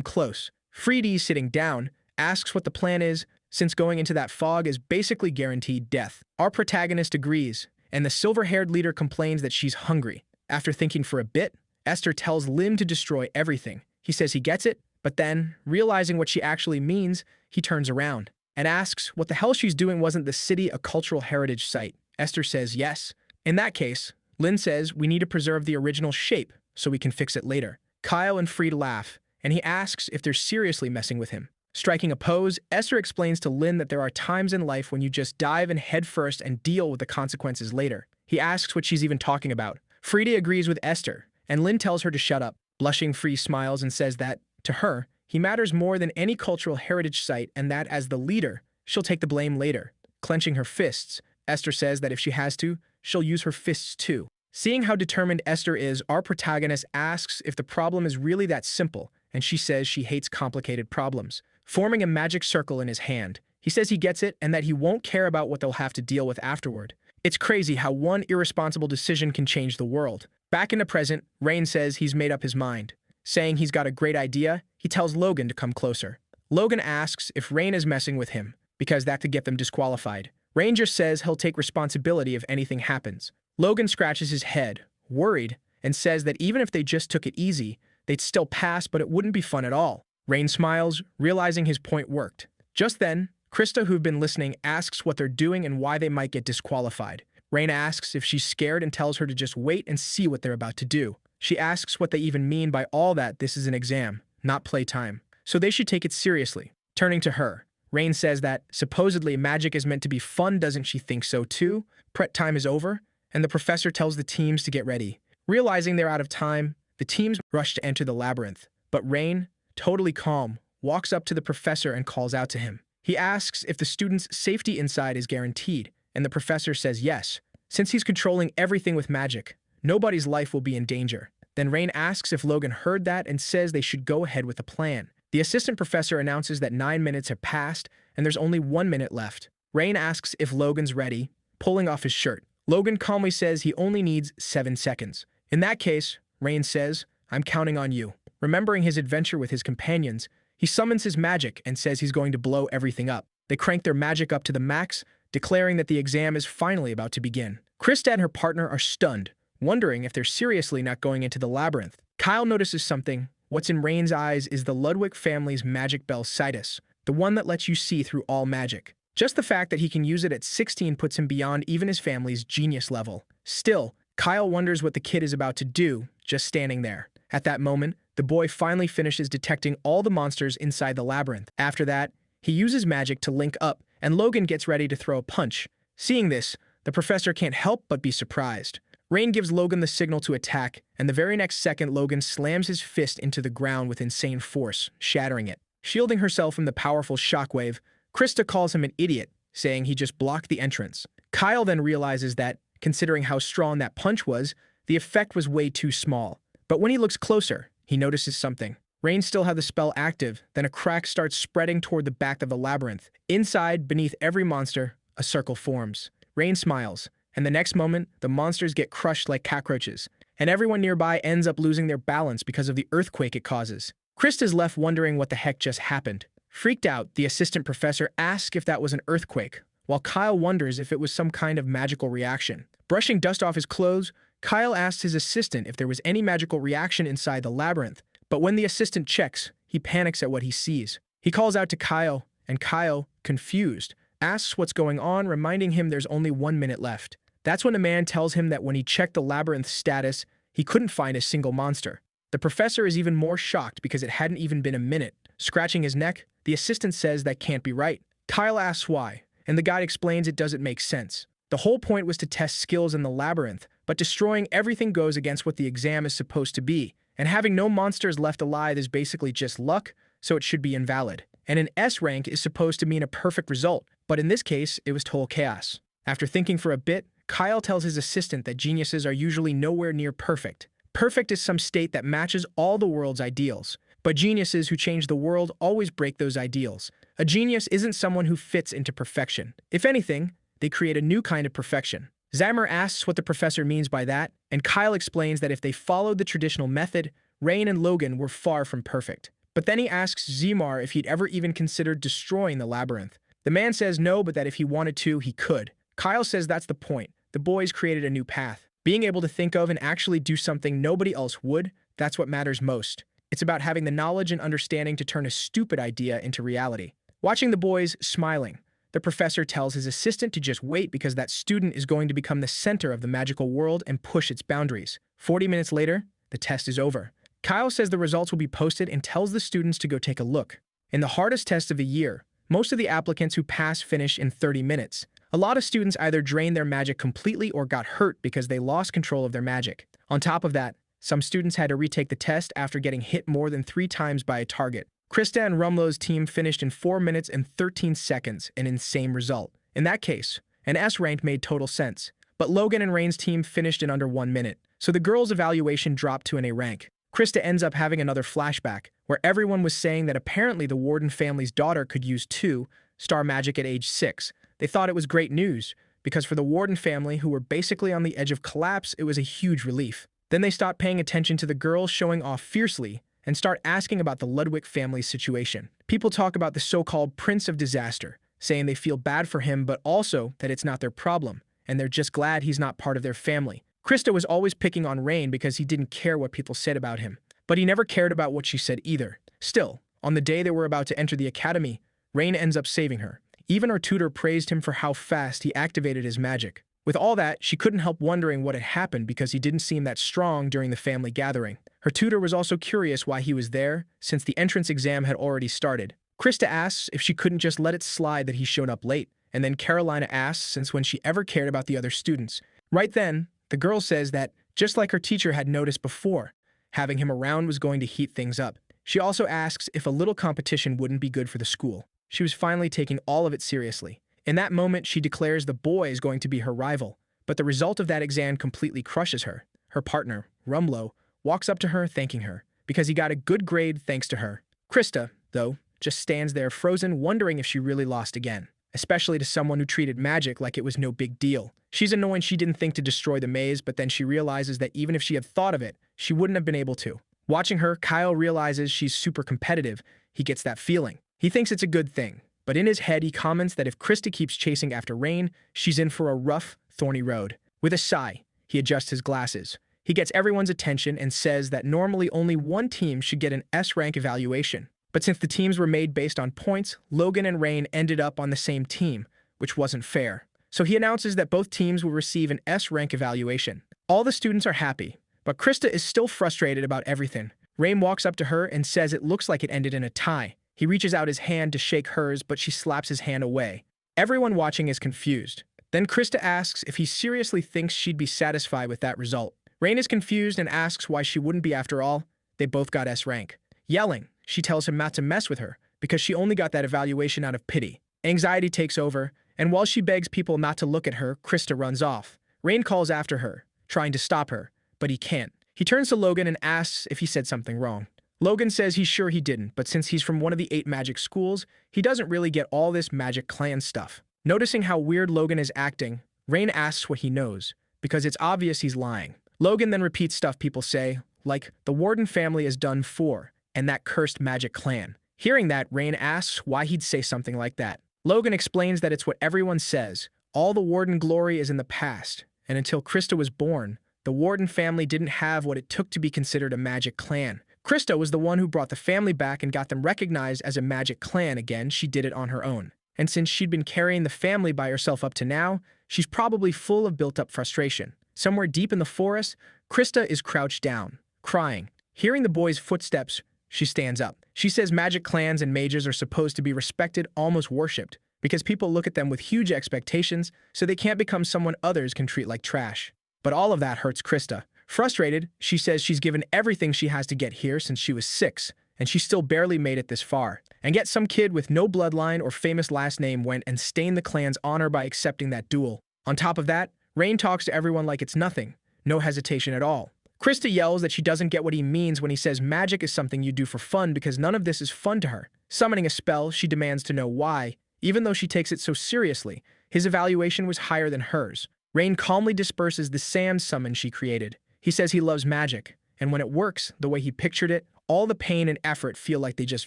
close. Freedy, sitting down, asks what the plan is, since going into that fog is basically guaranteed death. Our protagonist agrees, and the silver-haired leader complains that she's hungry. After thinking for a bit, Esther tells Lin to destroy everything. He says he gets it, but then, realizing what she actually means, he turns around and asks what the hell she's doing. Wasn't the city a cultural heritage site? Esther says yes. In that case, Lin says we need to preserve the original shape so we can fix it later. Kyle and Freed laugh, and he asks if they're seriously messing with him. Striking a pose, Esther explains to Lin that there are times in life when you just dive in head first and deal with the consequences later. He asks what she's even talking about. Freedy agrees with Esther, and Lin tells her to shut up. Blushing, Free smiles and says that, to her, he matters more than any cultural heritage site and that as the leader, she'll take the blame later. Clenching her fists, Esther says that if she has to, she'll use her fists too. Seeing how determined Esther is, our protagonist asks if the problem is really that simple, and she says she hates complicated problems. Forming a magic circle in his hand, he says he gets it and that he won't care about what they'll have to deal with afterward. It's crazy how one irresponsible decision can change the world. Back in the present, Rain says he's made up his mind. Saying he's got a great idea, he tells Logan to come closer. Logan asks if Rain is messing with him, because that could get them disqualified. Rain just says he'll take responsibility if anything happens. Logan scratches his head, worried, and says that even if they just took it easy, they'd still pass, but it wouldn't be fun at all. Rain smiles, realizing his point worked. Just then, Christa, who've been listening, asks what they're doing and why they might get disqualified. Rain asks if she's scared and tells her to just wait and see what they're about to do. She asks what they even mean by all that. This is an exam, not playtime, so they should take it seriously. Turning to her, Rain says that, supposedly, magic is meant to be fun. Doesn't she think so too? Prep time is over, and the professor tells the teams to get ready. Realizing they're out of time, the teams rush to enter the labyrinth. But Rain, totally calm, walks up to the professor and calls out to him. He asks if the students' safety inside is guaranteed, and the professor says yes. Since he's controlling everything with magic, nobody's life will be in danger. Then Rain asks if Logan heard that and says they should go ahead with the plan. The assistant professor announces that 9 minutes have passed and there's only 1 minute left. Rain asks if Logan's ready, pulling off his shirt. Logan calmly says he only needs 7 seconds. In that case, Rain says, I'm counting on you. Remembering his adventure with his companions, he summons his magic and says he's going to blow everything up. They crank their magic up to the max, declaring that the exam is finally about to begin. Christa and her partner are stunned, wondering if they're seriously not going into the labyrinth. Kyle notices something. What's in Rain's eyes is the Ludwig family's magic bell Citus, the one that lets you see through all magic. Just the fact that he can use it at 16 puts him beyond even his family's genius level. Still, Kyle wonders what the kid is about to do, just standing there. At that moment, the boy finally finishes detecting all the monsters inside the labyrinth. After that, he uses magic to link up, and Logan gets ready to throw a punch. Seeing this, the professor can't help but be surprised. Rain gives Logan the signal to attack, and the very next second Logan slams his fist into the ground with insane force, shattering it. Shielding herself from the powerful shockwave, Christa calls him an idiot, saying he just blocked the entrance. Kyle then realizes that, considering how strong that punch was, the effect was way too small. But when he looks closer, he notices something. Rain still had the spell active, then a crack starts spreading toward the back of the labyrinth. Inside, beneath every monster, a circle forms. Rain smiles, and the next moment, the monsters get crushed like cockroaches, and everyone nearby ends up losing their balance because of the earthquake it causes. Christa's left wondering what the heck just happened. Freaked out, the assistant professor asks if that was an earthquake, while Kyle wonders if it was some kind of magical reaction. Brushing dust off his clothes, Kyle asks his assistant if there was any magical reaction inside the labyrinth, but when the assistant checks, he panics at what he sees. He calls out to Kyle, and Kyle, confused, asks what's going on, reminding him there's only 1 minute left. That's when the man tells him that when he checked the labyrinth status, he couldn't find a single monster. The professor is even more shocked because it hadn't even been a minute. Scratching his neck, the assistant says that can't be right. Kyle asks why, and the guide explains it doesn't make sense. The whole point was to test skills in the labyrinth, but destroying everything goes against what the exam is supposed to be, and having no monsters left alive is basically just luck, so it should be invalid. And an S rank is supposed to mean a perfect result, but in this case, it was total chaos. After thinking for a bit, Kyle tells his assistant that geniuses are usually nowhere near perfect. Perfect is some state that matches all the world's ideals, but geniuses who change the world always break those ideals. A genius isn't someone who fits into perfection. If anything, they create a new kind of perfection. Zammer asks what the professor means by that, and Kyle explains that if they followed the traditional method, Rain and Logan were far from perfect. But then he asks Zemar if he'd ever even considered destroying the labyrinth. The man says no, but that if he wanted to, he could. Kyle says that's the point. The boys created a new path. Being able to think of and actually do something nobody else would, that's what matters most. It's about having the knowledge and understanding to turn a stupid idea into reality. Watching the boys smiling, the professor tells his assistant to just wait because that student is going to become the center of the magical world and push its boundaries. 40 minutes later, the test is over. Kyle says the results will be posted and tells the students to go take a look. In the hardest test of the year, most of the applicants who pass finish in 30 minutes. A lot of students either drained their magic completely or got hurt because they lost control of their magic. On top of that, some students had to retake the test after getting hit more than 3 times by a target. Christa and Rumlow's team finished in 4 minutes and 13 seconds, an insane result. In that case, an S rank made total sense, but Logan and Rain's team finished in under 1 minute, so the girls' evaluation dropped to an A rank. Christa ends up having another flashback, where everyone was saying that apparently the Warden family's daughter could use 2-star magic at age 6. They thought it was great news, because for the Warden family, who were basically on the edge of collapse, it was a huge relief. Then they stopped paying attention to the girls showing off fiercely, and start asking about the Ludwig family's situation. People talk about the so-called Prince of Disaster, saying they feel bad for him but also that it's not their problem, and they're just glad he's not part of their family. Christa was always picking on Rain because he didn't care what people said about him, but he never cared about what she said either. Still, on the day they were about to enter the academy, Rain ends up saving her. Even her tutor praised him for how fast he activated his magic. With all that, she couldn't help wondering what had happened because he didn't seem that strong during the family gathering. Her tutor was also curious why he was there, since the entrance exam had already started. Christa asks if she couldn't just let it slide that he showed up late, and then Carolina asks since when she ever cared about the other students. Right then, the girl says that, just like her teacher had noticed before, having him around was going to heat things up. She also asks if a little competition wouldn't be good for the school. She was finally taking all of it seriously. In that moment, she declares the boy is going to be her rival, but the result of that exam completely crushes her. Her partner, Rumlow, walks up to her thanking her, because he got a good grade thanks to her. Christa, though, just stands there frozen, wondering if she really lost again, especially to someone who treated magic like it was no big deal. She's annoyed she didn't think to destroy the maze, but then she realizes that even if she had thought of it, she wouldn't have been able to. Watching her, Kyle realizes she's super competitive. He gets that feeling. He thinks it's a good thing. But in his head, he comments that if Christa keeps chasing after Rain, she's in for a rough, thorny road. With a sigh, he adjusts his glasses. He gets everyone's attention and says that normally only one team should get an S rank evaluation. But since the teams were made based on points, Logan and Rain ended up on the same team, which wasn't fair. So he announces that both teams will receive an S rank evaluation. All the students are happy, but Christa is still frustrated about everything. Rain walks up to her and says it looks like it ended in a tie. He reaches out his hand to shake hers, but she slaps his hand away. Everyone watching is confused. Then Christa asks if he seriously thinks she'd be satisfied with that result. Rain is confused and asks why she wouldn't be after all. They both got S rank. Yelling, she tells him not to mess with her, because she only got that evaluation out of pity. Anxiety takes over, and while she begs people not to look at her, Christa runs off. Rain calls after her, trying to stop her, but he can't. He turns to Logan and asks if he said something wrong. Logan says he's sure he didn't, but since he's from one of the 8 magic schools, he doesn't really get all this magic clan stuff. Noticing how weird Logan is acting, Rain asks what he knows, because it's obvious he's lying. Logan then repeats stuff people say, like, the Warden family is done for, and that cursed magic clan. Hearing that, Rain asks why he'd say something like that. Logan explains that it's what everyone says. All the Warden glory is in the past, and until Christa was born, the Warden family didn't have what it took to be considered a magic clan. Christa was the one who brought the family back and got them recognized as a magic clan again. She did it on her own. And since she'd been carrying the family by herself up to now, she's probably full of built-up frustration. Somewhere deep in the forest, Christa is crouched down, crying. Hearing the boy's footsteps, she stands up. She says magic clans and mages are supposed to be respected, almost worshipped, because people look at them with huge expectations, so they can't become someone others can treat like trash. But all of that hurts Christa. Frustrated, she says she's given everything she has to get here since she was 6, and she still barely made it this far. And yet some kid with no bloodline or famous last name went and stained the clan's honor by accepting that duel. On top of that, Rain talks to everyone like it's nothing. No hesitation at all. Christa yells that she doesn't get what he means when he says magic is something you do for fun because none of this is fun to her. Summoning a spell, she demands to know why, even though she takes it so seriously. His evaluation was higher than hers. Rain calmly disperses the sand summon she created. He says he loves magic, and when it works, the way he pictured it, all the pain and effort feel like they just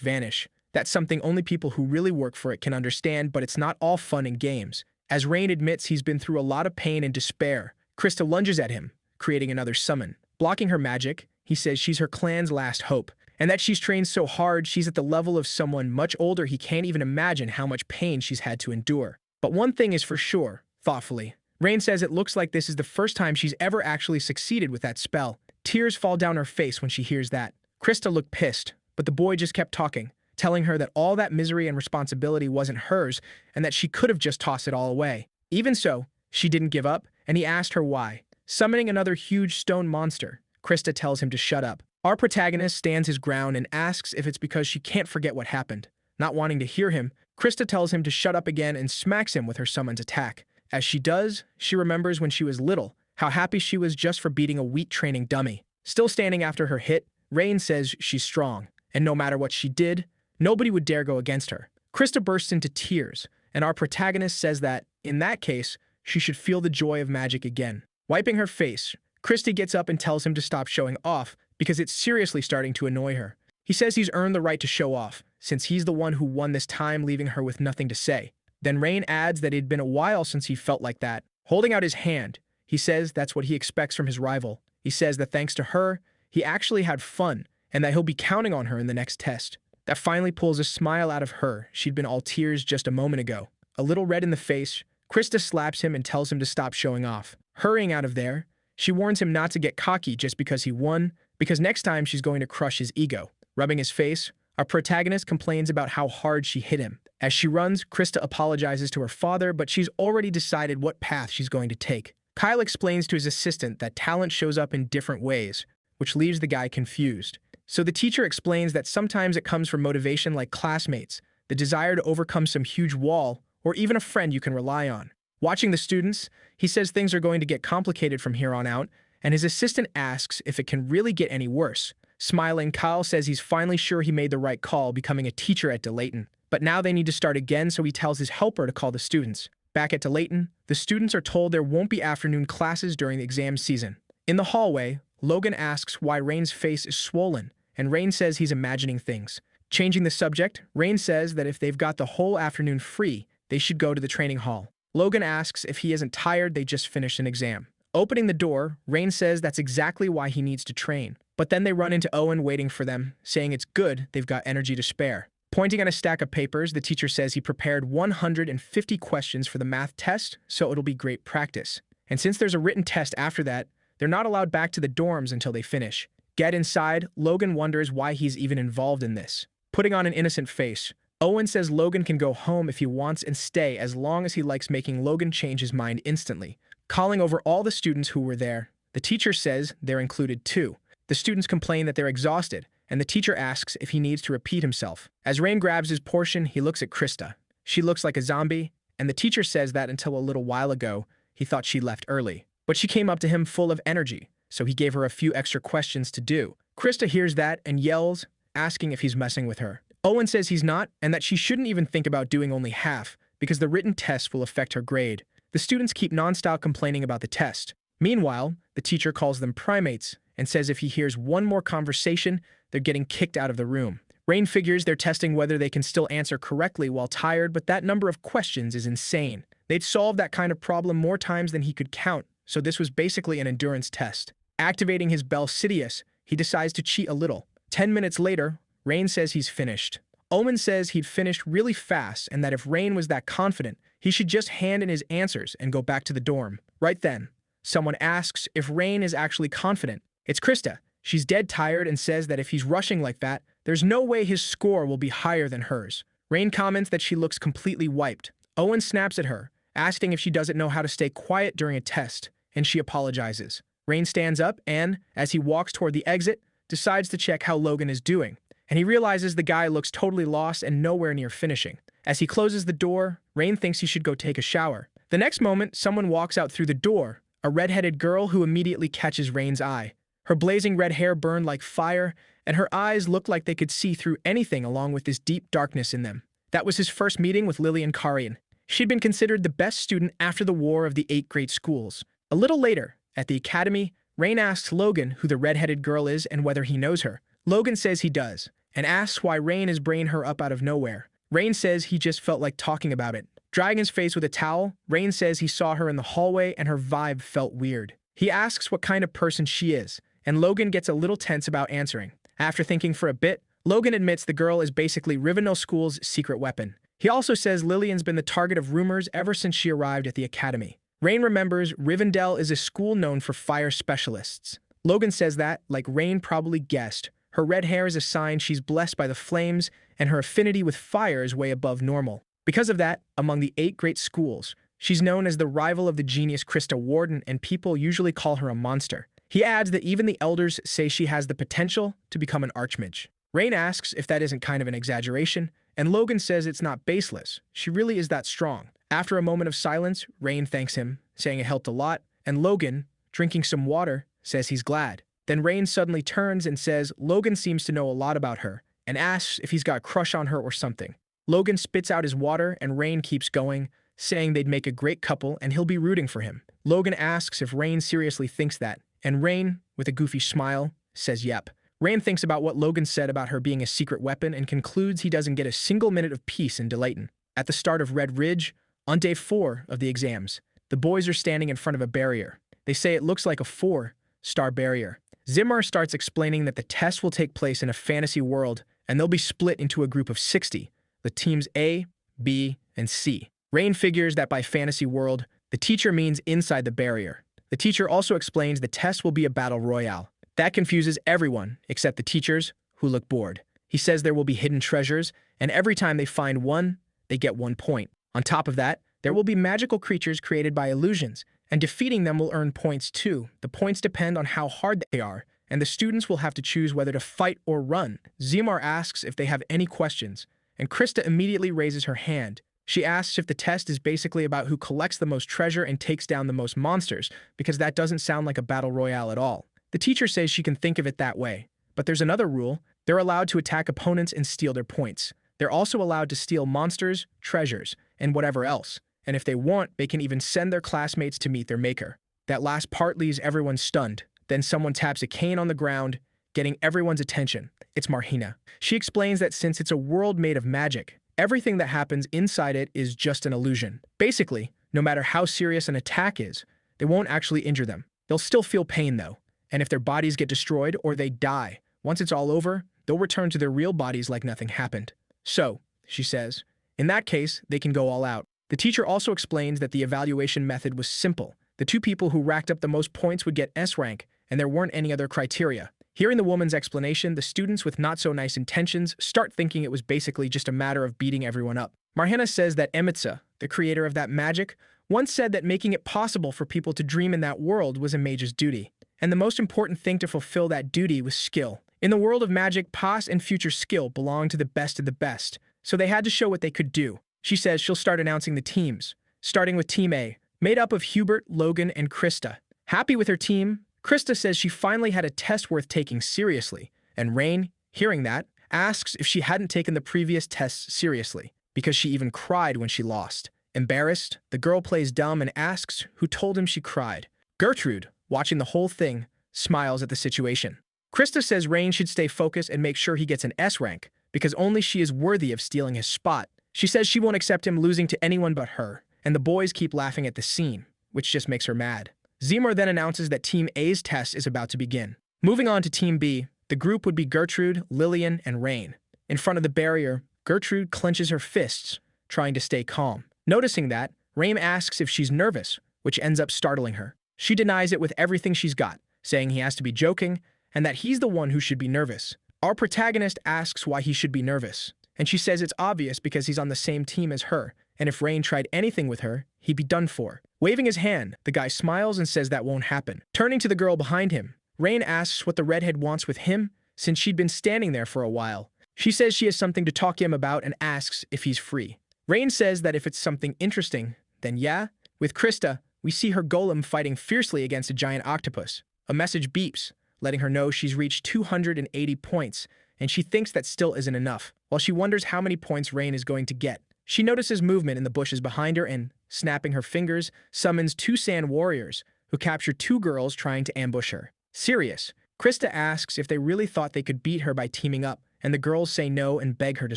vanish. That's something only people who really work for it can understand, but it's not all fun and games. As Rain admits he's been through a lot of pain and despair, Christa lunges at him, creating another summon. Blocking her magic, he says she's her clan's last hope, and that she's trained so hard she's at the level of someone much older he can't even imagine how much pain she's had to endure. But one thing is for sure, thoughtfully. Rain says it looks like this is the first time she's ever actually succeeded with that spell. Tears fall down her face when she hears that. Christa looked pissed, but the boy just kept talking, telling her that all that misery and responsibility wasn't hers and that she could have just tossed it all away. Even so, she didn't give up, and he asked her why. Summoning another huge stone monster, Christa tells him to shut up. Our protagonist stands his ground and asks if it's because she can't forget what happened. Not wanting to hear him, Christa tells him to shut up again and smacks him with her summon's attack. As she does, she remembers when she was little, how happy she was just for beating a weak training dummy. Still standing after her hit, Rain says she's strong, and no matter what she did, nobody would dare go against her. Christa bursts into tears, and our protagonist says that, in that case, she should feel the joy of magic again. Wiping her face, Christa gets up and tells him to stop showing off because it's seriously starting to annoy her. He says he's earned the right to show off, since he's the one who won this time, leaving her with nothing to say. Then Rain adds that it'd been a while since he felt like that. Holding out his hand, he says that's what he expects from his rival. He says that thanks to her, he actually had fun, and that he'll be counting on her in the next test. That finally pulls a smile out of her. She'd been all tears just a moment ago. A little red in the face, Christa slaps him and tells him to stop showing off. Hurrying out of there, she warns him not to get cocky just because he won, because next time she's going to crush his ego. Rubbing his face, our protagonist complains about how hard she hit him. As she runs, Christa apologizes to her father, but she's already decided what path she's going to take. Kyle explains to his assistant that talent shows up in different ways, which leaves the guy confused. So the teacher explains that sometimes it comes from motivation like classmates, the desire to overcome some huge wall, or even a friend you can rely on. Watching the students, he says things are going to get complicated from here on out, and his assistant asks if it can really get any worse. Smiling, Kyle says he's finally sure he made the right call becoming a teacher at DeLayton. But now they need to start again, so he tells his helper to call the students. Back at DeLayton, the students are told there won't be afternoon classes during the exam season. In the hallway, Logan asks why Rain's face is swollen, and Rain says he's imagining things. Changing the subject, Rain says that if they've got the whole afternoon free, they should go to the training hall. Logan asks if he isn't tired, they just finished an exam. Opening the door, Rain says that's exactly why he needs to train. But then they run into Owen waiting for them, saying it's good they've got energy to spare. Pointing at a stack of papers, the teacher says he prepared 150 questions for the math test, so it'll be great practice. And since there's a written test after that, they're not allowed back to the dorms until they finish. Get inside, Logan wonders why he's even involved in this. Putting on an innocent face, Owen says Logan can go home if he wants and stay as long as he likes making Logan change his mind instantly. Calling over all the students who were there, the teacher says they're included too. The students complain that they're exhausted, and the teacher asks if he needs to repeat himself. As Rain grabs his portion, he looks at Christa. She looks like a zombie, and the teacher says that until a little while ago, he thought she left early. But she came up to him full of energy, so he gave her a few extra questions to do. Christa hears that and yells, asking if he's messing with her. Owen says he's not, and that she shouldn't even think about doing only half, because the written test will affect her grade. The students keep non-stop complaining about the test. Meanwhile, the teacher calls them primates, and says if he hears one more conversation, they're getting kicked out of the room. Rain figures they're testing whether they can still answer correctly while tired, but that number of questions is insane. They'd solved that kind of problem more times than he could count, so this was basically an endurance test. Activating his Bell Sidious, he decides to cheat a little. 10 minutes later, Rain says he's finished. Omen says he'd finished really fast and that if Rain was that confident, he should just hand in his answers and go back to the dorm. Right then, someone asks if Rain is actually confident. It's Christa. She's dead tired and says that if he's rushing like that, there's no way his score will be higher than hers. Rain comments that she looks completely wiped. Owen snaps at her, asking if she doesn't know how to stay quiet during a test, and she apologizes. Rain stands up and, as he walks toward the exit, decides to check how Logan is doing, and he realizes the guy looks totally lost and nowhere near finishing. As he closes the door, Rain thinks he should go take a shower. The next moment, someone walks out through the door, a red-headed girl who immediately catches Rain's eye. Her blazing red hair burned like fire, and her eyes looked like they could see through anything along with this deep darkness in them. That was his first meeting with Lillian Karian. She'd been considered the best student after the war of the 8 great schools. A little later, at the academy, Rain asks Logan who the red-headed girl is and whether he knows her. Logan says he does, and asks why Rain is bringing her up out of nowhere. Rain says he just felt like talking about it. Drying his face with a towel, Rain says he saw her in the hallway and her vibe felt weird. He asks what kind of person she is, and Logan gets a little tense about answering. After thinking for a bit, Logan admits the girl is basically Rivendell School's secret weapon. He also says Lillian's been the target of rumors ever since she arrived at the academy. Rain remembers Rivendell is a school known for fire specialists. Logan says that, like Rain probably guessed, her red hair is a sign she's blessed by the flames, and her affinity with fire is way above normal. Because of that, among the 8 great schools, she's known as the rival of the genius Christa Warden, and people usually call her a monster. He adds that even the elders say she has the potential to become an archmage. Rain asks if that isn't kind of an exaggeration, and Logan says it's not baseless. She really is that strong. After a moment of silence, Rain thanks him, saying it helped a lot, and Logan, drinking some water, says he's glad. Then Rain suddenly turns and says Logan seems to know a lot about her, and asks if he's got a crush on her or something. Logan spits out his water, and Rain keeps going, saying they'd make a great couple and he'll be rooting for him. Logan asks if Rain seriously thinks that, and Rain, with a goofy smile, says yep. Rain thinks about what Logan said about her being a secret weapon and concludes he doesn't get a single minute of peace in Delayton. At the start of Red Ridge, on day 4 of the exams, the boys are standing in front of a barrier. They say it looks like a 4-star barrier. Zimmer starts explaining that the test will take place in a fantasy world, and they'll be split into a group of 60, the teams A, B, and C. Rain figures that by fantasy world, the teacher means inside the barrier. The teacher also explains the test will be a battle royale. That confuses everyone except the teachers, who look bored. He says there will be hidden treasures, and every time they find one, they get 1 point. On top of that, there will be magical creatures created by illusions, and defeating them will earn points too. The points depend on how hard they are, and the students will have to choose whether to fight or run. Zimar asks if they have any questions, and Christa immediately raises her hand. She asks if the test is basically about who collects the most treasure and takes down the most monsters, because that doesn't sound like a battle royale at all. The teacher says she can think of it that way, but there's another rule. They're allowed to attack opponents and steal their points. They're also allowed to steal monsters, treasures, and whatever else. And if they want, they can even send their classmates to meet their maker. That last part leaves everyone stunned. Then someone taps a cane on the ground, getting everyone's attention. It's Marhina. She explains that since it's a world made of magic, everything that happens inside it is just an illusion. Basically, no matter how serious an attack is, they won't actually injure them. They'll still feel pain though. And if their bodies get destroyed or they die, once it's all over, they'll return to their real bodies like nothing happened. So, she says, in that case, they can go all out. The teacher also explains that the evaluation method was simple. The 2 people who racked up the most points would get S rank, and there weren't any other criteria. Hearing the woman's explanation, the students with not-so-nice intentions start thinking it was basically just a matter of beating everyone up. Marhena says that Emitsa, the creator of that magic, once said that making it possible for people to dream in that world was a mage's duty. And the most important thing to fulfill that duty was skill. In the world of magic, past and future skill belong to the best of the best, so they had to show what they could do. She says she'll start announcing the teams, starting with Team A, made up of Hubert, Logan, and Christa. Happy with her team, Christa says she finally had a test worth taking seriously, and Rain, hearing that, asks if she hadn't taken the previous tests seriously, because she even cried when she lost. Embarrassed, the girl plays dumb and asks who told him she cried. Gertrude, watching the whole thing, smiles at the situation. Christa says Rain should stay focused and make sure he gets an S rank, because only she is worthy of stealing his spot. She says she won't accept him losing to anyone but her, and the boys keep laughing at the scene, which just makes her mad. Zimmer then announces that Team A's test is about to begin. Moving on to Team B, the group would be Gertrude, Lillian, and Rain. In front of the barrier, Gertrude clenches her fists, trying to stay calm. Noticing that, Rain asks if she's nervous, which ends up startling her. She denies it with everything she's got, saying he has to be joking, and that he's the one who should be nervous. Our protagonist asks why he should be nervous, and she says it's obvious because he's on the same team as her, and if Rain tried anything with her, he'd be done for. Waving his hand, the guy smiles and says that won't happen. Turning to the girl behind him, Rain asks what the redhead wants with him, since she'd been standing there for a while. She says she has something to talk to him about and asks if he's free. Rain says that if it's something interesting, then yeah. With Christa, we see her golem fighting fiercely against a giant octopus. A message beeps, letting her know she's reached 280 points, and she thinks that still isn't enough, while she wonders how many points Rain is going to get. She notices movement in the bushes behind her and, snapping her fingers, summons 2 sand warriors, who capture 2 girls trying to ambush her. Serious, Christa asks if they really thought they could beat her by teaming up, and the girls say no and beg her to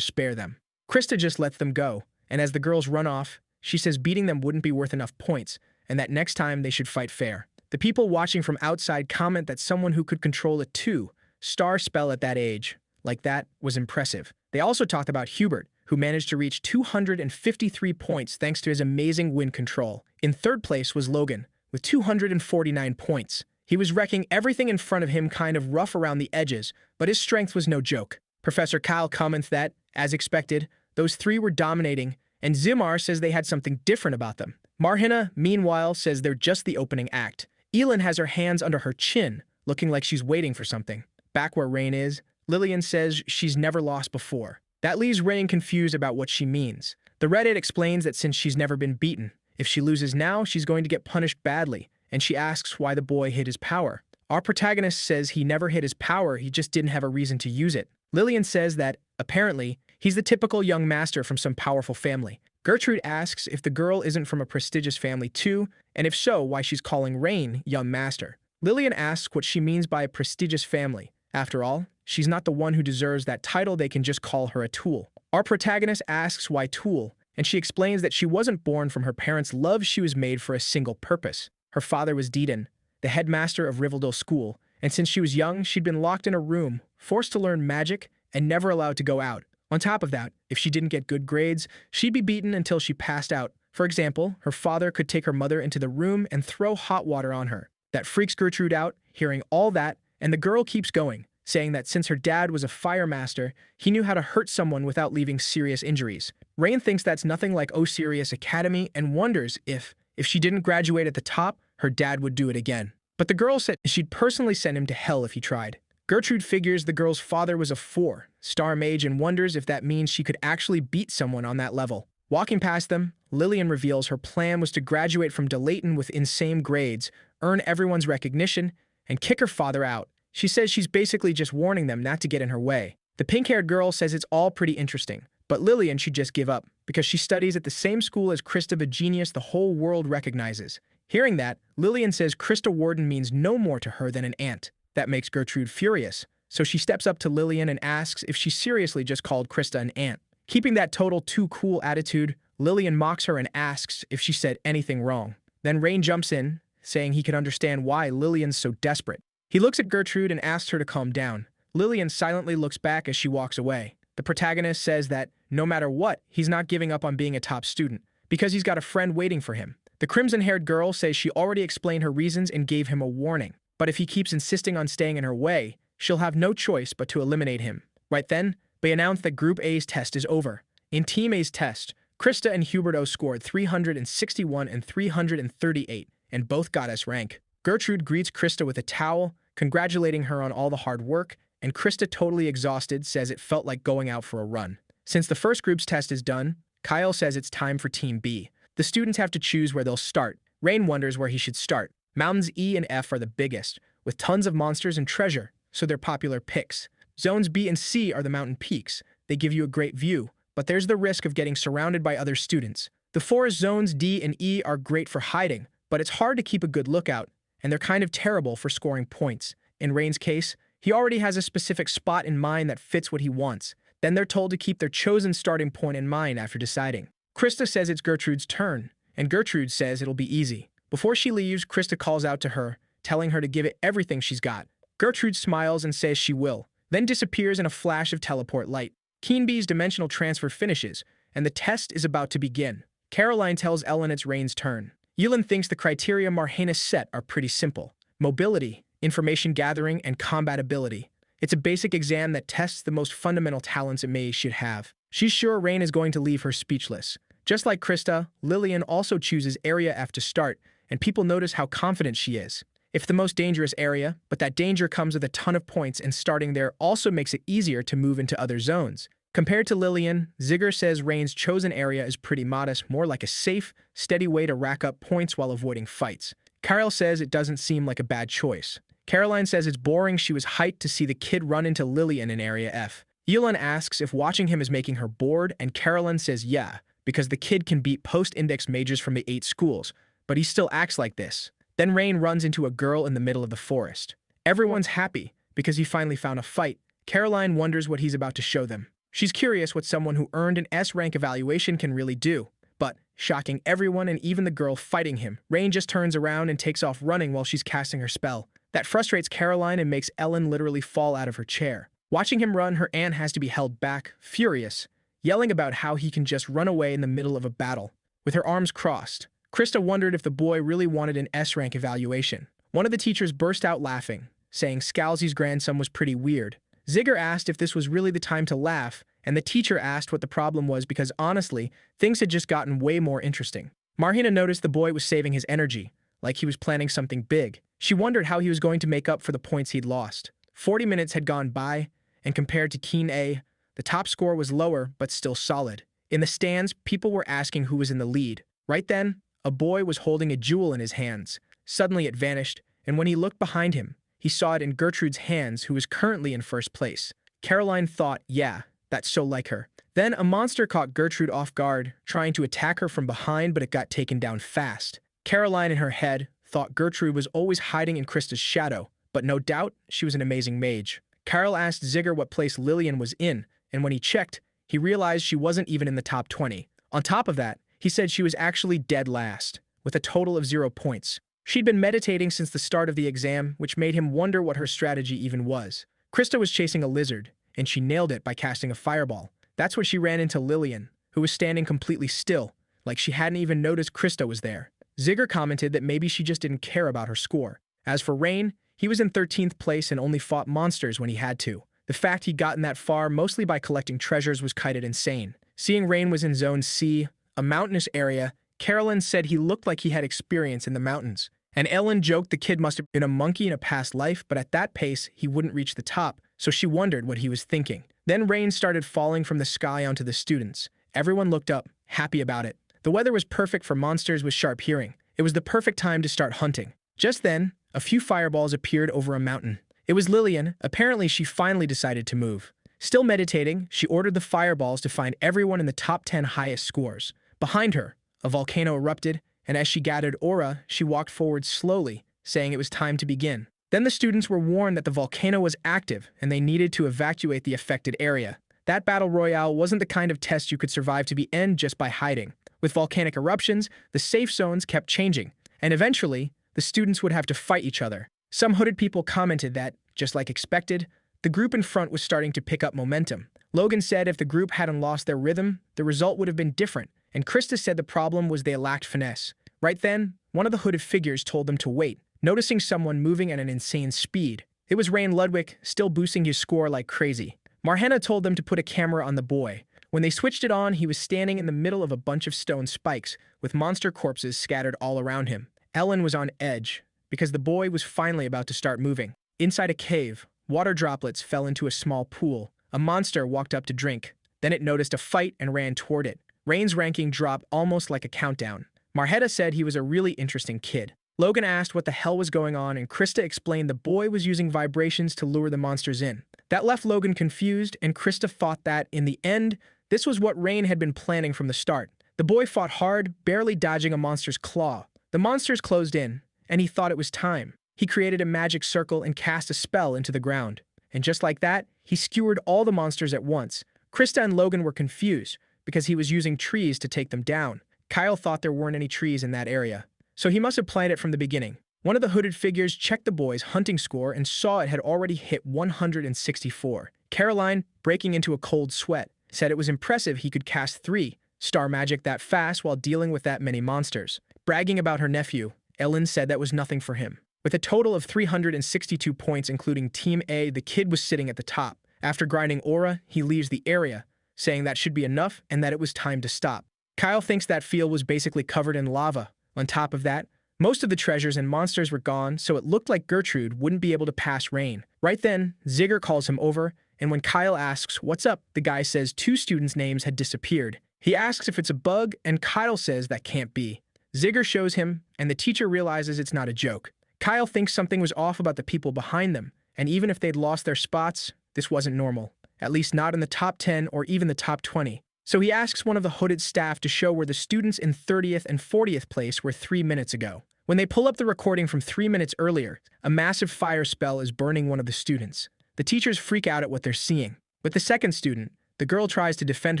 spare them. Christa just lets them go, and as the girls run off, she says beating them wouldn't be worth enough points, and that next time they should fight fair. The people watching from outside comment that someone who could control a 2-star spell at that age, like that, was impressive. They also talked about Hubert, who managed to reach 253 points thanks to his amazing wind control. In third place was Logan, with 249 points. He was wrecking everything in front of him, kind of rough around the edges, but his strength was no joke. Professor Kyle comments that, as expected, those 3 were dominating, and Zimar says they had something different about them. Marhina, meanwhile, says they're just the opening act. Elin has her hands under her chin, looking like she's waiting for something. Back where Rain is, Lillian says she's never lost before. That leaves Rain confused about what she means. The Reddit explains that since she's never been beaten, if she loses now, she's going to get punished badly, and she asks why the boy hid his power. Our protagonist says he never hid his power, he just didn't have a reason to use it. Lillian says that, apparently, he's the typical young master from some powerful family. Gertrude asks if the girl isn't from a prestigious family too, and if so, why she's calling Rain young master. Lillian asks what she means by a prestigious family. After all, she's not the one who deserves that title, they can just call her a tool. Our protagonist asks why tool, and she explains that she wasn't born from her parents' love, she was made for a single purpose. Her father was Deedon, the headmaster of Rivendell School, and since she was young, she'd been locked in a room, forced to learn magic, and never allowed to go out. On top of that, if she didn't get good grades, she'd be beaten until she passed out. For example, her father could take her mother into the room and throw hot water on her. That freaks Gertrude out, hearing all that, and the girl keeps going, saying that since her dad was a fire master, he knew how to hurt someone without leaving serious injuries. Rain thinks that's nothing like Osirius Academy and wonders if she didn't graduate at the top, her dad would do it again. But the girl said she'd personally send him to hell if he tried. Gertrude figures the girl's father was a 4-star mage and wonders if that means she could actually beat someone on that level. Walking past them, Lillian reveals her plan was to graduate from Delayton with insane grades, earn everyone's recognition, and kick her father out. She says she's basically just warning them not to get in her way. The pink-haired girl says it's all pretty interesting, but Lillian should just give up, because she studies at the same school as Christa, the genius the whole world recognizes. Hearing that, Lillian says Christa Warden means no more to her than an ant. That makes Gertrude furious, so she steps up to Lillian and asks if she seriously just called Christa an ant. Keeping that total too cool attitude, Lillian mocks her and asks if she said anything wrong. Then Rain jumps in, saying he can understand why Lillian's so desperate. He looks at Gertrude and asks her to calm down. Lillian silently looks back as she walks away. The protagonist says that, no matter what, he's not giving up on being a top student, because he's got a friend waiting for him. The crimson-haired girl says she already explained her reasons and gave him a warning, but if he keeps insisting on staying in her way, she'll have no choice but to eliminate him. Right then, they announce that Group A's test is over. In Team A's test, Christa and Huberto scored 361 and 338, and both got S rank. Gertrude greets Christa with a towel, congratulating her on all the hard work, and Christa, totally exhausted, says it felt like going out for a run. Since the first group's test is done, Kyle says it's time for Team B. The students have to choose where they'll start. Rain wonders where he should start. Mountains E and F are the biggest, with tons of monsters and treasure, so they're popular picks. Zones B and C are the mountain peaks. They give you a great view, but there's the risk of getting surrounded by other students. The forest zones D and E are great for hiding, but it's hard to keep a good lookout, and they're kind of terrible for scoring points. In Rain's case, he already has a specific spot in mind that fits what he wants. Then they're told to keep their chosen starting point in mind after deciding. Christa says it's Gertrude's turn, and Gertrude says it'll be easy. Before she leaves, Christa calls out to her, telling her to give it everything she's got. Gertrude smiles and says she will, then disappears in a flash of teleport light. Keenby's dimensional transfer finishes, and the test is about to begin. Caroline tells Ellen it's Rain's turn. Yulin thinks the criteria Marhena set are pretty simple. Mobility, information gathering, and combat ability. It's a basic exam that tests the most fundamental talents a mage should have. She's sure Rain is going to leave her speechless. Just like Christa, Lillian also chooses Area F to start, and people notice how confident she is. It's the most dangerous area, but that danger comes with a ton of points, and starting there also makes it easier to move into other zones. Compared to Lillian, Zigger says Rain's chosen area is pretty modest, more like a safe, steady way to rack up points while avoiding fights. Kyle says it doesn't seem like a bad choice. Caroline says it's boring. She was hyped to see the kid run into Lillian in Area F. Yulin asks if watching him is making her bored, and Caroline says yeah, because the kid can beat post-index mages from the 8 schools, but he still acts like this. Then Rain runs into a girl in the middle of the forest. Everyone's happy because he finally found a fight. Caroline wonders what he's about to show them. She's curious what someone who earned an S-rank evaluation can really do. But, shocking everyone and even the girl fighting him, Rain just turns around and takes off running while she's casting her spell. That frustrates Caroline and makes Ellen literally fall out of her chair. Watching him run, her aunt has to be held back, furious, yelling about how he can just run away in the middle of a battle. With her arms crossed, Christa wondered if the boy really wanted an S-rank evaluation. One of the teachers burst out laughing, saying Scalzi's grandson was pretty weird. Zigger asked if this was really the time to laugh, and the teacher asked what the problem was because honestly, things had just gotten way more interesting. Marhina noticed the boy was saving his energy, like he was planning something big. She wondered how he was going to make up for the points he'd lost. 40 minutes had gone by, and compared to Keen A, the top score was lower but still solid. In the stands, people were asking who was in the lead. Right then, a boy was holding a jewel in his hands. Suddenly it vanished, and when he looked behind him, he saw it in Gertrude's hands, who was currently in first place. Caroline thought, yeah, that's so like her. Then a monster caught Gertrude off guard, trying to attack her from behind, but it got taken down fast. Caroline, in her head, thought Gertrude was always hiding in Christa's shadow, but no doubt she was an amazing mage. Carl asked Zigger what place Lillian was in, and when he checked, he realized she wasn't even in the top 20. On top of that, he said she was actually dead last, with a total of 0 points. She'd been meditating since the start of the exam, which made him wonder what her strategy even was. Christa was chasing a lizard, and she nailed it by casting a fireball. That's where she ran into Lillian, who was standing completely still, like she hadn't even noticed Christa was there. Zigger commented that maybe she just didn't care about her score. As for Rain, he was in 13th place and only fought monsters when he had to. The fact he'd gotten that far, mostly by collecting treasures, was kind of insane. Seeing Rain was in Zone C, a mountainous area, Carolyn said he looked like he had experience in the mountains. And Ellen joked the kid must have been a monkey in a past life, but at that pace, he wouldn't reach the top, so she wondered what he was thinking. Then rain started falling from the sky onto the students. Everyone looked up, happy about it. The weather was perfect for monsters with sharp hearing. It was the perfect time to start hunting. Just then, a few fireballs appeared over a mountain. It was Lillian. Apparently, she finally decided to move. Still meditating, she ordered the fireballs to find everyone in the top 10 highest scores. Behind her, a volcano erupted, and as she gathered aura, she walked forward slowly, saying it was time to begin. Then the students were warned that the volcano was active and they needed to evacuate the affected area. That battle royale wasn't the kind of test you could survive to the end just by hiding. With volcanic eruptions, the safe zones kept changing, and eventually, the students would have to fight each other. Some hooded people commented that, just like expected, the group in front was starting to pick up momentum. Logan said if the group hadn't lost their rhythm, the result would have been different, and Christa said the problem was they lacked finesse. Right then, one of the hooded figures told them to wait, noticing someone moving at an insane speed. It was Rain Ludwig, still boosting his score like crazy. Marhena told them to put a camera on the boy. When they switched it on, he was standing in the middle of a bunch of stone spikes, with monster corpses scattered all around him. Ellen was on edge, because the boy was finally about to start moving. Inside a cave, water droplets fell into a small pool. A monster walked up to drink. Then it noticed a fight and ran toward it. Rain's ranking dropped almost like a countdown. Marheta said he was a really interesting kid. Logan asked what the hell was going on, and Christa explained the boy was using vibrations to lure the monsters in. That left Logan confused, and Christa thought that, in the end, this was what Rain had been planning from the start. The boy fought hard, barely dodging a monster's claw. The monsters closed in, and he thought it was time. He created a magic circle and cast a spell into the ground. And just like that, he skewered all the monsters at once. Christa and Logan were confused, because he was using trees to take them down. Kyle thought there weren't any trees in that area, so he must have planned it from the beginning. One of the hooded figures checked the boy's hunting score and saw it had already hit 164. Caroline, breaking into a cold sweat, said it was impressive he could cast 3-star magic that fast while dealing with that many monsters. Bragging about her nephew, Ellen said that was nothing for him. With a total of 362 points including Team A, the kid was sitting at the top. After grinding aura, he leaves the area, saying that should be enough and that it was time to stop. Kyle thinks that field was basically covered in lava. On top of that, most of the treasures and monsters were gone, so it looked like Gertrude wouldn't be able to pass Rain. Right then, Zigger calls him over, and when Kyle asks, "What's up?" the guy says 2 students' names had disappeared. He asks if it's a bug, and Kyle says that can't be. Zigger shows him, and the teacher realizes it's not a joke. Kyle thinks something was off about the people behind them, and even if they'd lost their spots, this wasn't normal. At least not in the top 10 or even the top 20. So he asks one of the hooded staff to show where the students in 30th and 40th place were 3 minutes ago. When they pull up the recording from 3 minutes earlier, a massive fire spell is burning one of the students. The teachers freak out at what they're seeing. With the second student, the girl tries to defend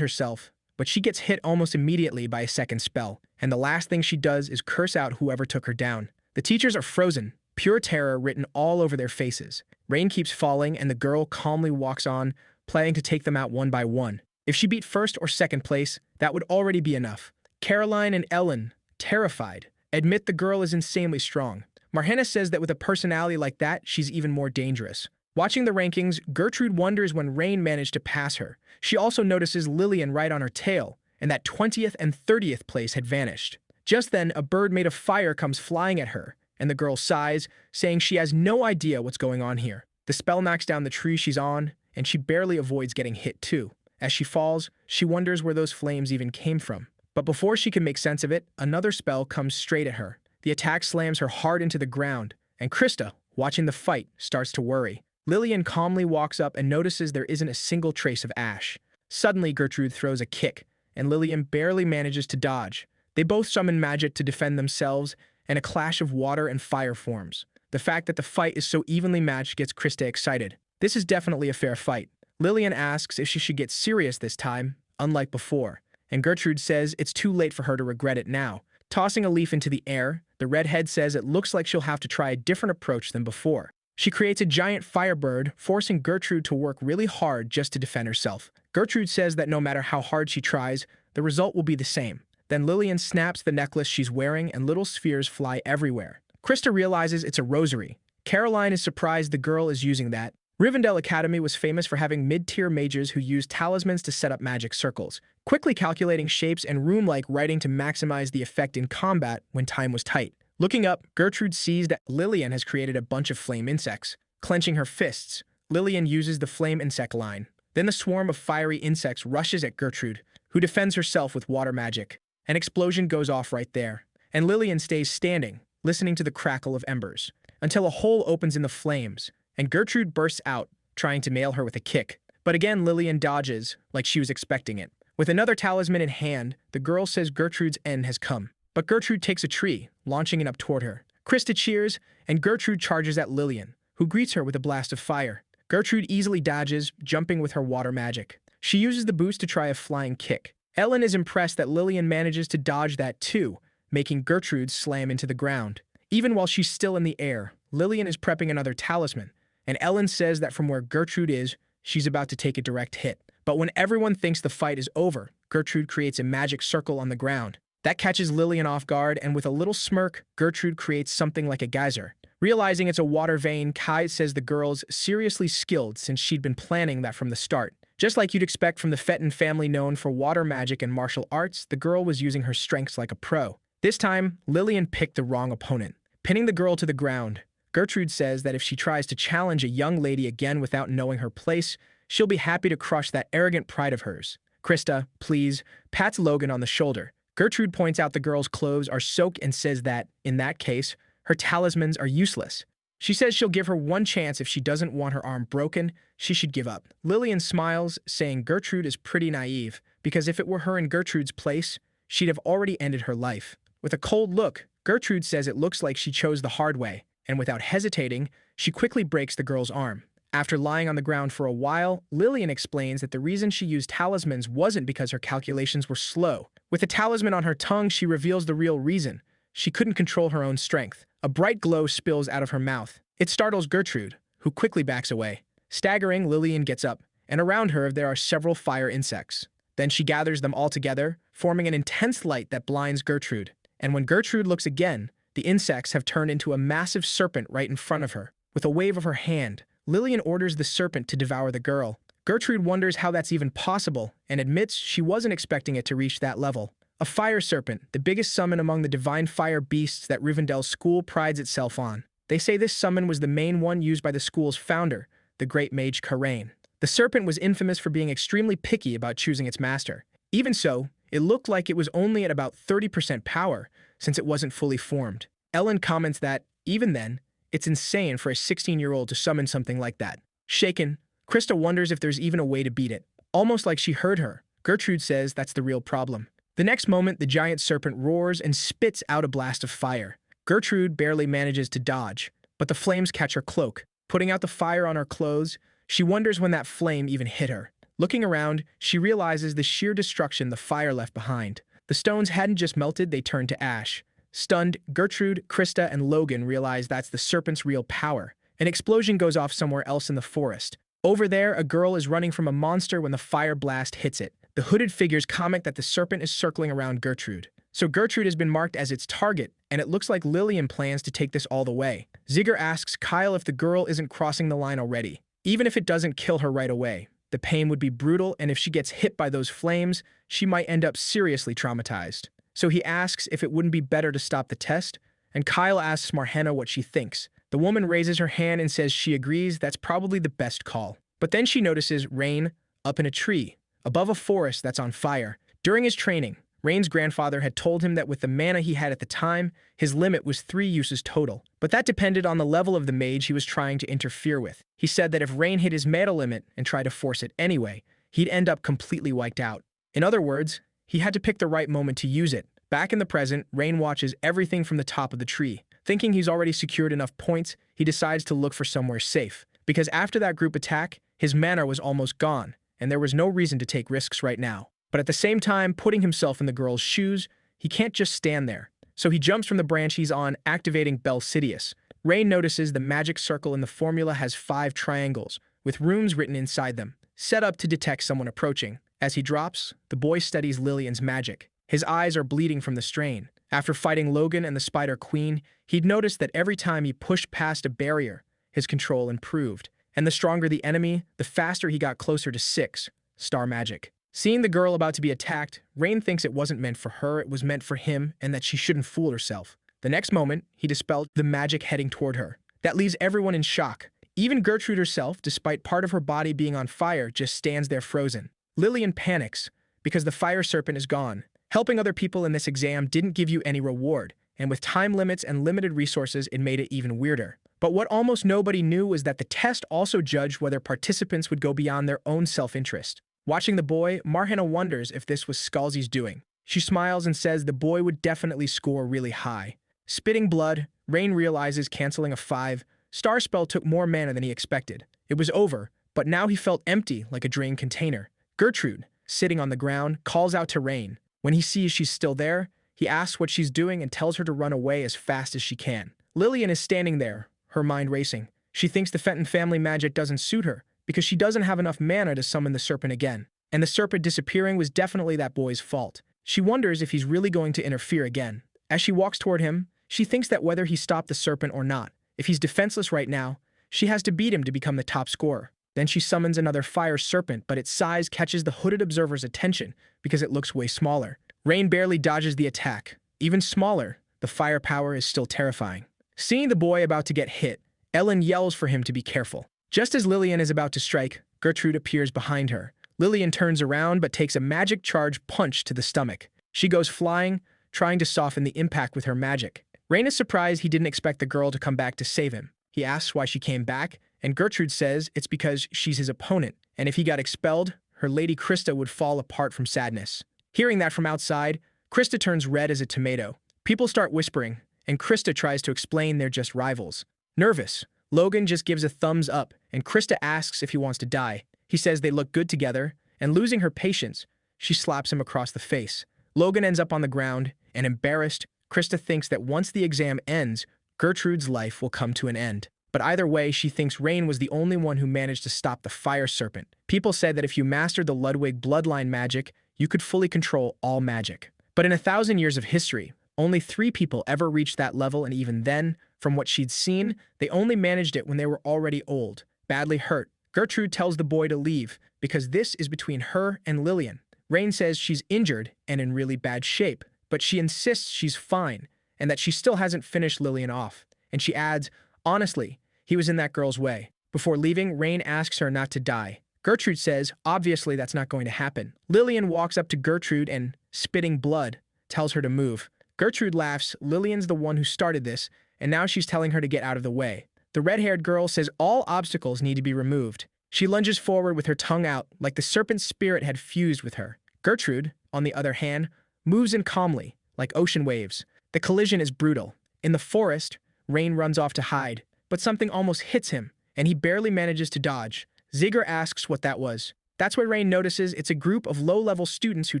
herself, but she gets hit almost immediately by a second spell, and the last thing she does is curse out whoever took her down. The teachers are frozen, pure terror written all over their faces. Rain keeps falling, and the girl calmly walks on, planning to take them out one by one. If she beat first or second place, that would already be enough. Caroline and Ellen, terrified, admit the girl is insanely strong. Marhena says that with a personality like that, she's even more dangerous. Watching the rankings, Gertrude wonders when Rain managed to pass her. She also notices Lillian right on her tail, and that 20th and 30th place had vanished. Just then, a bird made of fire comes flying at her, and the girl sighs, saying she has no idea what's going on here. The spell knocks down the tree she's on, and she barely avoids getting hit too. As she falls, she wonders where those flames even came from. But before she can make sense of it, another spell comes straight at her. The attack slams her hard into the ground, and Christa, watching the fight, starts to worry. Lillian calmly walks up and notices there isn't a single trace of ash. Suddenly, Gertrude throws a kick, and Lillian barely manages to dodge. They both summon magic to defend themselves, and a clash of water and fire forms. The fact that the fight is so evenly matched gets Christa excited. This is definitely a fair fight. Lillian asks if she should get serious this time, unlike before, and Gertrude says it's too late for her to regret it now. Tossing a leaf into the air, the redhead says it looks like she'll have to try a different approach than before. She creates a giant firebird, forcing Gertrude to work really hard just to defend herself. Gertrude says that no matter how hard she tries, the result will be the same. Then Lillian snaps the necklace she's wearing and little spheres fly everywhere. Christa realizes it's a rosary. Caroline is surprised the girl is using that. Rivendell Academy was famous for having mid-tier mages who used talismans to set up magic circles, quickly calculating shapes and rune-like writing to maximize the effect in combat when time was tight. Looking up, Gertrude sees that Lillian has created a bunch of flame insects. Clenching her fists, Lillian uses the flame insect line. Then the swarm of fiery insects rushes at Gertrude, who defends herself with water magic. An explosion goes off right there, and Lillian stays standing, listening to the crackle of embers, until a hole opens in the flames, and Gertrude bursts out, trying to nail her with a kick. But again, Lillian dodges, like she was expecting it. With another talisman in hand, the girl says Gertrude's end has come. But Gertrude takes a tree, launching it up toward her. Christa cheers, and Gertrude charges at Lillian, who greets her with a blast of fire. Gertrude easily dodges, jumping with her water magic. She uses the boost to try a flying kick. Ellen is impressed that Lillian manages to dodge that too, making Gertrude slam into the ground. Even while she's still in the air, Lillian is prepping another talisman, and Ellen says that from where Gertrude is, she's about to take a direct hit. But when everyone thinks the fight is over, Gertrude creates a magic circle on the ground. That catches Lillian off guard, and with a little smirk, Gertrude creates something like a geyser. Realizing it's a water vein, Kai says the girl's seriously skilled since she'd been planning that from the start. Just like you'd expect from the Fenton family known for water magic and martial arts, the girl was using her strengths like a pro. This time, Lillian picked the wrong opponent. Pinning the girl to the ground, Gertrude says that if she tries to challenge a young lady again without knowing her place, she'll be happy to crush that arrogant pride of hers. Christa, please, pats Logan on the shoulder. Gertrude points out the girl's clothes are soaked and says that, in that case, her talismans are useless. She says she'll give her one chance if she doesn't want her arm broken, she should give up. Lillian smiles, saying Gertrude is pretty naive, because if it were her in Gertrude's place, she'd have already ended her life. With a cold look, Gertrude says it looks like she chose the hard way, and without hesitating, she quickly breaks the girl's arm. After lying on the ground for a while, Lillian explains that the reason she used talismans wasn't because her calculations were slow. With a talisman on her tongue, she reveals the real reason. She couldn't control her own strength. A bright glow spills out of her mouth. It startles Gertrude, who quickly backs away. Staggering, Lillian gets up, and around her there are several fire insects. Then she gathers them all together, forming an intense light that blinds Gertrude. And when Gertrude looks again, the insects have turned into a massive serpent right in front of her. With a wave of her hand, Lillian orders the serpent to devour the girl. Gertrude wonders how that's even possible and admits she wasn't expecting it to reach that level. A fire serpent, the biggest summon among the divine fire beasts that Rivendell's school prides itself on. They say this summon was the main one used by the school's founder, the great mage Karain. The serpent was infamous for being extremely picky about choosing its master. Even so, it looked like it was only at about 30% power, since it wasn't fully formed. Ellen comments that, even then, it's insane for a 16-year-old to summon something like that. Shaken, Christa wonders if there's even a way to beat it. Almost like she heard her, Gertrude says that's the real problem. The next moment, the giant serpent roars and spits out a blast of fire. Gertrude barely manages to dodge, but the flames catch her cloak. Putting out the fire on her clothes, she wonders when that flame even hit her. Looking around, she realizes the sheer destruction the fire left behind. The stones hadn't just melted, they turned to ash. Stunned, Gertrude, Christa, and Logan realize that's the serpent's real power. An explosion goes off somewhere else in the forest. Over there, a girl is running from a monster when the fire blast hits it. The hooded figures comment that the serpent is circling around Gertrude. So Gertrude has been marked as its target, and it looks like Lillian plans to take this all the way. Zigger asks Kyle if the girl isn't crossing the line already. Even if it doesn't kill her right away, the pain would be brutal, and if she gets hit by those flames, she might end up seriously traumatized. So he asks if it wouldn't be better to stop the test, and Kyle asks Marhenna what she thinks. The woman raises her hand and says she agrees that's probably the best call. But then she notices Rain up in a tree, above a forest that's on fire. During his training, Rain's grandfather had told him that with the mana he had at the time, his limit was 3 uses total. But that depended on the level of the mage he was trying to interfere with. He said that if Rain hit his mana limit and tried to force it anyway, he'd end up completely wiped out. In other words, he had to pick the right moment to use it. Back in the present, Rain watches everything from the top of the tree. Thinking he's already secured enough points, he decides to look for somewhere safe. Because after that group attack, his mana was almost gone, and there was no reason to take risks right now. But at the same time, putting himself in the girl's shoes, he can't just stand there. So he jumps from the branch he's on, activating Belsidius. Rain notices the magic circle in the formula has 5 triangles, with runes written inside them, set up to detect someone approaching. As he drops, the boy studies Lillian's magic. His eyes are bleeding from the strain. After fighting Logan and the Spider Queen, he'd noticed that every time he pushed past a barrier, his control improved. And the stronger the enemy, the faster he got closer to 6, star magic. Seeing the girl about to be attacked, Rain thinks it wasn't meant for her, it was meant for him, and that she shouldn't fool herself. The next moment, he dispelled the magic heading toward her. That leaves everyone in shock. Even Gertrude herself, despite part of her body being on fire, just stands there frozen. Lillian panics, because the fire serpent is gone. Helping other people in this exam didn't give you any reward, and with time limits and limited resources, it made it even weirder. But what almost nobody knew was that the test also judged whether participants would go beyond their own self-interest. Watching the boy, Marhenna wonders if this was Scalzi's doing. She smiles and says the boy would definitely score really high. Spitting blood, Rain realizes canceling a 5-star spell took more mana than he expected. It was over, but now he felt empty like a drained container. Gertrude, sitting on the ground, calls out to Rain. When he sees she's still there, he asks what she's doing and tells her to run away as fast as she can. Lillian is standing there, her mind racing. She thinks the Fenton family magic doesn't suit her, because she doesn't have enough mana to summon the serpent again. And the serpent disappearing was definitely that boy's fault. She wonders if he's really going to interfere again. As she walks toward him, she thinks that whether he stopped the serpent or not, if he's defenseless right now, she has to beat him to become the top scorer. Then she summons another fire serpent, but its size catches the hooded observer's attention because it looks way smaller. Rain barely dodges the attack. Even smaller, the firepower is still terrifying. Seeing the boy about to get hit, Ellen yells for him to be careful. Just as Lillian is about to strike, Gertrude appears behind her. Lillian turns around but takes a magic charge punch to the stomach. She goes flying, trying to soften the impact with her magic. Rain is surprised he didn't expect the girl to come back to save him. He asks why she came back, and Gertrude says it's because she's his opponent, and if he got expelled, her lady Christa would fall apart from sadness. Hearing that from outside, Christa turns red as a tomato. People start whispering, and Christa tries to explain they're just rivals. Nervous, Logan just gives a thumbs up, and Christa asks if he wants to die. He says they look good together, and losing her patience, she slaps him across the face. Logan ends up on the ground, and embarrassed, Christa thinks that once the exam ends, Gertrude's life will come to an end. But either way, she thinks Rain was the only one who managed to stop the fire serpent. People said that if you mastered the Ludwig bloodline magic, you could fully control all magic. But in 1,000 years of history, only 3 people ever reached that level, and even then, from what she'd seen, they only managed it when they were already old, badly hurt. Gertrude tells the boy to leave, because this is between her and Lillian. Rain says she's injured and in really bad shape, but she insists she's fine and that she still hasn't finished Lillian off. And she adds, honestly, he was in that girl's way. Before leaving, Rain asks her not to die. Gertrude says, obviously that's not going to happen. Lillian walks up to Gertrude and, spitting blood, tells her to move. Gertrude laughs. Lillian's the one who started this, and now she's telling her to get out of the way. The red-haired girl says all obstacles need to be removed. She lunges forward with her tongue out, like the serpent's spirit had fused with her. Gertrude, on the other hand, moves in calmly, like ocean waves. The collision is brutal. In the forest, Rain runs off to hide, but something almost hits him, and he barely manages to dodge. Zigger asks what that was. That's when Rain notices it's a group of low-level students who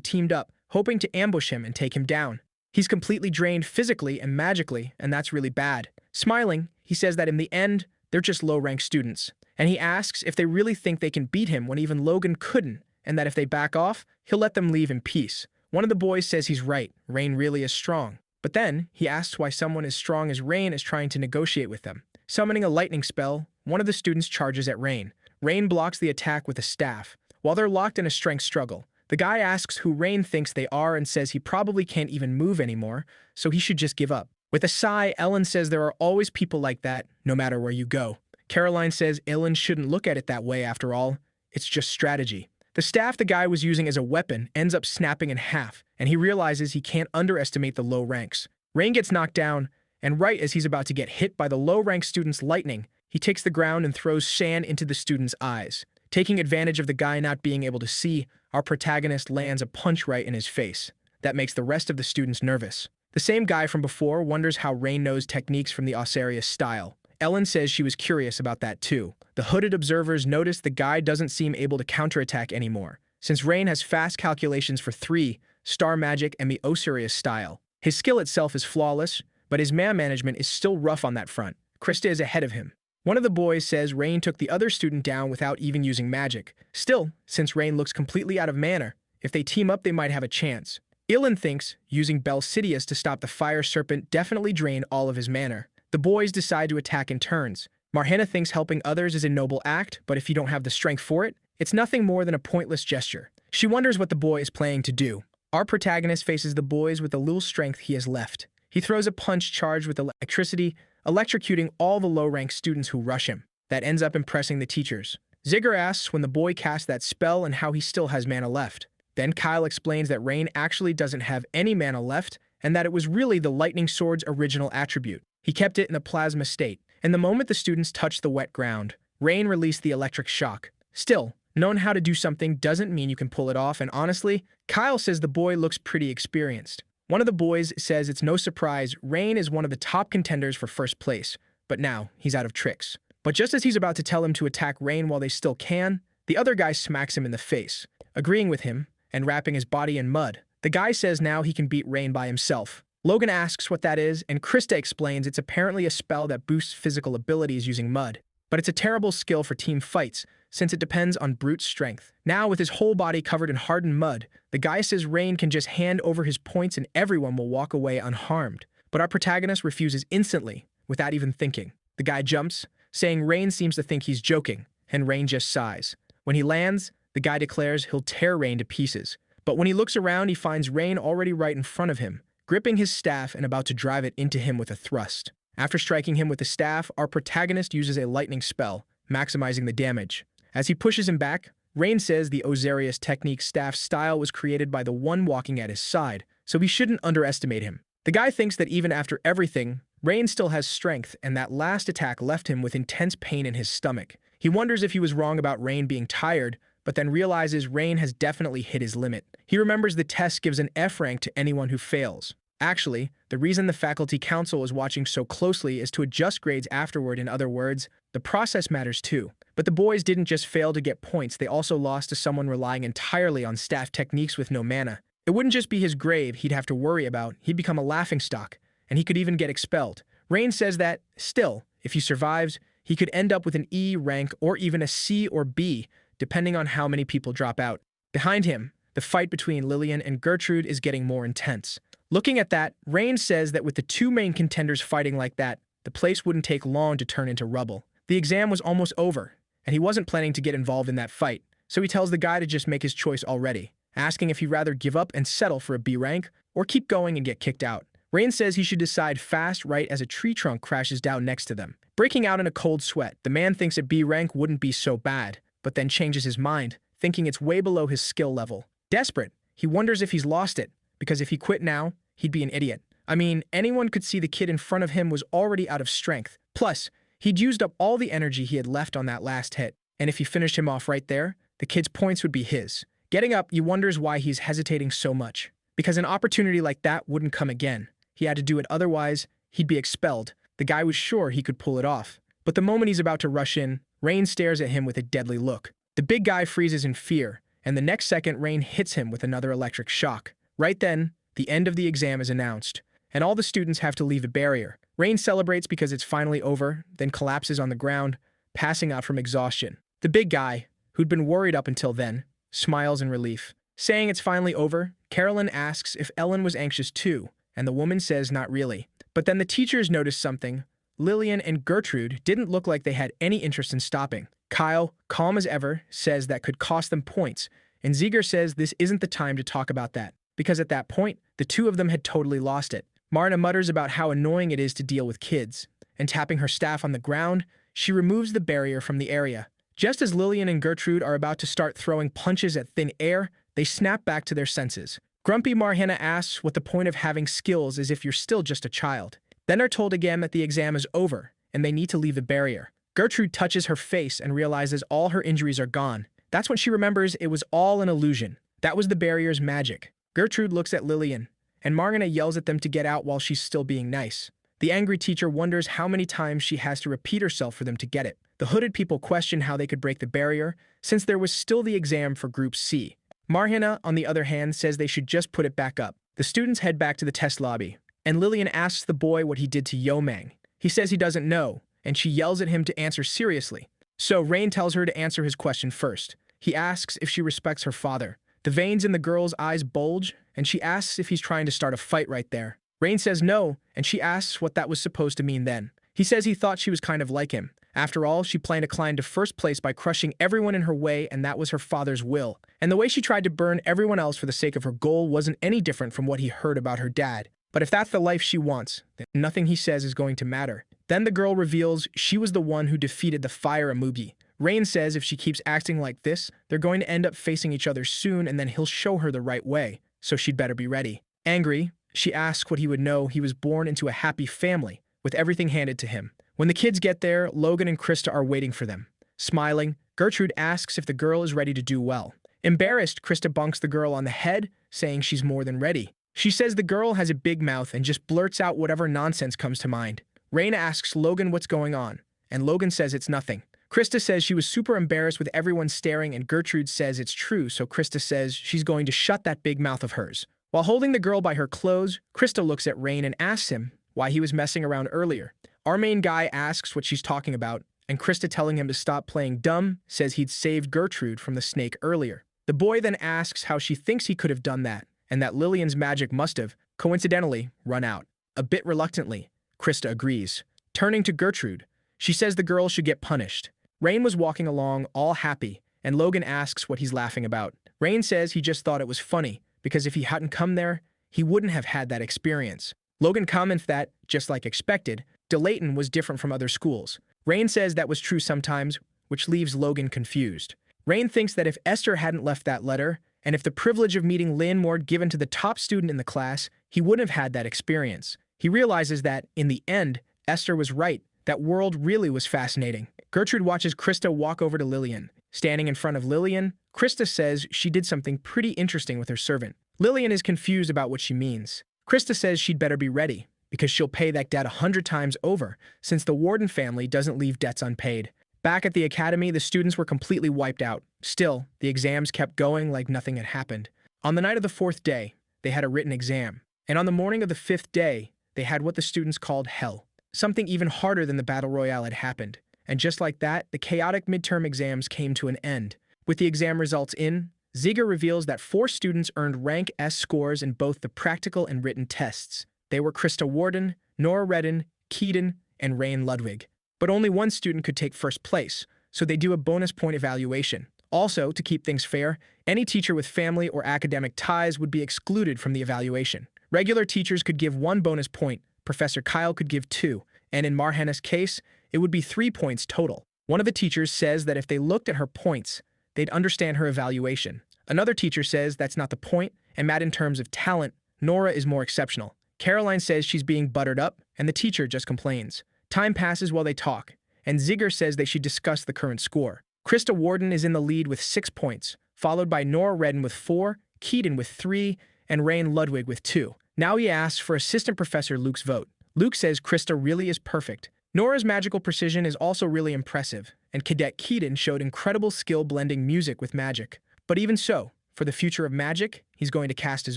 teamed up, hoping to ambush him and take him down. He's completely drained physically and magically, and that's really bad. Smiling, he says that in the end, they're just low-ranked students. And he asks if they really think they can beat him when even Logan couldn't, and that if they back off, he'll let them leave in peace. One of the boys says he's right, Rain really is strong. But then, he asks why someone as strong as Rain is trying to negotiate with them. Summoning a lightning spell, one of the students charges at Rain. Rain blocks the attack with a staff. While they're locked in a strength struggle, the guy asks who Rain thinks they are and says he probably can't even move anymore, so he should just give up. With a sigh, Ellen says there are always people like that, no matter where you go. Caroline says Ellen shouldn't look at it that way after all. It's just strategy. The staff the guy was using as a weapon ends up snapping in half, and he realizes he can't underestimate the low ranks. Rain gets knocked down, and right as he's about to get hit by the low-ranked student's lightning, he takes the ground and throws sand into the student's eyes. Taking advantage of the guy not being able to see, our protagonist lands a punch right in his face. That makes the rest of the students nervous. The same guy from before wonders how Rain knows techniques from the Osarius style. Ellen says she was curious about that too. The hooded observers notice the guy doesn't seem able to counterattack anymore, since Rain has fast calculations for 3, star magic, and the Osarius style. His skill itself is flawless, but his mana management is still rough on that front. Christa is ahead of him. One of the boys says Rain took the other student down without even using magic. Still, since Rain looks completely out of mana, if they team up they might have a chance. Ilan thinks using Belsidius to stop the fire serpent definitely drained all of his mana. The boys decide to attack in turns. Marhena thinks helping others is a noble act, but if you don't have the strength for it, it's nothing more than a pointless gesture. She wonders what the boy is planning to do. Our protagonist faces the boys with the little strength he has left. He throws a punch charged with electricity, electrocuting all the low-ranked students who rush him. That ends up impressing the teachers. Zigger asks when the boy cast that spell and how he still has mana left. Then Kyle explains that Rain actually doesn't have any mana left, and that it was really the lightning sword's original attribute. He kept it in a plasma state, and the moment the students touched the wet ground, Rain released the electric shock. Still, knowing how to do something doesn't mean you can pull it off, and honestly, Kyle says the boy looks pretty experienced. One of the boys says it's no surprise Rain is one of the top contenders for first place, but now he's out of tricks. But just as he's about to tell him to attack Rain while they still can, the other guy smacks him in the face. Agreeing with him, and wrapping his body in mud, the guy says now he can beat Rain by himself. Logan asks what that is, and Christa explains it's apparently a spell that boosts physical abilities using mud. But it's a terrible skill for team fights, since it depends on brute strength. Now, with his whole body covered in hardened mud, the guy says Rain can just hand over his points and everyone will walk away unharmed. But our protagonist refuses instantly, without even thinking. The guy jumps, saying Rain seems to think he's joking, and Rain just sighs. When he lands, the guy declares he'll tear Rain to pieces. But when he looks around, he finds Rain already right in front of him, gripping his staff and about to drive it into him with a thrust. After striking him with the staff, our protagonist uses a lightning spell, maximizing the damage. As he pushes him back, Rain says the Osarius technique staff style was created by the one walking at his side, so he shouldn't underestimate him. The guy thinks that even after everything, Rain still has strength, and that last attack left him with intense pain in his stomach. He wonders if he was wrong about Rain being tired, but then realizes Rain has definitely hit his limit. He remembers the test gives an F rank to anyone who fails. Actually, the reason the faculty council is watching so closely is to adjust grades afterward. In other words, the process matters too. But the boys didn't just fail to get points, they also lost to someone relying entirely on staff techniques with no mana. It wouldn't just be his grave he'd have to worry about, he'd become a laughingstock, and he could even get expelled. Rain says that, still, if he survives, he could end up with an E rank or even a C or B, depending on how many people drop out. Behind him, the fight between Lillian and Gertrude is getting more intense. Looking at that, Rain says that with the two main contenders fighting like that, the place wouldn't take long to turn into rubble. The exam was almost over, and he wasn't planning to get involved in that fight, so he tells the guy to just make his choice already. asking if he'd rather give up and settle for a B rank or keep going and get kicked out. Rain says he should decide fast right as a tree trunk crashes down next to them. Breaking out in a cold sweat, the man thinks a B rank wouldn't be so bad, but then changes his mind, thinking it's way below his skill level. Desperate, he wonders if he's lost it, because if he quit now, he'd be an idiot. I mean, anyone could see the kid in front of him was already out of strength. Plus, he'd used up all the energy he had left on that last hit, and if he finished him off right there, the kid's points would be his. Getting up, he wonders why he's hesitating so much. Because an opportunity like that wouldn't come again. He had to do it, otherwise, he'd be expelled. The guy was sure he could pull it off. But the moment he's about to rush in, Rain stares at him with a deadly look. The big guy freezes in fear, and the next second Rain hits him with another electric shock. Right then, the end of the exam is announced, and all the students have to leave the barrier. Rain celebrates because it's finally over, then collapses on the ground, passing out from exhaustion. The big guy, who'd been worried up until then, smiles in relief. Saying it's finally over, Carolyn asks if Ellen was anxious too, and the woman says not really. But then the teachers notice something. Lillian and Gertrude didn't look like they had any interest in stopping. Kyle, calm as ever, says that could cost them points, and Ziegler says this isn't the time to talk about that, because at that point, the two of them had totally lost it. Marna mutters about how annoying it is to deal with kids, and tapping her staff on the ground, she removes the barrier from the area. Just as Lillian and Gertrude are about to start throwing punches at thin air, they snap back to their senses. Grumpy Marhana asks what the point of having skills is if you're still just a child. Then are told again that the exam is over, and they need to leave the barrier. Gertrude touches her face and realizes all her injuries are gone. That's when she remembers it was all an illusion. That was the barrier's magic. Gertrude looks at Lillian, and Margana yells at them to get out while she's still being nice. The angry teacher wonders how many times she has to repeat herself for them to get it. The hooded people question how they could break the barrier, since there was still the exam for Group C. Marhana, on the other hand, says they should just put it back up. The students head back to the test lobby, and Lillian asks the boy what he did to Yomang. He says he doesn't know, and she yells at him to answer seriously. So Rain tells her to answer his question first. He asks if she respects her father. The veins in the girl's eyes bulge, and she asks if he's trying to start a fight right there. Rain says no, and she asks what that was supposed to mean then. He says he thought she was kind of like him. After all, she planned to climb to first place by crushing everyone in her way, and that was her father's will. And the way she tried to burn everyone else for the sake of her goal wasn't any different from what he heard about her dad. But if that's the life she wants, then nothing he says is going to matter. Then the girl reveals she was the one who defeated the fire Amugi. Rain says if she keeps acting like this, they're going to end up facing each other soon, and then he'll show her the right way, so she'd better be ready. Angry, she asks what he would know. He was born into a happy family, with everything handed to him. When the kids get there, Logan and Christa are waiting for them. Smiling, Gertrude asks if the girl is ready to do well. Embarrassed, Christa bonks the girl on the head, saying she's more than ready. She says the girl has a big mouth and just blurts out whatever nonsense comes to mind. Rain asks Logan what's going on, and Logan says it's nothing. Christa says she was super embarrassed with everyone staring, and Gertrude says it's true, so Christa says she's going to shut that big mouth of hers. While holding the girl by her clothes, Christa looks at Rain and asks him why he was messing around earlier. Our main guy asks what she's talking about, and Christa, telling him to stop playing dumb, says he'd saved Gertrude from the snake earlier. The boy then asks how she thinks he could have done that, and that Lillian's magic must have, coincidentally, run out. A bit reluctantly, Christa agrees. Turning to Gertrude, she says the girl should get punished. Rain was walking along, all happy, and Logan asks what he's laughing about. Rain says he just thought it was funny, because if he hadn't come there, he wouldn't have had that experience. Logan comments that, just like expected, DeLayton was different from other schools. Rain says that was true sometimes, which leaves Logan confused. Rain thinks that if Esther hadn't left that letter, and if the privilege of meeting Lynn Mord given to the top student in the class, he wouldn't have had that experience. He realizes that, in the end, Esther was right. That world really was fascinating. Gertrude watches Christa walk over to Lillian. Standing in front of Lillian, Christa says she did something pretty interesting with her servant. Lillian is confused about what she means. Christa says she'd better be ready, because she'll pay that debt 100 times over, since the Warden family doesn't leave debts unpaid. Back at the academy, the students were completely wiped out. Still, the exams kept going like nothing had happened. On the night of the 4th day, they had a written exam. And on the morning of the 5th day, they had what the students called hell. Something even harder than the battle royale had happened. And just like that, the chaotic midterm exams came to an end. With the exam results in, Ziegler reveals that 4 students earned rank S scores in both the practical and written tests. They were Christa Warden, Nora Redden, Keaton, and Rain Ludwig. But only one student could take first place, so they do a bonus point evaluation. Also, to keep things fair, any teacher with family or academic ties would be excluded from the evaluation. Regular teachers could give 1 bonus point, Professor Kyle could give 2, and in Marhana's case, it would be 3 points total. One of the teachers says that if they looked at her points, they'd understand her evaluation. Another teacher says that's not the point, and Matt, in terms of talent, Nora is more exceptional. Caroline says she's being buttered up, and the teacher just complains. Time passes while they talk, and Zigger says they should discuss the current score. Christa Warden is in the lead with 6 points, followed by Nora Redden with 4, Keaton with 3, and Rain Ludwig with 2. Now he asks for Assistant Professor Luke's vote. Luke says Christa really is perfect. Nora's magical precision is also really impressive, and Cadet Keaton showed incredible skill blending music with magic. But even so, for the future of magic, he's going to cast his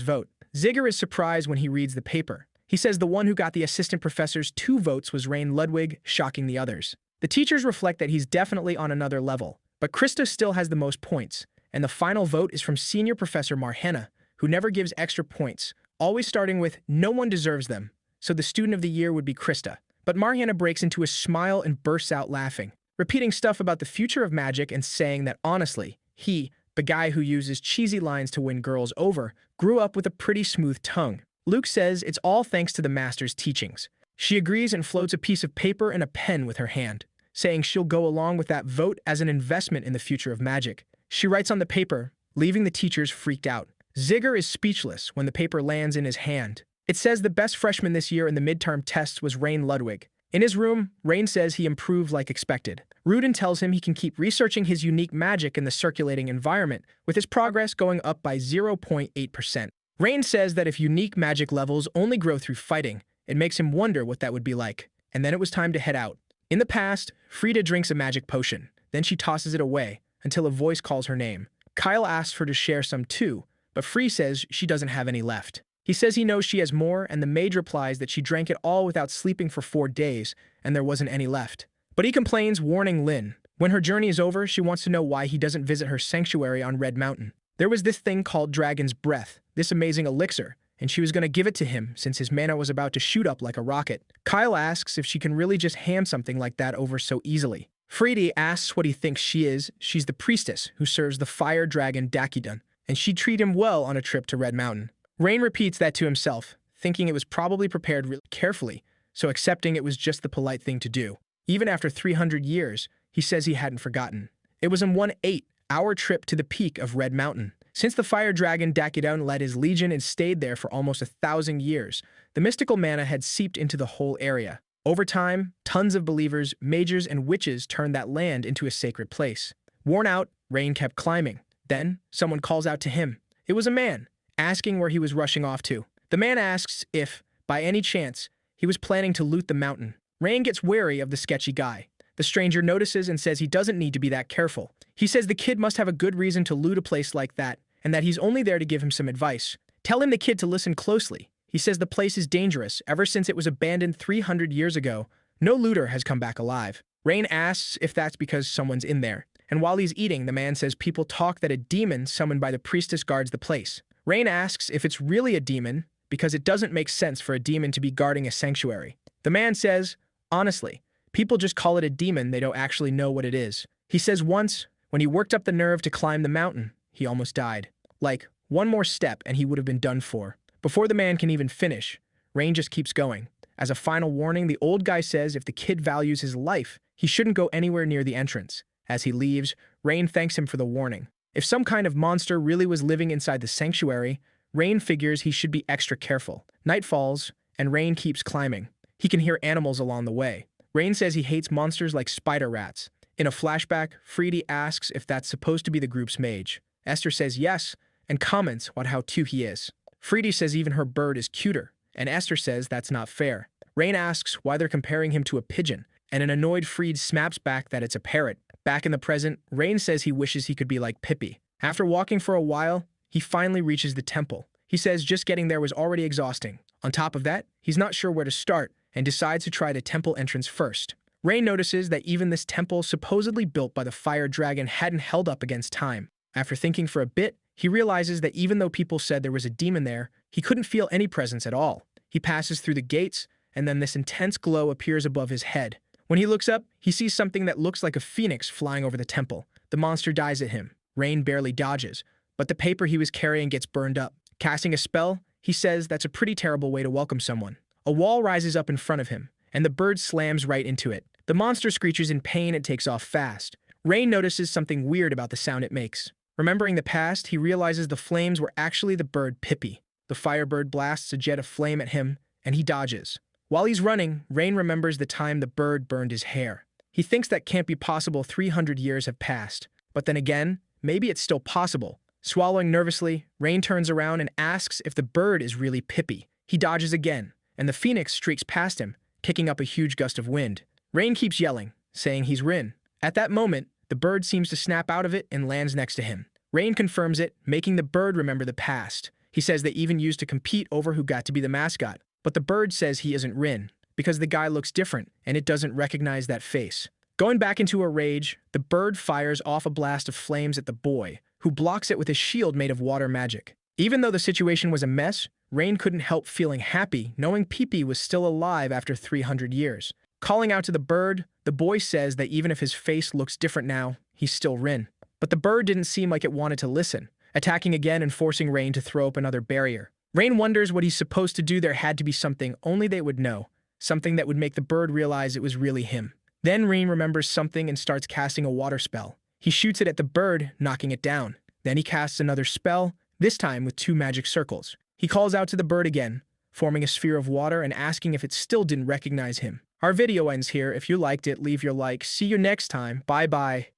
vote. Zigger is surprised when he reads the paper. He says the one who got the assistant professor's 2 votes was Rain Ludwig, shocking the others. The teachers reflect that he's definitely on another level, but Christa still has the most points, and the final vote is from Senior Professor Marhana, who never gives extra points, always starting with "no one deserves them," so the student of the year would be Christa. But Marhana breaks into a smile and bursts out laughing, repeating stuff about the future of magic and saying that honestly, he, the guy who uses cheesy lines to win girls over, grew up with a pretty smooth tongue. Luke says it's all thanks to the master's teachings. She agrees and floats a piece of paper and a pen with her hand, saying she'll go along with that vote as an investment in the future of magic. She writes on the paper, leaving the teachers freaked out. Zigger is speechless when the paper lands in his hand. It says the best freshman this year in the midterm tests was Rain Ludwig. In his room, Rain says he improved like expected. Rudin tells him he can keep researching his unique magic in the circulating environment, with his progress going up by 0.8%. Rain says that if unique magic levels only grow through fighting, it makes him wonder what that would be like. And then it was time to head out. In the past, Frida drinks a magic potion. Then she tosses it away, until a voice calls her name. Kyle asks her to share some too, but Free says she doesn't have any left. He says he knows she has more, and the mage replies that she drank it all without sleeping for 4 days, and there wasn't any left. But he complains, warning Lynn. When her journey is over, she wants to know why he doesn't visit her sanctuary on Red Mountain. There was this thing called Dragon's Breath, this amazing elixir, and she was going to give it to him since his mana was about to shoot up like a rocket. Kyle asks if she can really just hand something like that over so easily. Freedy asks what he thinks she is. She's the priestess who serves the fire dragon Dakidun, and she'd treat him well on a trip to Red Mountain. Rain repeats that to himself, thinking it was probably prepared really carefully, so accepting it was just the polite thing to do. Even after 300 years, he says he hadn't forgotten. It was in 1 8-hour trip to the peak of Red Mountain. Since the fire dragon Dakidun led his legion and stayed there for almost 1,000 years, the mystical mana had seeped into the whole area. Over time, tons of believers, mages, and witches turned that land into a sacred place. Worn out, Rain kept climbing. Then, someone calls out to him. It was a man, asking where he was rushing off to. The man asks if, by any chance, he was planning to loot the mountain. Rain gets wary of the sketchy guy. The stranger notices and says he doesn't need to be that careful. He says the kid must have a good reason to loot a place like that, and that he's only there to give him some advice. Tell him the kid to listen closely. He says the place is dangerous. Ever since it was abandoned 300 years ago, no looter has come back alive. Rain asks if that's because someone's in there. And while he's eating, the man says people talk that a demon summoned by the priestess guards the place. Rain asks if it's really a demon, because it doesn't make sense for a demon to be guarding a sanctuary. The man says, honestly, people just call it a demon, they don't actually know what it is. He says once, when he worked up the nerve to climb the mountain, he almost died. Like, one more step and he would have been done for. Before the man can even finish, Rain just keeps going. As a final warning, the old guy says if the kid values his life, he shouldn't go anywhere near the entrance. As he leaves, Rain thanks him for the warning. If some kind of monster really was living inside the sanctuary, Rain figures he should be extra careful. Night falls, and Rain keeps climbing. He can hear animals along the way. Rain says he hates monsters like spider rats. In a flashback, Freedy asks if that's supposed to be the group's mage. Esther says yes, and comments on how cute he is. Freedy says even her bird is cuter, and Esther says that's not fair. Rain asks why they're comparing him to a pigeon, and an annoyed Freed snaps back that it's a parrot. Back in the present, Rain says he wishes he could be like Pippi. After walking for a while, he finally reaches the temple. He says just getting there was already exhausting. On top of that, he's not sure where to start, and decides to try the temple entrance first. Rain notices that even this temple, supposedly built by the fire dragon, hadn't held up against time. After thinking for a bit, he realizes that even though people said there was a demon there, he couldn't feel any presence at all. He passes through the gates, and then this intense glow appears above his head. When he looks up, he sees something that looks like a phoenix flying over the temple. The monster dies at him. Rain barely dodges, but the paper he was carrying gets burned up. Casting a spell, he says that's a pretty terrible way to welcome someone. A wall rises up in front of him, and the bird slams right into it. The monster screeches in pain and takes off fast. Rain notices something weird about the sound it makes. Remembering the past, he realizes the flames were actually the bird Pippi. The firebird blasts a jet of flame at him, and he dodges. While he's running, Rain remembers the time the bird burned his hair. He thinks that can't be possible. 300 years have passed. But then again, maybe it's still possible. Swallowing nervously, Rain turns around and asks if the bird is really Pippi. He dodges again, and the phoenix streaks past him, kicking up a huge gust of wind. Rain keeps yelling, saying he's Rin. At that moment, the bird seems to snap out of it and lands next to him. Rain confirms it, making the bird remember the past. He says they even used to compete over who got to be the mascot. But the bird says he isn't Rin, because the guy looks different, and it doesn't recognize that face. Going back into a rage, the bird fires off a blast of flames at the boy, who blocks it with his shield made of water magic. Even though the situation was a mess, Rain couldn't help feeling happy knowing Pippi was still alive after 300 years. Calling out to the bird, the boy says that even if his face looks different now, he's still Rin. But the bird didn't seem like it wanted to listen, attacking again and forcing Rain to throw up another barrier. Rain wonders what he's supposed to do. There had to be something only they would know, something that would make the bird realize it was really him. Then Rain remembers something and starts casting a water spell. He shoots it at the bird, knocking it down. Then he casts another spell, this time with 2 magic circles. He calls out to the bird again, forming a sphere of water and asking if it still didn't recognize him. Our video ends here. If you liked it, leave your like. See you next time. Bye-bye.